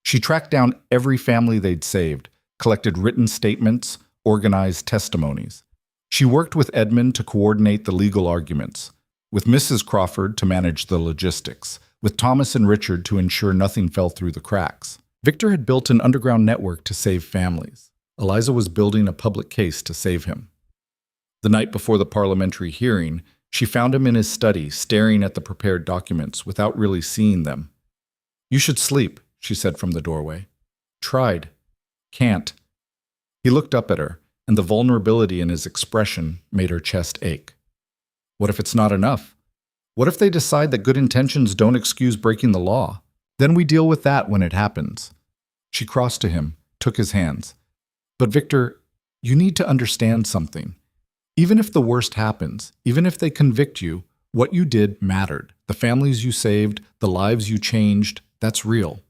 She tracked down every family they'd saved, collected written statements, organized testimonies. She worked with Edmund to coordinate the legal arguments, with Mrs. Crawford to manage the logistics, with Thomas and Richard to ensure nothing fell through the cracks. Victor had built an underground network to save families. Eliza was building a public case to save him. The night before the parliamentary hearing, she found him in his study, staring at the prepared documents without really seeing them. "You should sleep," she said from the doorway. "Tried. Can't." He looked up at her, and the vulnerability in his expression made her chest ache. What if it's not enough? What if they decide that good intentions don't excuse breaking the law? Then we deal with that when it happens. She crossed to him, took his hands. "But Victor, you need to understand something. Even if the worst happens, even if they convict you, what you did mattered. The families you saved, the lives you changed, that's real.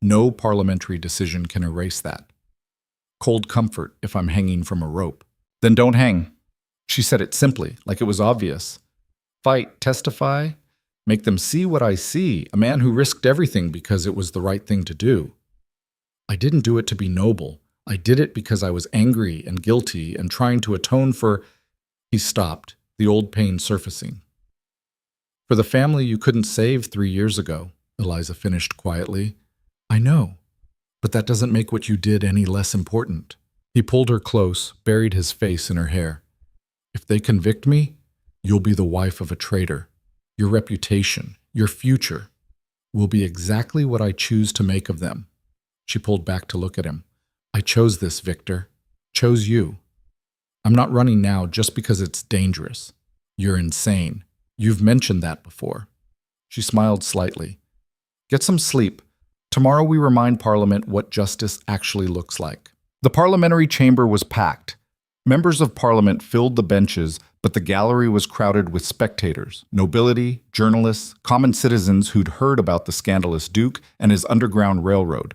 No parliamentary decision can erase that. Cold comfort if I'm hanging from a rope." "Then don't hang." She said it simply, like it was obvious. "Fight, testify, make them see what I see, a man who risked everything because it was the right thing to do. I didn't do it to be noble. I did it because I was angry and guilty and trying to atone for—" He stopped, the old pain surfacing. "For the family you couldn't save 3 years ago," Eliza finished quietly. "I know, but that doesn't make what you did any less important." He pulled her close, buried his face in her hair. "If they convict me, you'll be the wife of a traitor. Your reputation, your future. will be exactly what I choose to make of them. She pulled back to look at him. I chose this, Victor. Chose you. I'm not running now just because it's dangerous. You're insane. You've mentioned that before. She smiled slightly. Get some sleep. Tomorrow we remind Parliament what justice actually looks like. The parliamentary chamber was packed. Members of Parliament filled the benches, but the gallery was crowded with spectators, nobility, journalists, common citizens who'd heard about the scandalous Duke and his underground railroad.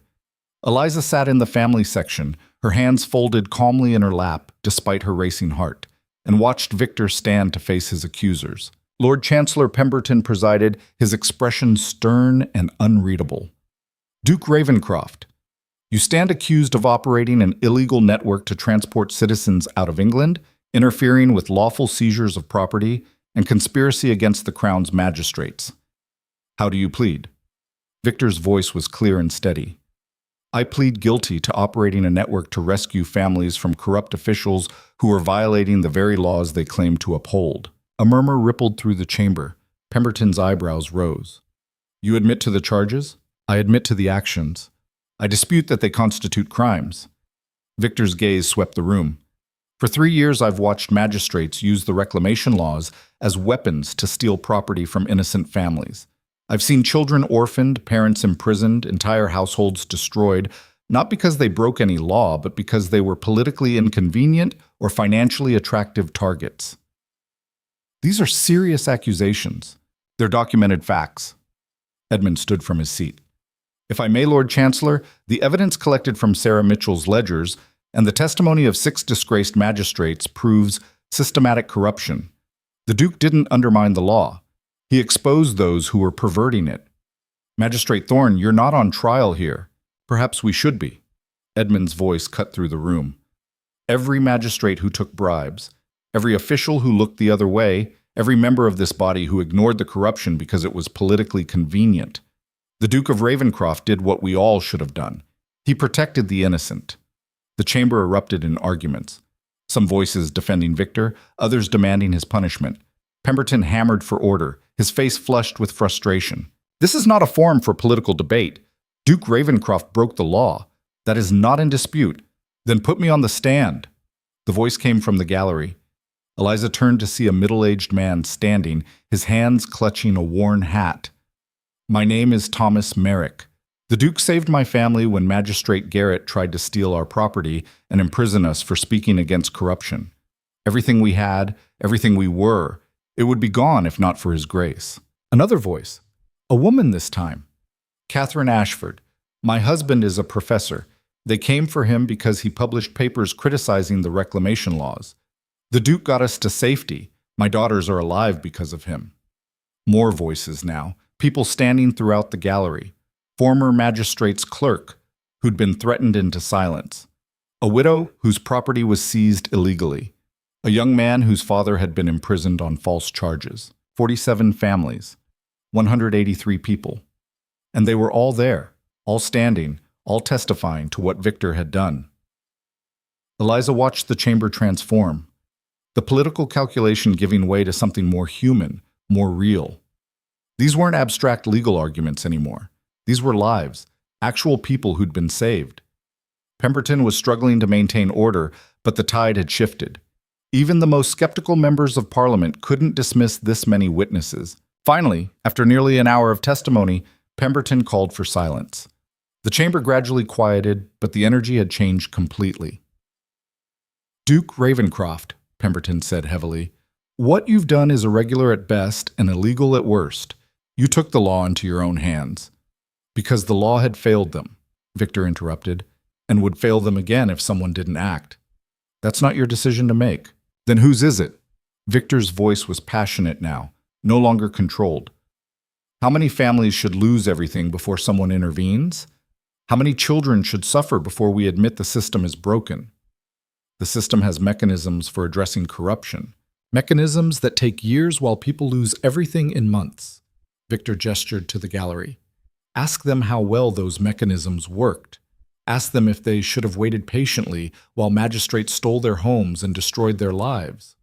Eliza sat in the family section, her hands folded calmly in her lap despite her racing heart, and watched Victor stand to face his accusers. Lord Chancellor Pemberton presided, his expression stern and unreadable. Duke Ravencraft, you stand accused of operating an illegal network to transport citizens out of England, interfering with lawful seizures of property, and conspiracy against the Crown's magistrates. How do you plead? Victor's voice was clear and steady. I plead guilty to operating a network to rescue families from corrupt officials who are violating the very laws they claim to uphold. A murmur rippled through the chamber. Pemberton's eyebrows rose. You admit to the charges? I admit to the actions. I dispute that they constitute crimes. Victor's gaze swept the room. For 3 years, I've watched magistrates use the reclamation laws as weapons to steal property from innocent families. I've seen children orphaned, parents imprisoned, entire households destroyed, not because they broke any law, but because they were politically inconvenient or financially attractive targets. These are serious accusations. They're documented facts. Edmund stood from his seat. If I may, Lord Chancellor, the evidence collected from Sarah Mitchell's ledgers and the testimony of 6 disgraced magistrates proves systematic corruption. The Duke didn't undermine the law. He exposed those who were perverting it. Magistrate Thorne, you're not on trial here. Perhaps we should be. Edmund's voice cut through the room. Every magistrate who took bribes, every official who looked the other way, every member of this body who ignored the corruption because it was politically convenient. The Duke of Ravencraft did what we all should have done. He protected the innocent. The chamber erupted in arguments. Some voices defending Victor, others demanding his punishment. Pemberton hammered for order, his face flushed with frustration. This is not a forum for political debate. Duke Ravencraft broke the law. That is not in dispute. Then put me on the stand. The voice came from the gallery. Eliza turned to see a middle-aged man standing, his hands clutching a worn hat. My name is Thomas Merrick. The Duke saved my family when Magistrate Garrett tried to steal our property and imprison us for speaking against corruption. Everything we had, everything we were, it would be gone if not for his grace. Another voice. A woman this time. Catherine Ashford. My husband is a professor. They came for him because he published papers criticizing the reclamation laws. The Duke got us to safety. My daughters are alive because of him. More voices now. People standing throughout the gallery. Former magistrate's clerk, who'd been threatened into silence. A widow whose property was seized illegally. A young man whose father had been imprisoned on false charges. 47 families. 183 people. And they were all there, all standing, all testifying to what Victor had done. Eliza watched the chamber transform. The political calculation giving way to something more human, more real. These weren't abstract legal arguments anymore. These were lives, actual people who'd been saved. Pemberton was struggling to maintain order, but the tide had shifted. Even the most skeptical members of Parliament couldn't dismiss this many witnesses. Finally, after nearly an hour of testimony, Pemberton called for silence. The chamber gradually quieted, but the energy had changed completely. Duke Ravencraft, Pemberton said heavily, what you've done is irregular at best and illegal at worst. You took the law into your own hands. Because the law had failed them, Victor interrupted, and would fail them again if someone didn't act. That's not your decision to make. Then whose is it? Victor's voice was passionate now, no longer controlled. How many families should lose everything before someone intervenes? How many children should suffer before we admit the system is broken? The system has mechanisms for addressing corruption, mechanisms that take years while people lose everything in months. Victor gestured to the gallery. Ask them how well those mechanisms worked. Ask them if they should have waited patiently while magistrates stole their homes and destroyed their lives.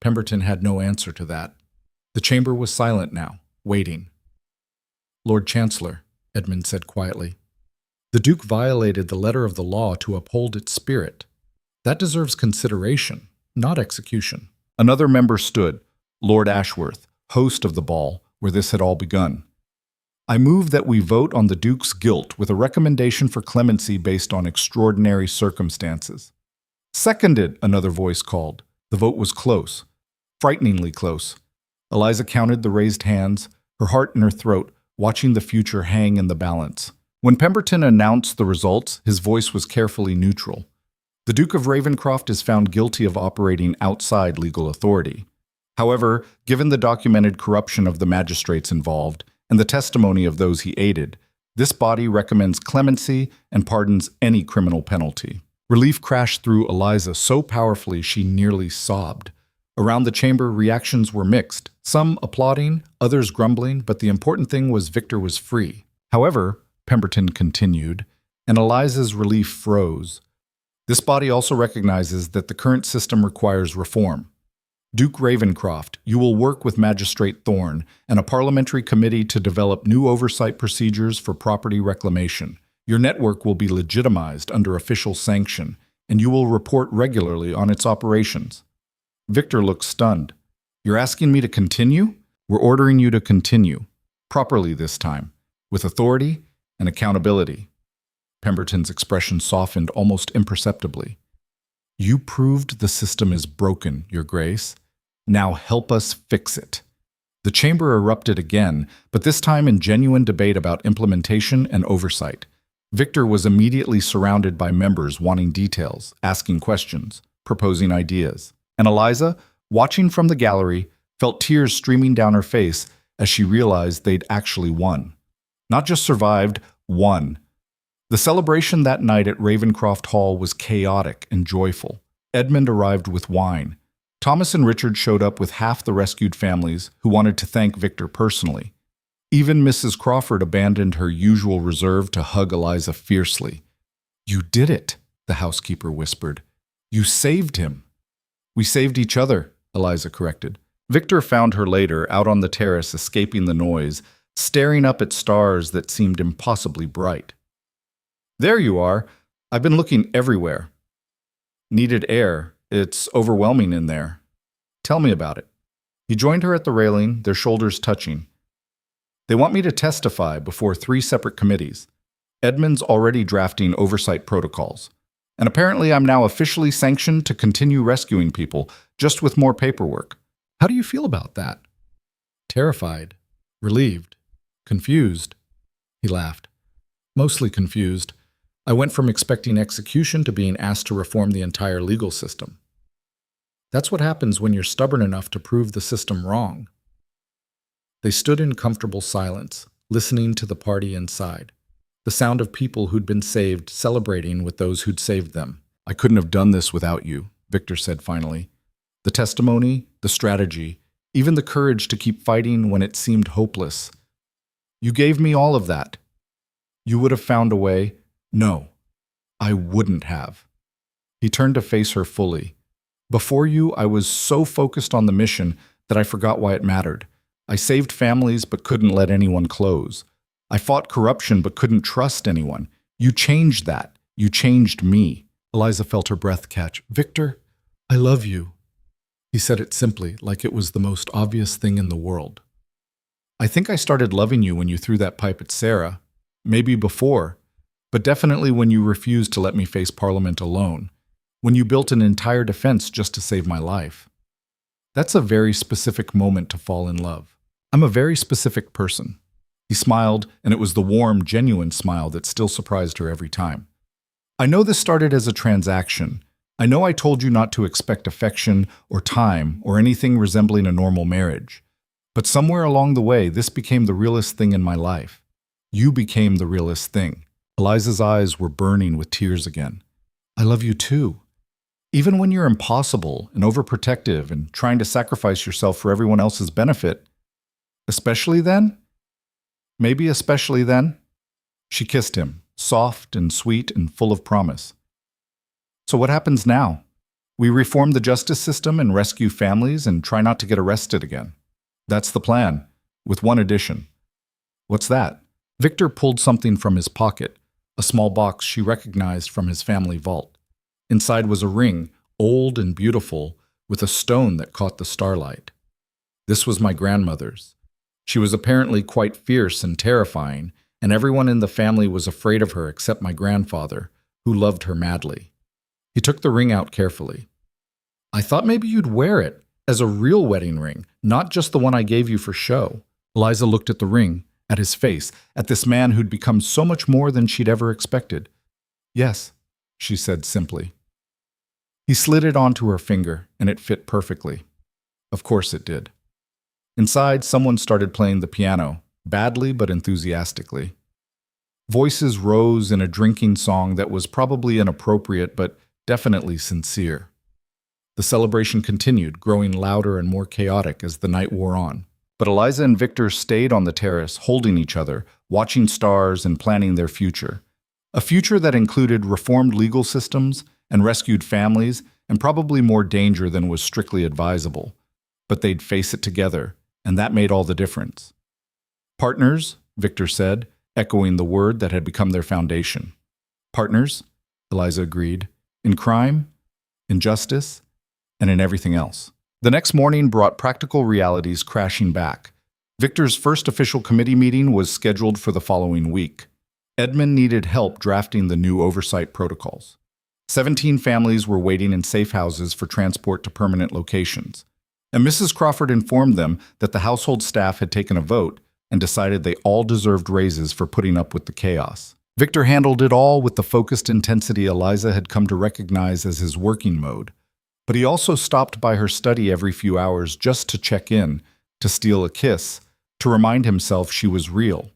Pemberton had no answer to that. The chamber was silent now, waiting. Lord Chancellor, Edmund said quietly. The Duke violated the letter of the law to uphold its spirit. That deserves consideration, not execution. Another member stood, Lord Ashworth, host of the ball, where this had all begun. I move that we vote on the Duke's guilt with a recommendation for clemency based on extraordinary circumstances. Seconded, another voice called. The vote was close, frighteningly close. Eliza counted the raised hands, her heart in her throat, watching the future hang in the balance. When Pemberton announced the results, his voice was carefully neutral. The Duke of Ravencraft is found guilty of operating outside legal authority. However, given the documented corruption of the magistrates involved and the testimony of those he aided, this body recommends clemency and pardons any criminal penalty. Relief crashed through Eliza so powerfully she nearly sobbed. Around the chamber, reactions were mixed, some applauding, others grumbling, but the important thing was Victor was free. However, Pemberton continued, and Eliza's relief froze. This body also recognizes that the current system requires reform. Duke Ravencraft, you will work with Magistrate Thorne and a parliamentary committee to develop new oversight procedures for property reclamation. Your network will be legitimized under official sanction, and you will report regularly on its operations. Victor looked stunned. You're asking me to continue? We're ordering you to continue. Properly this time, with authority and accountability. Pemberton's expression softened almost imperceptibly. You proved the system is broken, Your Grace. Now help us fix it. The chamber erupted again, but this time in genuine debate about implementation and oversight. Victor was immediately surrounded by members wanting details, asking questions, proposing ideas. And Eliza, watching from the gallery, felt tears streaming down her face as she realized they'd actually won. Not just survived, won. The celebration that night at Ravencraft Hall was chaotic and joyful. Edmund arrived with wine. Thomas and Richard showed up with half the rescued families who wanted to thank Victor personally. Even Mrs. Crawford abandoned her usual reserve to hug Eliza fiercely. You did it, the housekeeper whispered. You saved him. We saved each other, Eliza corrected. Victor found her later out on the terrace escaping the noise, staring up at stars that seemed impossibly bright. There you are. I've been looking everywhere. Needed air. It's overwhelming in there. Tell me about it. He joined her at the railing, their shoulders touching. They want me to testify before 3 separate committees. Edmund's already drafting oversight protocols. And apparently I'm now officially sanctioned to continue rescuing people, just with more paperwork. How do you feel about that? Terrified, relieved, confused. He laughed. Mostly confused. I went from expecting execution to being asked to reform the entire legal system. That's what happens when you're stubborn enough to prove the system wrong. They stood in comfortable silence, listening to the party inside. The sound of people who'd been saved celebrating with those who'd saved them. I couldn't have done this without you, Victor said finally. The testimony, the strategy, even the courage to keep fighting when it seemed hopeless. You gave me all of that. You would have found a way. No, I wouldn't have. He turned to face her fully. Before you, I was so focused on the mission that I forgot why it mattered. I saved families but couldn't let anyone close. I fought corruption but couldn't trust anyone. You changed that. You changed me. Eliza felt her breath catch. Victor, I love you. He said it simply, like it was the most obvious thing in the world. I think I started loving you when you threw that pipe at Sarah. Maybe before, but definitely when you refused to let me face Parliament alone. When you built an entire defense just to save my life. That's a very specific moment to fall in love. I'm a very specific person. He smiled, and it was the warm, genuine smile that still surprised her every time. I know this started as a transaction. I know I told you not to expect affection or time or anything resembling a normal marriage. But somewhere along the way, this became the realest thing in my life. You became the realest thing. Eliza's eyes were burning with tears again. I love you too. Even when you're impossible and overprotective and trying to sacrifice yourself for everyone else's benefit. Especially then? Maybe especially then? She kissed him, soft and sweet and full of promise. So what happens now? We reform the justice system and rescue families and try not to get arrested again. That's the plan, with one addition. What's that? Victor pulled something from his pocket, a small box she recognized from his family vault. Inside was a ring, old and beautiful, with a stone that caught the starlight. This was my grandmother's. She was apparently quite fierce and terrifying, and everyone in the family was afraid of her except my grandfather, who loved her madly. He took the ring out carefully. I thought maybe you'd wear it as a real wedding ring, not just the one I gave you for show. Eliza looked at the ring, at his face, at this man who'd become so much more than she'd ever expected. Yes, she said simply. He slid it onto her finger, and it fit perfectly. Of course it did. Inside, someone started playing the piano, badly but enthusiastically. Voices rose in a drinking song that was probably inappropriate but definitely sincere. The celebration continued, growing louder and more chaotic as the night wore on. But Eliza and Victor stayed on the terrace, holding each other, watching stars and planning their future. A future that included reformed legal systems and rescued families and probably more danger than was strictly advisable. But they'd face it together, and that made all the difference. Partners, Victor said, echoing the word that had become their foundation. Partners, Eliza agreed, in crime, in justice, and in everything else. The next morning brought practical realities crashing back. Victor's first official committee meeting was scheduled for the following week. Edmund needed help drafting the new oversight protocols. 17 families were waiting in safe houses for transport to permanent locations. And Mrs. Crawford informed them that the household staff had taken a vote and decided they all deserved raises for putting up with the chaos. Victor handled it all with the focused intensity Eliza had come to recognize as his working mode. But he also stopped by her study every few hours just to check in, to steal a kiss, to remind himself she was real.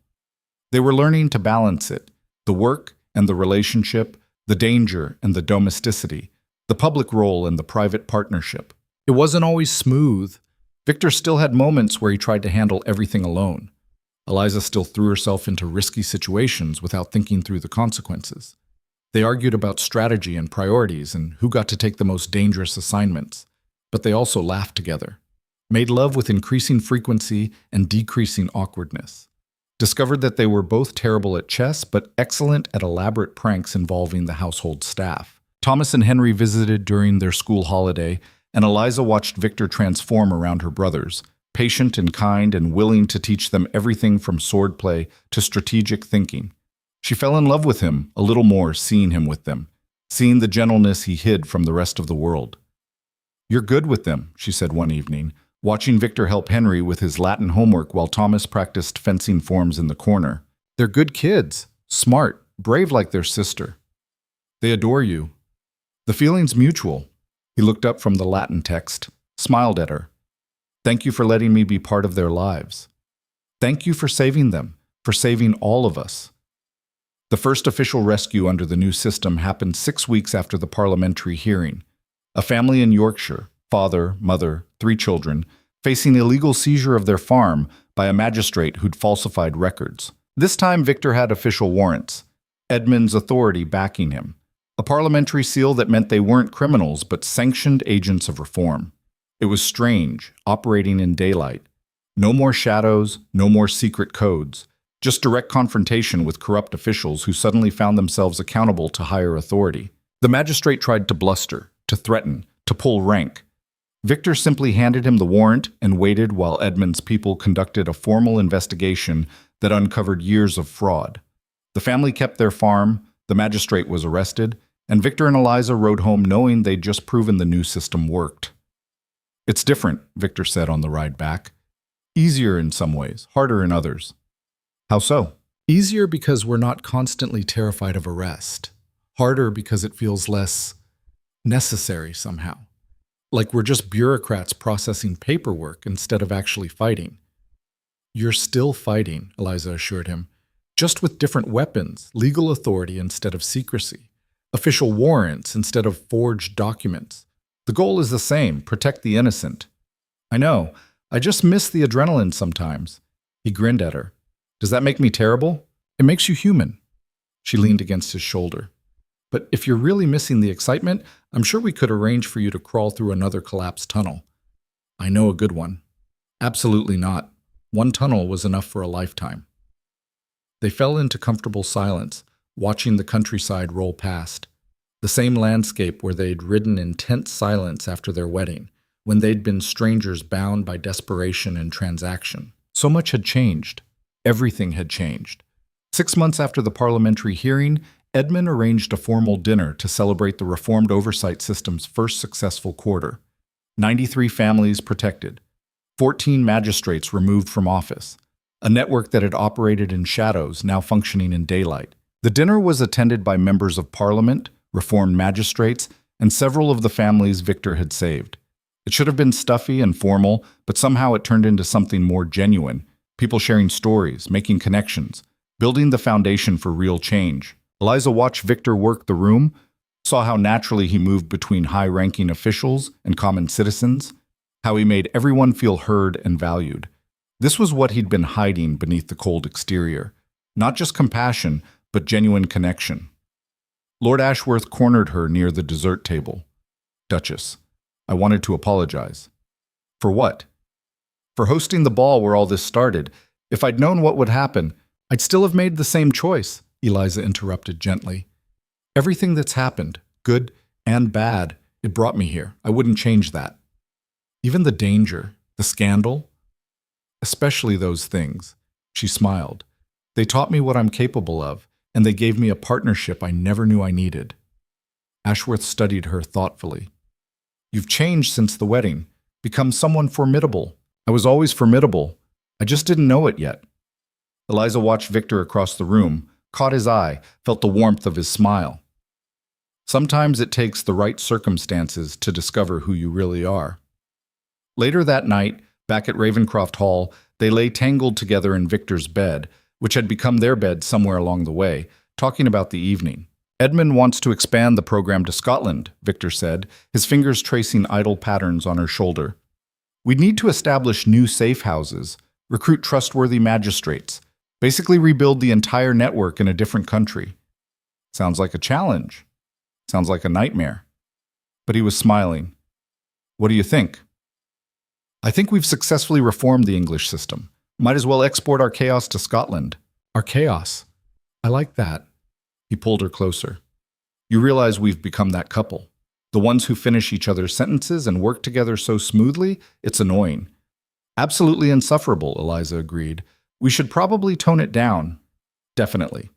They were learning to balance it, the work and the relationship, the danger and the domesticity, the public role and the private partnership. It wasn't always smooth. Victor still had moments where he tried to handle everything alone. Eliza still threw herself into risky situations without thinking through the consequences. They argued about strategy and priorities and who got to take the most dangerous assignments, but they also laughed together, made love with increasing frequency and decreasing awkwardness, discovered that they were both terrible at chess but excellent at elaborate pranks involving the household staff. Thomas and Henry visited during their school holiday, and Eliza watched Victor transform around her brothers, patient and kind and willing to teach them everything from swordplay to strategic thinking. She fell in love with him a little more seeing him with them, seeing the gentleness he hid from the rest of the world. "You're good with them," she said one evening, watching Victor help Henry with his Latin homework while Thomas practiced fencing forms in the corner. "They're good kids, smart, brave like their sister. They adore you. The feeling's mutual." He looked up from the Latin text, smiled at her. "Thank you for letting me be part of their lives. Thank you for saving them, for saving all of us." The first official rescue under the new system happened 6 weeks after the parliamentary hearing. A family in Yorkshire, father, mother, 3 children, facing illegal seizure of their farm by a magistrate who'd falsified records. This time Victor had official warrants, Edmund's authority backing him. A parliamentary seal that meant they weren't criminals but sanctioned agents of reform. It was strange, operating in daylight. No more shadows, no more secret codes. Just direct confrontation with corrupt officials who suddenly found themselves accountable to higher authority. The magistrate tried to bluster, to threaten, to pull rank. Victor simply handed him the warrant and waited while Edmund's people conducted a formal investigation that uncovered years of fraud. The family kept their farm, the magistrate was arrested, and Victor and Eliza rode home knowing they'd just proven the new system worked. "It's different," Victor said on the ride back. "Easier in some ways, harder in others." "How so?" "Easier because we're not constantly terrified of arrest. Harder because it feels less necessary somehow. Like we're just bureaucrats processing paperwork instead of actually fighting." "You're still fighting," Eliza assured him, "just with different weapons, legal authority instead of secrecy, official warrants instead of forged documents. The goal is the same, protect the innocent." "I know. I just miss the adrenaline sometimes." He grinned at her. "Does that make me terrible? It makes you human." She leaned against his shoulder. "But if you're really missing the excitement, I'm sure we could arrange for you to crawl through another collapsed tunnel." "I know a good one." "Absolutely not. One tunnel was enough for a lifetime." They fell into comfortable silence, watching the countryside roll past. The same landscape where they'd ridden in tense silence after their wedding, when they'd been strangers bound by desperation and transaction. So much had changed. Everything had changed. 6 months after the parliamentary hearing, Edmund arranged a formal dinner to celebrate the reformed oversight system's first successful quarter. 93 families protected, 14 magistrates removed from office, a network that had operated in shadows now functioning in daylight. The dinner was attended by members of parliament, reformed magistrates, and several of the families Victor had saved. It should have been stuffy and formal, but somehow it turned into something more genuine, people sharing stories, making connections, building the foundation for real change. Eliza watched Victor work the room, saw how naturally he moved between high-ranking officials and common citizens, how he made everyone feel heard and valued. This was what he'd been hiding beneath the cold exterior. Not just compassion, but genuine connection. Lord Ashworth cornered her near the dessert table. "Duchess, I wanted to apologize." "For what?" "For hosting the ball where all this started. If I'd known what would happen, I'd still have made the same choice," Eliza interrupted gently. "Everything that's happened, good and bad, it brought me here. I wouldn't change that. Even the danger, the scandal, especially those things." She smiled. "They taught me what I'm capable of, and they gave me a partnership I never knew I needed." Ashworth studied her thoughtfully. "You've changed since the wedding, become someone formidable. I was always formidable. I just didn't know it yet." Eliza watched Victor across the room, caught his eye, felt the warmth of his smile. Sometimes it takes the right circumstances to discover who you really are. Later that night, back at Ravencraft Hall, they lay tangled together in Victor's bed, which had become their bed somewhere along the way, talking about the evening. "Edmund wants to expand the program to Scotland," Victor said, his fingers tracing idle patterns on her shoulder. "We'd need to establish new safe houses, recruit trustworthy magistrates, basically rebuild the entire network in a different country." Sounds like a challenge. Sounds like a nightmare. But he was smiling. "What do you think?" "I think we've successfully reformed the English system. Might as well export our chaos to Scotland." "Our chaos? I like that." He pulled her closer. "You realize we've become that couple. The ones who finish each other's sentences and work together so smoothly, it's annoying." "Absolutely insufferable," Eliza agreed. "We should probably tone it down." "Definitely."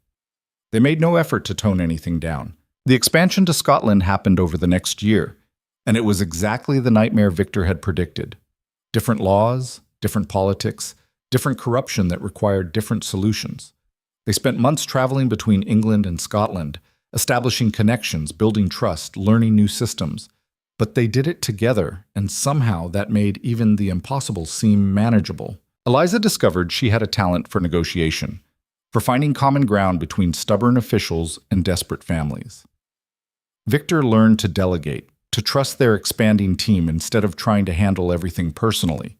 They made no effort to tone anything down. The expansion to Scotland happened over the next year, and it was exactly the nightmare Victor had predicted. Different laws, different politics, different corruption that required different solutions. They spent months traveling between England and Scotland, establishing connections, building trust, learning new systems. But they did it together, and somehow that made even the impossible seem manageable. Eliza discovered she had a talent for negotiation, for finding common ground between stubborn officials and desperate families. Victor learned to delegate, to trust their expanding team instead of trying to handle everything personally.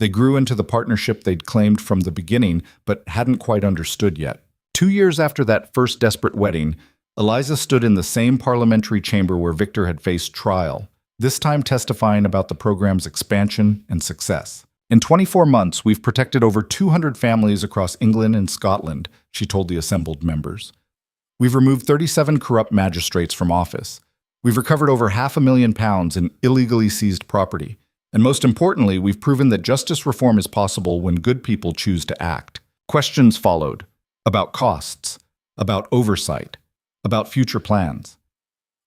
They grew into the partnership they'd claimed from the beginning, but hadn't quite understood yet. 2 years after that first desperate wedding, Eliza stood in the same parliamentary chamber where Victor had faced trial, this time testifying about the program's expansion and success. "In 24 months, we've protected over 200 families across England and Scotland," she told the assembled members. "We've removed 37 corrupt magistrates from office. We've recovered over £500,000 in illegally seized property. And most importantly, we've proven that justice reform is possible when good people choose to act." Questions followed, about costs, about oversight, about future plans.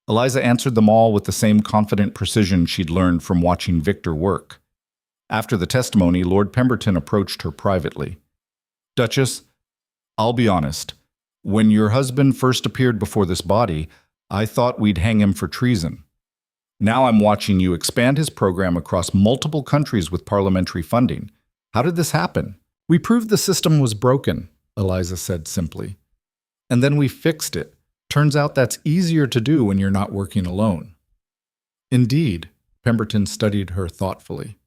Eliza answered them all with the same confident precision she'd learned from watching Victor work. After the testimony, Lord Pemberton approached her privately. "Duchess, I'll be honest. When your husband first appeared before this body, I thought we'd hang him for treason. Now I'm watching you expand his program across multiple countries with parliamentary funding. How did this happen?" "We proved the system was broken," Eliza said simply. "And then we fixed it. Turns out that's easier to do when you're not working alone." "Indeed," Pemberton studied her thoughtfully.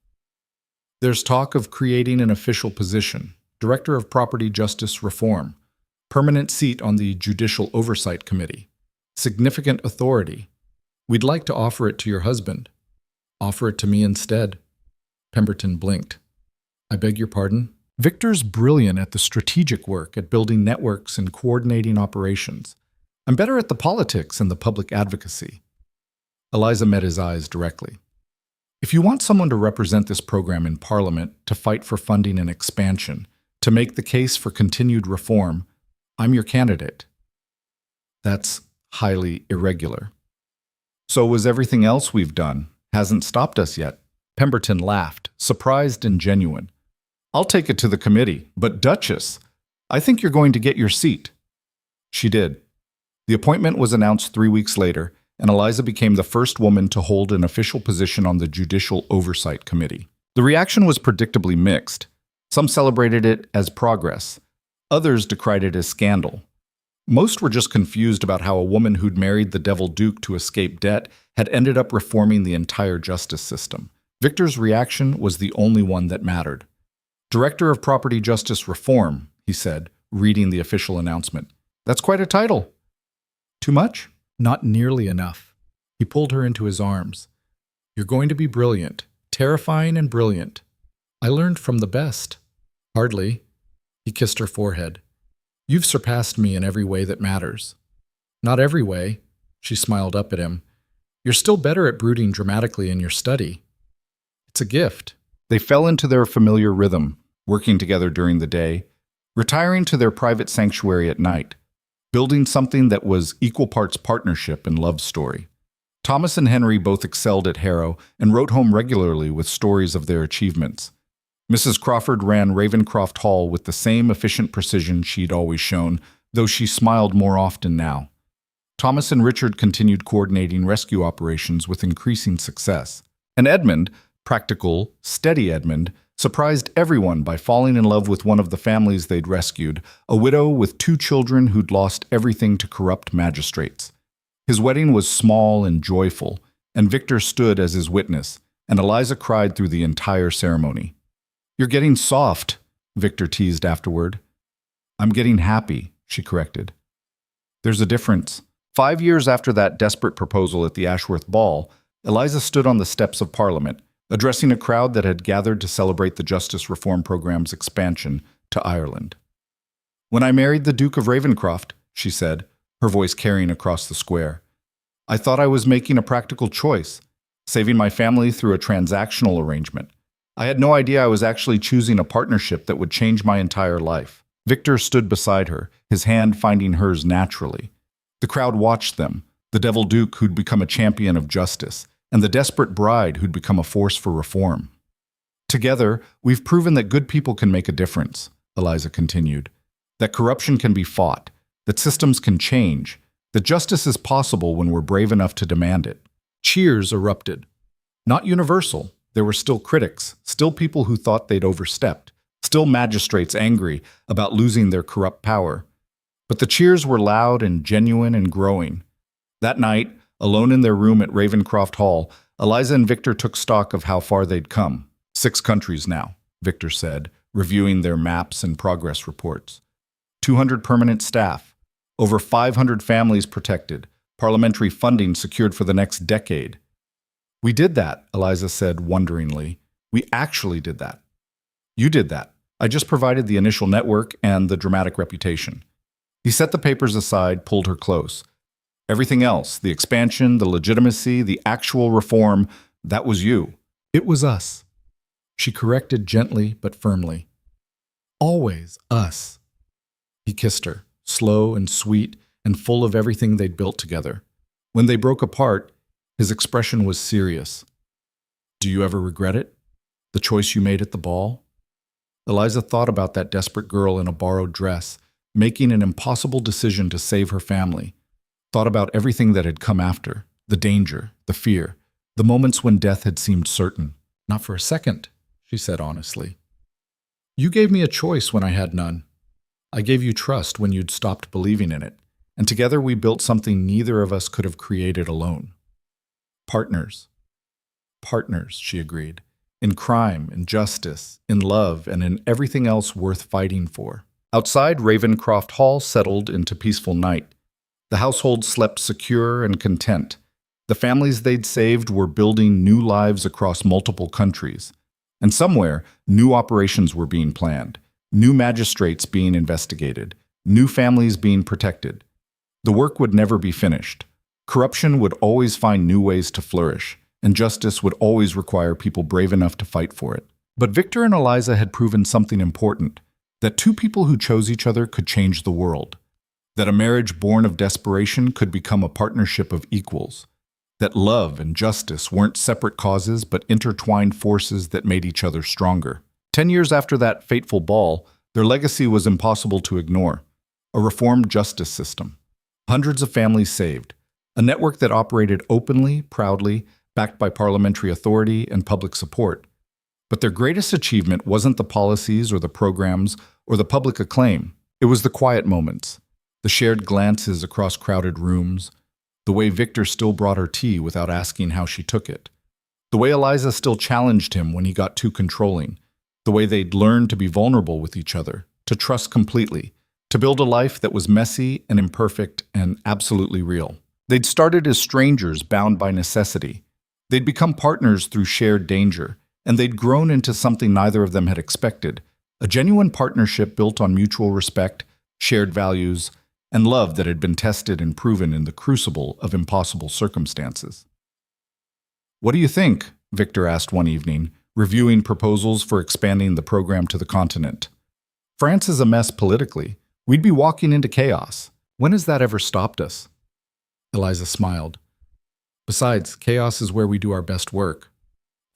"There's talk of creating an official position, Director of Property Justice Reform, permanent seat on the Judicial Oversight Committee, significant authority. We'd like to offer it to your husband." "Offer it to me instead." Pemberton blinked. "I beg your pardon?" Victor's brilliant at the strategic work, at building networks and coordinating operations. I'm better at the politics and the public advocacy. Eliza met his eyes directly. If you want someone to represent this program in Parliament, to fight for funding and expansion, to make the case for continued reform, I'm your candidate. That's highly irregular. So was everything else we've done. Hasn't stopped us yet. Pemberton laughed, surprised and genuine. I'll take it to the committee, but Duchess, I think you're going to get your seat. She did. The appointment was announced 3 weeks later, and Eliza became the first woman to hold an official position on the Judicial Oversight Committee. The reaction was predictably mixed. Some celebrated it as progress. Others decried it as scandal. Most were just confused about how a woman who'd married the Devil Duke to escape debt had ended up reforming the entire justice system. Victor's reaction was the only one that mattered. Director of Property Justice Reform, he said, reading the official announcement. That's quite a title. Too much? Not nearly enough. He pulled her into his arms. You're going to be brilliant, terrifying and brilliant. I learned from the best. Hardly. He kissed her forehead. You've surpassed me in every way that matters. Not every way. She smiled up at him. You're still better at brooding dramatically in your study. It's a gift. They fell into their familiar rhythm, working together during the day, retiring to their private sanctuary at night, building something that was equal parts partnership and love story. Thomas and Henry both excelled at Harrow and wrote home regularly with stories of their achievements. Mrs. Crawford ran Ravencraft Hall with the same efficient precision she'd always shown, though she smiled more often now. Thomas and Richard continued coordinating rescue operations with increasing success. And Edmund, practical, steady Edmund, surprised everyone by falling in love with one of the families they'd rescued, a widow with 2 children who'd lost everything to corrupt magistrates. His wedding was small and joyful, and Victor stood as his witness, and Eliza cried through the entire ceremony. You're getting soft, Victor teased afterward. I'm getting happy, she corrected. There's a difference. 5 years after that desperate proposal at the Ashworth Ball, Eliza stood on the steps of Parliament, addressing a crowd that had gathered to celebrate the justice reform program's expansion to Ireland. When I married the Duke of Ravencraft, she said, her voice carrying across the square, I thought I was making a practical choice, saving my family through a transactional arrangement. I had no idea I was actually choosing a partnership that would change my entire life. Victor stood beside her, his hand finding hers naturally. The crowd watched them, the Devil Duke who'd become a champion of justice, and the desperate bride who'd become a force for reform. Together, we've proven that good people can make a difference, Eliza continued, that corruption can be fought, that systems can change, that justice is possible when we're brave enough to demand it. Cheers erupted. Not universal. There were still critics, still people who thought they'd overstepped, still magistrates angry about losing their corrupt power. But the cheers were loud and genuine and growing. That night, alone in their room at Ravencraft Hall, Eliza and Victor took stock of how far they'd come. 6 countries now, Victor said, reviewing their maps and progress reports. 200 permanent staff, over 500 families protected, parliamentary funding secured for the next decade. We did that, Eliza said wonderingly. We actually did that. You did that. I just provided the initial network and the dramatic reputation. He set the papers aside, pulled her close. Everything else, the expansion, the legitimacy, the actual reform, that was you. It was us. She corrected gently but firmly. Always us. He kissed her, slow and sweet and full of everything they'd built together. When they broke apart, his expression was serious. Do you ever regret it? The choice you made at the ball? Eliza thought about that desperate girl in a borrowed dress, making an impossible decision to save her family. Thought about everything that had come after, the danger, the fear, the moments when death had seemed certain. Not for a second, she said honestly. You gave me a choice when I had none. I gave you trust when you'd stopped believing in it, and together we built something neither of us could have created alone. Partners. Partners, she agreed, in crime, in justice, in love, and in everything else worth fighting for. Outside, Ravencraft Hall settled into peaceful night. The household slept secure and content. The families they'd saved were building new lives across multiple countries. And somewhere, new operations were being planned, new magistrates being investigated, new families being protected. The work would never be finished. Corruption would always find new ways to flourish, and justice would always require people brave enough to fight for it. But Victor and Eliza had proven something important, that two people who chose each other could change the world, that a marriage born of desperation could become a partnership of equals, that love and justice weren't separate causes but intertwined forces that made each other stronger. 10 years after that fateful ball, their legacy was impossible to ignore. A reformed justice system. Hundreds of families saved. A network that operated openly, proudly, backed by parliamentary authority and public support. But their greatest achievement wasn't the policies or the programs or the public acclaim. It was the quiet moments, the shared glances across crowded rooms, the way Victor still brought her tea without asking how she took it, the way Eliza still challenged him when he got too controlling, the way they'd learned to be vulnerable with each other, to trust completely, to build a life that was messy and imperfect and absolutely real. They'd started as strangers bound by necessity. They'd become partners through shared danger, and they'd grown into something neither of them had expected, a genuine partnership built on mutual respect, shared values, and love that had been tested and proven in the crucible of impossible circumstances. "What do you think?" Victor asked one evening, reviewing proposals for expanding the program to the continent. "France is a mess politically. We'd be walking into chaos. When has that ever stopped us?" Eliza smiled. "Besides, chaos is where we do our best work."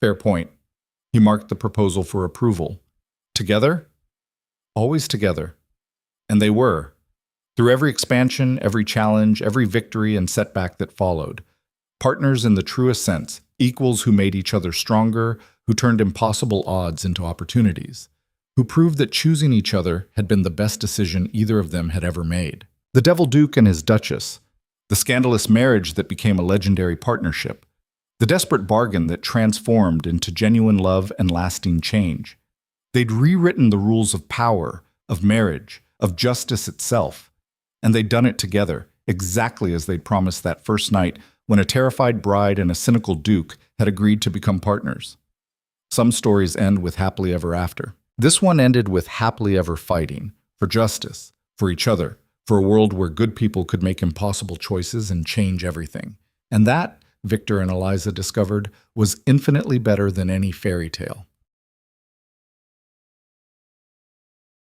"Fair point." He marked the proposal for approval. "Together?" "Always together." And they were. Through every expansion, every challenge, every victory and setback that followed. Partners in the truest sense, equals who made each other stronger, who turned impossible odds into opportunities, who proved that choosing each other had been the best decision either of them had ever made. The Devil Duke and his Duchess, the scandalous marriage that became a legendary partnership, the desperate bargain that transformed into genuine love and lasting change. They'd rewritten the rules of power, of marriage, of justice itself. And they'd done it together, exactly as they'd promised that first night when a terrified bride and a cynical duke had agreed to become partners. Some stories end with happily ever after. This one ended with happily ever fighting, for justice, for each other, for a world where good people could make impossible choices and change everything. And that, Victor and Eliza discovered, was infinitely better than any fairy tale.